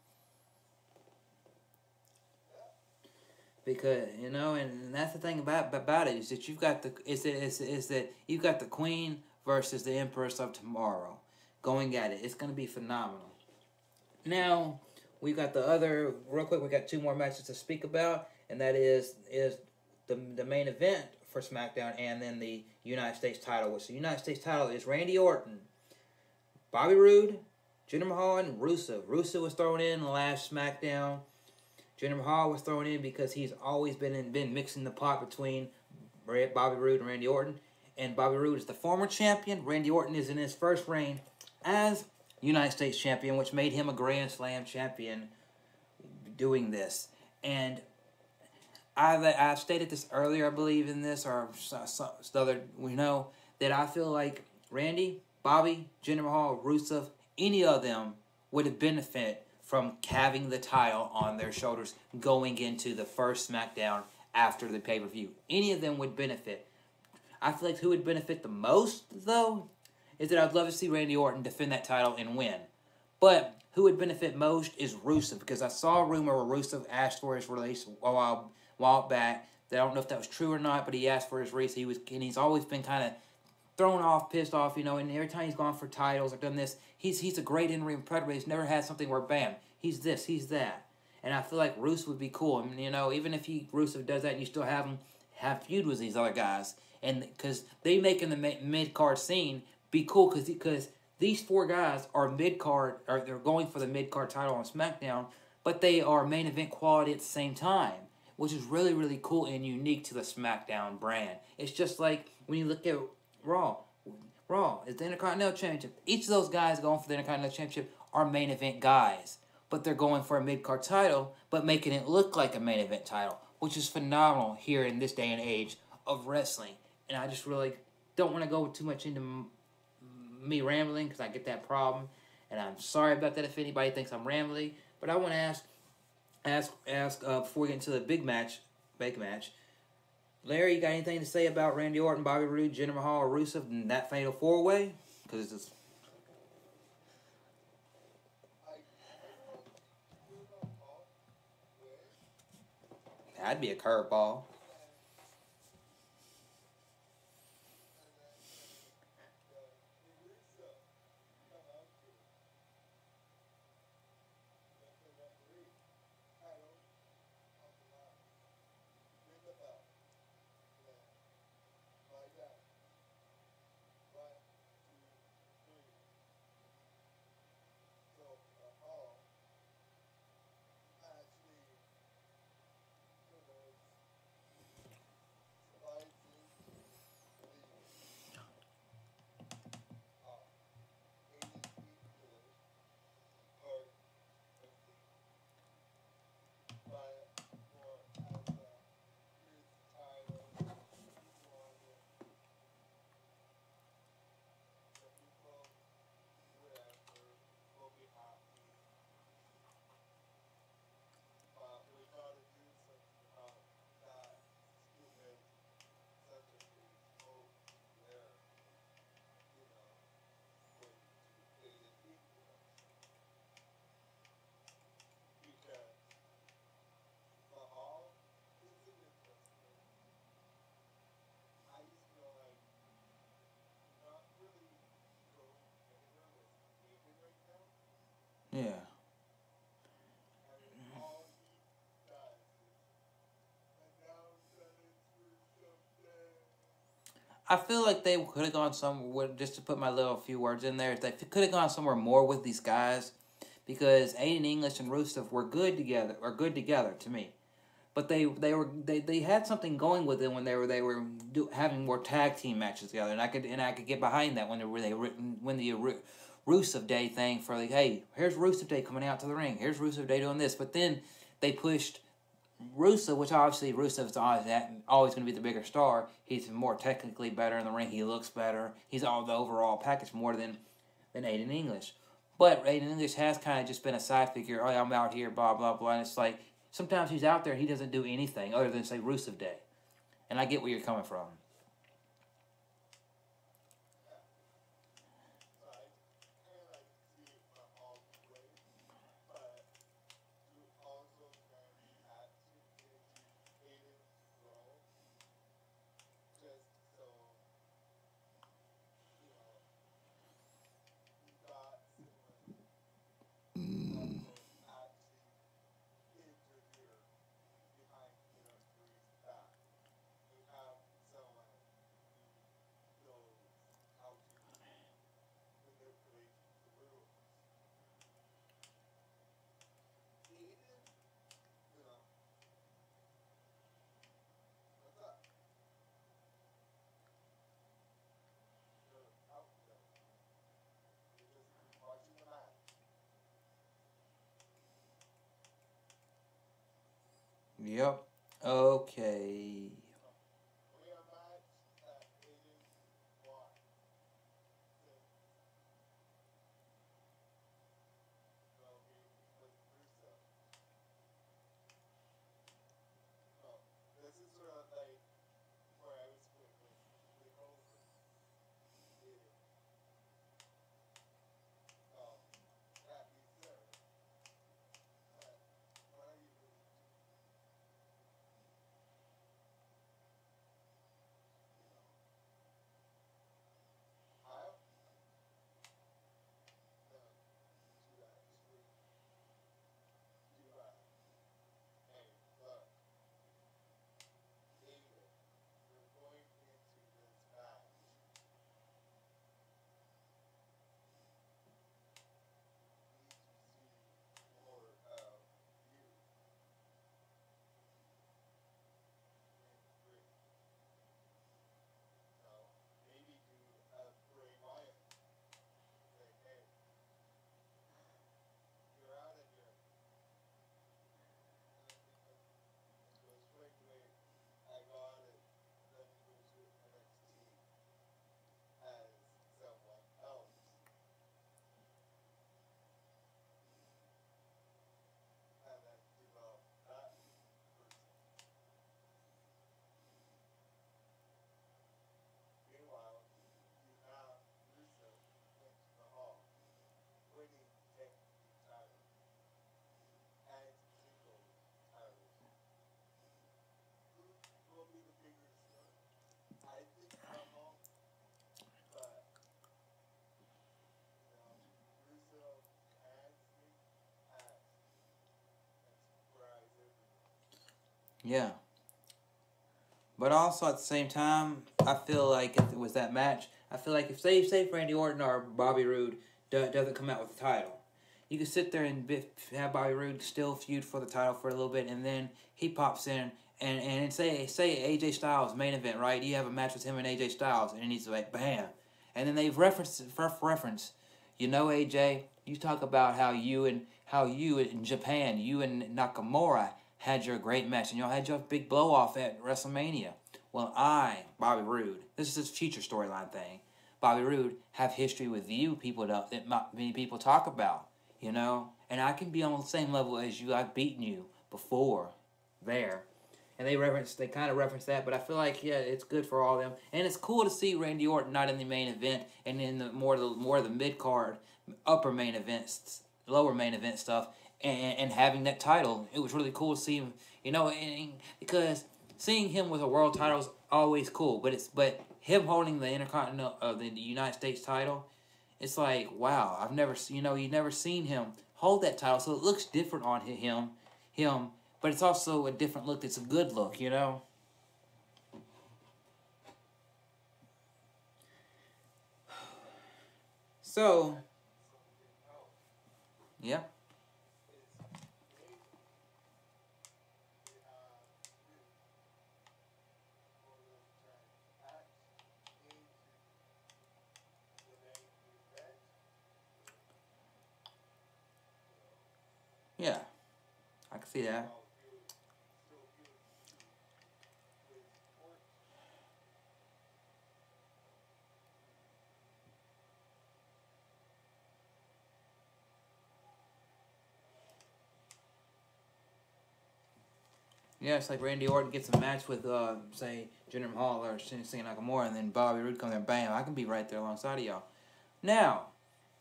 Because and that's the thing about it is that you've got that you've got the Queen versus the Empress of Tomorrow going at it. It's gonna be phenomenal. Now, we got the other, real quick, we got two more matches to speak about, and that is the main event for SmackDown and then the United States title, which the United States title is Randy Orton, Bobby Roode, Jinder Mahal, and Rusev. Rusev was thrown in the last SmackDown. Jinder Mahal was thrown in because he's always been mixing the pot between Bobby Roode and Randy Orton. And Bobby Roode is the former champion. Randy Orton is in his first reign as United States champion, which made him a Grand Slam champion doing this. And I've stated this earlier, I believe, in this, or other, that I feel like Randy, Bobby, Jinder Mahal, Rusev, any of them would have benefited from having the title on their shoulders going into the first SmackDown after the pay-per-view. Any of them would benefit. I feel like who would benefit the most, though, is that I'd love to see Randy Orton defend that title and win. But who would benefit most is Rusev, because I saw a rumor where Rusev asked for his release a while back. That I don't know if that was true or not, but he asked for his release. He's always been kind of thrown off, pissed off, and every time he's gone for titles or done this, he's a great in-ring predator. He's never had something where, bam, he's this, he's that. And I feel like Rusev would be cool. I mean, even if Rusev does that and you still have him have feud with these other guys, and because they make in the mid-card scene be cool, because these four guys are mid-card, or they're going for the mid-card title on SmackDown, but they are main event quality at the same time, which is really, really cool and unique to the SmackDown brand. It's just like when you look at Raw. Raw is the Intercontinental Championship. Each of those guys going for the Intercontinental Championship are main event guys, but they're going for a mid-card title, but making it look like a main event title, which is phenomenal here in this day and age of wrestling. And I just really don't want to go too much into me rambling, because I get that problem, and I'm sorry about that if anybody thinks I'm rambling. But I want to ask before we get into the big match, Larry, you got anything to say about Randy Orton, Bobby Roode, Jinder Mahal, or Rusev in that fatal four-way? Because it's that'd be a curveball. Yeah. I feel like they could have gone somewhere, just to put my little few words in there, they could have gone somewhere more with these guys, because Aiden English and Rusev were good together to me. But they had something going with them when they were having more tag team matches together, and I could get behind that when the Rusev Day thing for like, hey, here's Rusev Day coming out to the ring, here's Rusev Day doing this, but then they pushed Rusev, which obviously Rusev's always going to be the bigger star. He's more technically better in the ring. He looks better. He's all the overall package more than Aiden English. But Aiden English has kind of just been a side figure. Oh, I'm out here, blah blah blah. And it's like sometimes he's out there, he doesn't do anything other than say Rusev Day, and I get where you're coming from. So I kind of like see it from all ways, but you also can add into Aiden's role just so you know you got someone that will actually interfere behind the referee's back. You have someone who knows how to manipulate the rules. Aiden, you know, what's up? You're out there. You're just watching the match. Yep. Okay. We are match that Aiden won. Since well, he was Rusev. Oh, this is sort of like where I was with the over. Aiden. Oh, that being said, what are you doing? You know, I to actually do that. Hey, look, Aiden, you're going into this match. Need to see more of you in the ring. So maybe do a Bray Wyatt. Say, hey, you're out of here. And goes, wait, I got it. Then he goes to NXT as someone else. And then develop that person. Meanwhile, you have Rusev into the hall, winning tag team titles and singles titles. Who will be the bigger star? I think the hall, but you know, Rusev and Sting has and surprise everyone. Yeah. But also at the same time, I feel like if it was that match, I feel like if say Randy Orton or Bobby Roode doesn't come out with the title, you could sit there and have Bobby Roode still feud for the title for a little bit, and then he pops in and say AJ Styles main event, right? You have a match with him and AJ Styles, and he's like bam, and then they've reference, you know, AJ, you talk about how you in Japan, you and Nakamura had your great match, and y'all had your big blow off at WrestleMania. Well, Bobby Roode, this is his future storyline thing. Bobby Roode have history with you, people that not many people talk about, you know, and I can be on the same level as you. I've beaten you before, there, and they kind of reference that, but I feel like yeah, it's good for all of them, and it's cool to see Randy Orton not in the main event and in the more of the mid card, upper main events, lower main event stuff, and having that title. It was really cool to see him, you know, because seeing him with a world title is always cool, but him holding the Intercontinental the United States title, it's like wow, I've never you've never seen him hold that title, so it looks different on him, but it's also a different look. It's a good look, you know. So Something else yeah, is maybe they have you for the transaction into the main event. You know, yeah, I can see that. while still feeling feud with Orton. Yeah, it's like Randy Orton gets a match with, say, Jinder Mahal or Shinsuke Nakamura, and then Bobby Roode comes there, bam, I can be right there alongside of y'all. Now,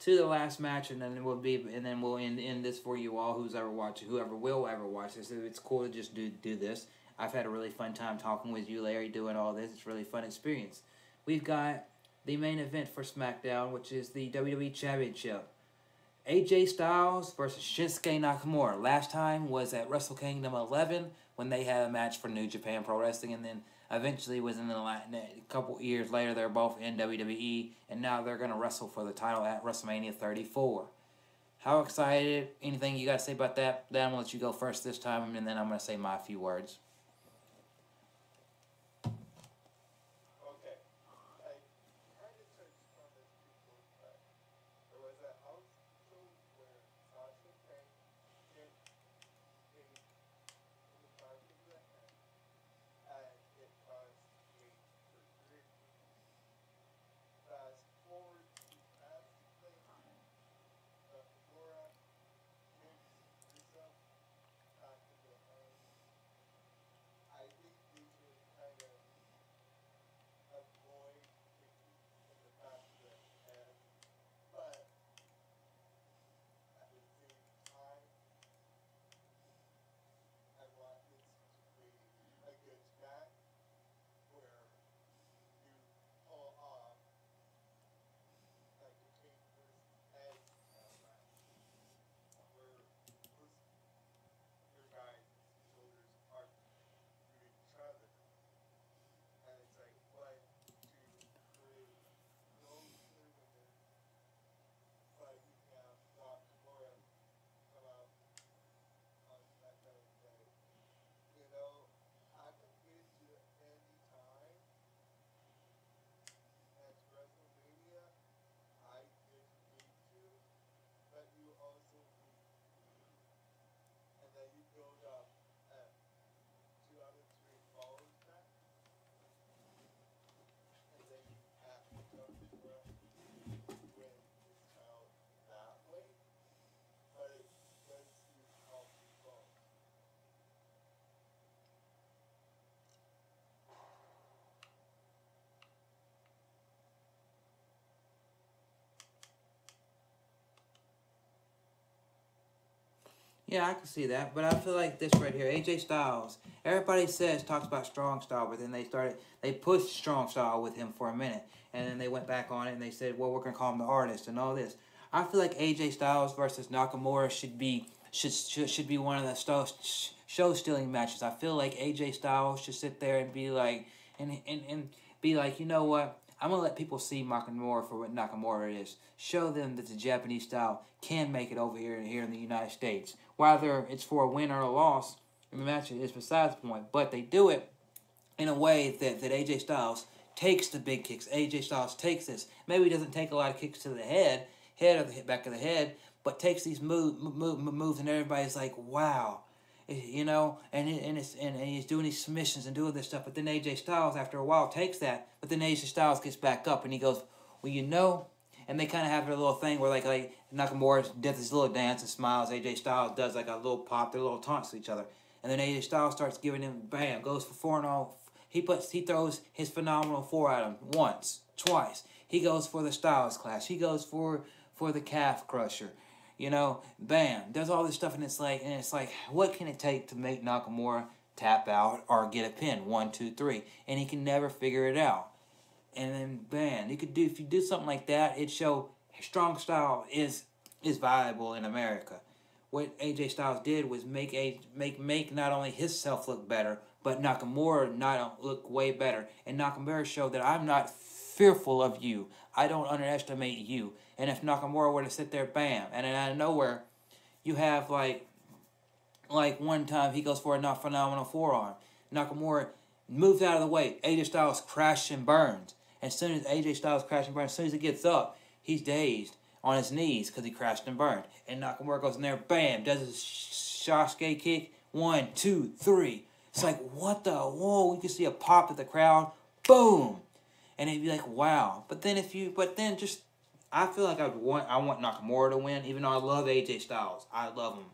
to the last match, and then we'll end this for you all, whoever will ever watch this. It's cool to just do this. I've had a really fun time talking with you, Larry, doing all this. It's a really fun experience. We've got the main event for SmackDown, which is the WWE Championship. AJ Styles versus Shinsuke Nakamura. Last time was at Wrestle Kingdom 11 when they had a match for New Japan Pro Wrestling, and then eventually within a couple years later they're both in WWE, and now they're going to wrestle for the title at Wrestlemania 34. How excited? Anything you got to say about that? Then I'm going to let you go first this time, and then I'm going to say my few words. Yeah, I can see that, but I feel like this right here, AJ Styles. Everybody talks about strong style, but then they pushed strong style with him for a minute, and then they went back on it and they said, well, we're gonna call him the artist and all this. I feel like AJ Styles versus Nakamura should be one of the show stealing matches. I feel like AJ Styles should sit there and be like, and be like, you know what? I'm going to let people see Nakamura for what Nakamura is. Show them that the Japanese style can make it over here in the United States. Whether it's for a win or a loss, the match is besides the point. But they do it in a way that AJ Styles takes the big kicks. AJ Styles takes this. Maybe he doesn't take a lot of kicks to the head or the back of the head, but takes these moves, and everybody's like, wow. You know, and he's doing these submissions and doing this stuff. But then AJ Styles, after a while, takes that. But then AJ Styles gets back up and he goes, well, you know. And they kind of have their little thing where like Nakamura does this little dance and smiles. AJ Styles does like a little pop, their little taunts to each other. And then AJ Styles starts giving him, bam, goes for 4-0. He throws his phenomenal 4 at him once, twice. He goes for the Styles Clash. He goes for the Calf Crusher. You know, bam, does all this stuff, and it's like, what can it take to make Nakamura tap out or get a pin? 1, 2, 3, and he can never figure it out. And then, bam, if you do something like that, it show strong style is viable in America. What AJ Styles did was make not only himself look better, but Nakamura not look way better. And Nakamura showed that I'm not fearful of you. I don't underestimate you. And if Nakamura were to sit there, bam, and then out of nowhere, you have like one time he goes for a phenomenal forearm. Nakamura moves out of the way. AJ Styles crashes and burns. And as soon as AJ Styles crashes and burns, as soon as he gets up, he's dazed on his knees because he crashed and burned. And Nakamura goes in there, bam, does his Sasuke kick. 1, 2, 3. It's like, what the? Whoa, you can see a pop at the crowd. Boom. And it'd be like, wow. But then I feel like I want Nakamura to win, even though I love AJ Styles. I love him.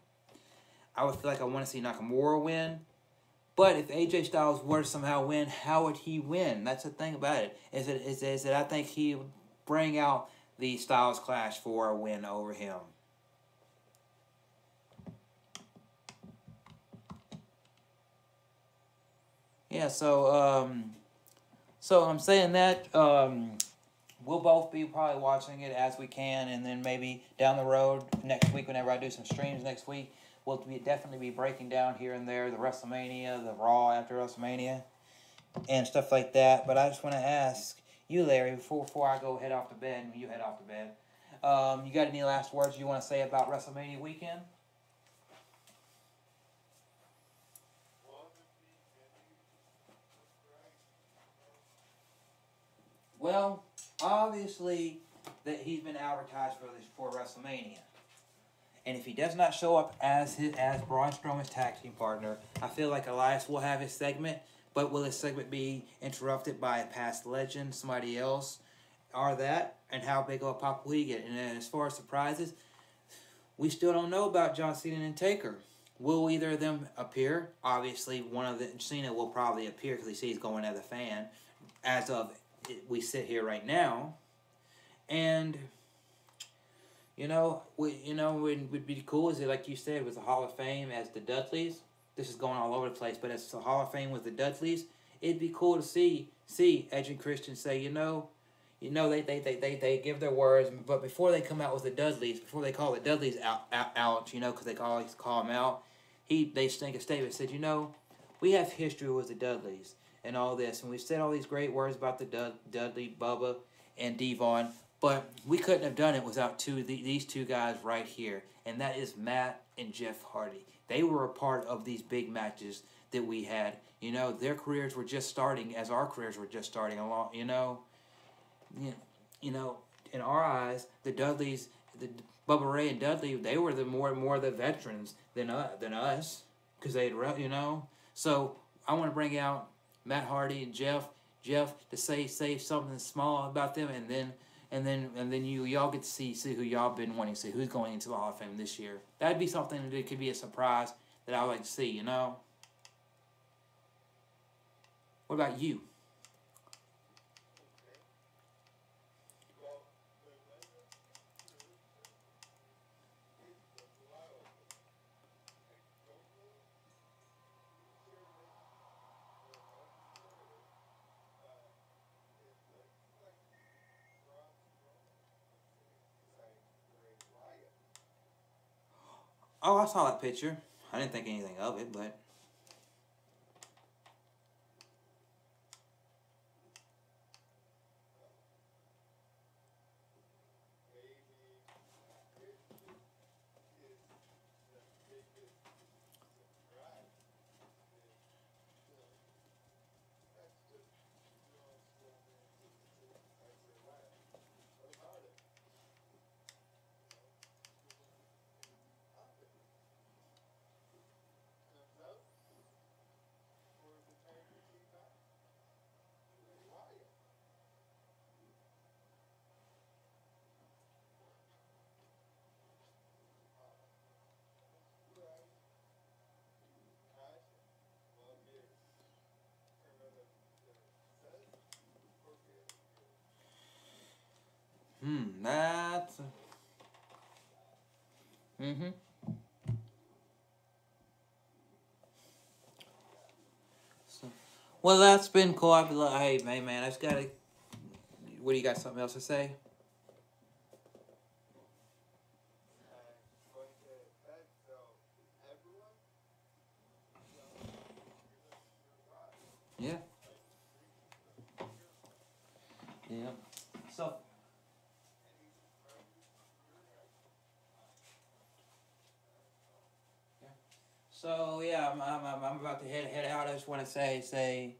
I would feel like I want to see Nakamura win, But if AJ Styles were to somehow win, how would he win? That's the thing about it. Is that I think he would bring out the Styles Clash for a win over him. Yeah, so I'm saying that we'll both be probably watching it as we can, and then maybe down the road next week, whenever I do some streams next week, we'll definitely be breaking down here and there the WrestleMania, the Raw after WrestleMania, and stuff like that. But I just want to ask you, Larry, before I go head off to bed, and you head off to bed, you got any last words you want to say about WrestleMania weekend? Well, obviously that he's been advertised for WrestleMania, and if he does not show up as Braun Strowman's tag team partner, I feel like Elias will have his segment. But will his segment be interrupted by a past legend, somebody else, or that? And how big of a pop will he get? And then as far as surprises, we still don't know about John Cena and Taker. Will either of them appear? Obviously, one of the Cena will probably appear because he sees he's going as a fan. As of we sit here right now, and what would be cool is it, like you said, was the Hall of Fame as the Dudleys. This is going all over the place, but as the Hall of Fame with the Dudleys, it'd be cool to see Edge and Christian say, they give their words, but before they come out with the Dudleys, before they call the Dudleys out, because they always call them out, they sink a statement, said, we have history with the Dudleys and all this, and we said all these great words about the Dudley, Bubba, and Devon, but we couldn't have done it without these two guys right here, and that is Matt and Jeff Hardy. They were a part of these big matches that we had. Their careers were just starting as our careers were just starting along. In our eyes, the Dudleys, the Bubba Ray and Dudley, they were the more the veterans than us, because they'd. So I want to bring out Matt Hardy and Jeff to say something small about them, and then y'all get to see who y'all been wanting to see, who's going into the Hall of Fame this year. That'd be something that could be a surprise that I would like to see, What about you? Oh, I saw that picture. I didn't think anything of it, but... That's... So, well, that's been cool. I'd be like, hey, man, I just gotta... What, do you got something else to say? Yeah. Yeah. So... So yeah, I'm about to head out. I just want to say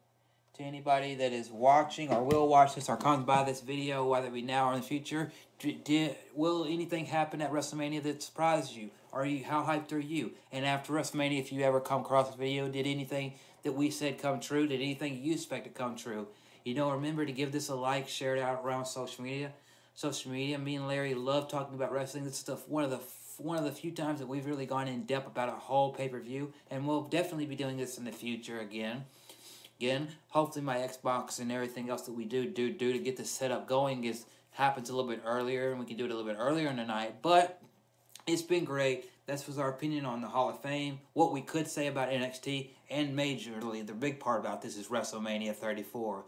to anybody that is watching or will watch this or comes by this video, whether it be now or in the future, will anything happen at WrestleMania that surprises you? How hyped are you? And after WrestleMania, if you ever come across this video, did anything that we said come true? Did anything you expect to come true? Remember to give this a like, share it out around social media. Me and Larry love talking about wrestling. This is one of the one of the few times that we've really gone in depth about a whole pay-per-view, and we'll definitely be doing this in the future again. Hopefully my Xbox and everything else that we do to get this setup going happens a little bit earlier, and we can do it a little bit earlier in the night. But it's been great. This was our opinion on the Hall of Fame, what we could say about NXT, and majorly, the big part about this is WrestleMania 34.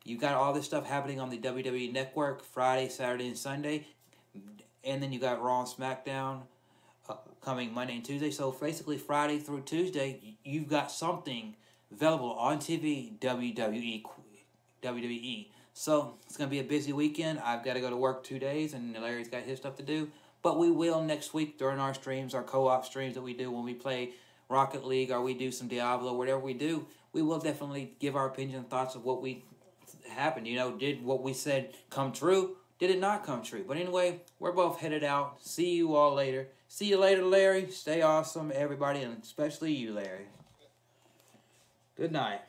You got all this stuff happening on the WWE Network Friday, Saturday, and Sunday, and then you got Raw and SmackDown coming Monday and Tuesday. So basically, Friday through Tuesday, you've got something available on TV, WWE. So it's going to be a busy weekend. I've got to go to work 2 days, and Larry's got his stuff to do. But we will next week during our streams, our co-op streams that we do when we play Rocket League or we do some Diablo, whatever we do, we will definitely give our opinion and thoughts of what happened. Did what we said come true? Did it not come true? But anyway, we're both headed out. See you all later. See you later, Larry. Stay awesome, everybody, and especially you, Larry. Good night.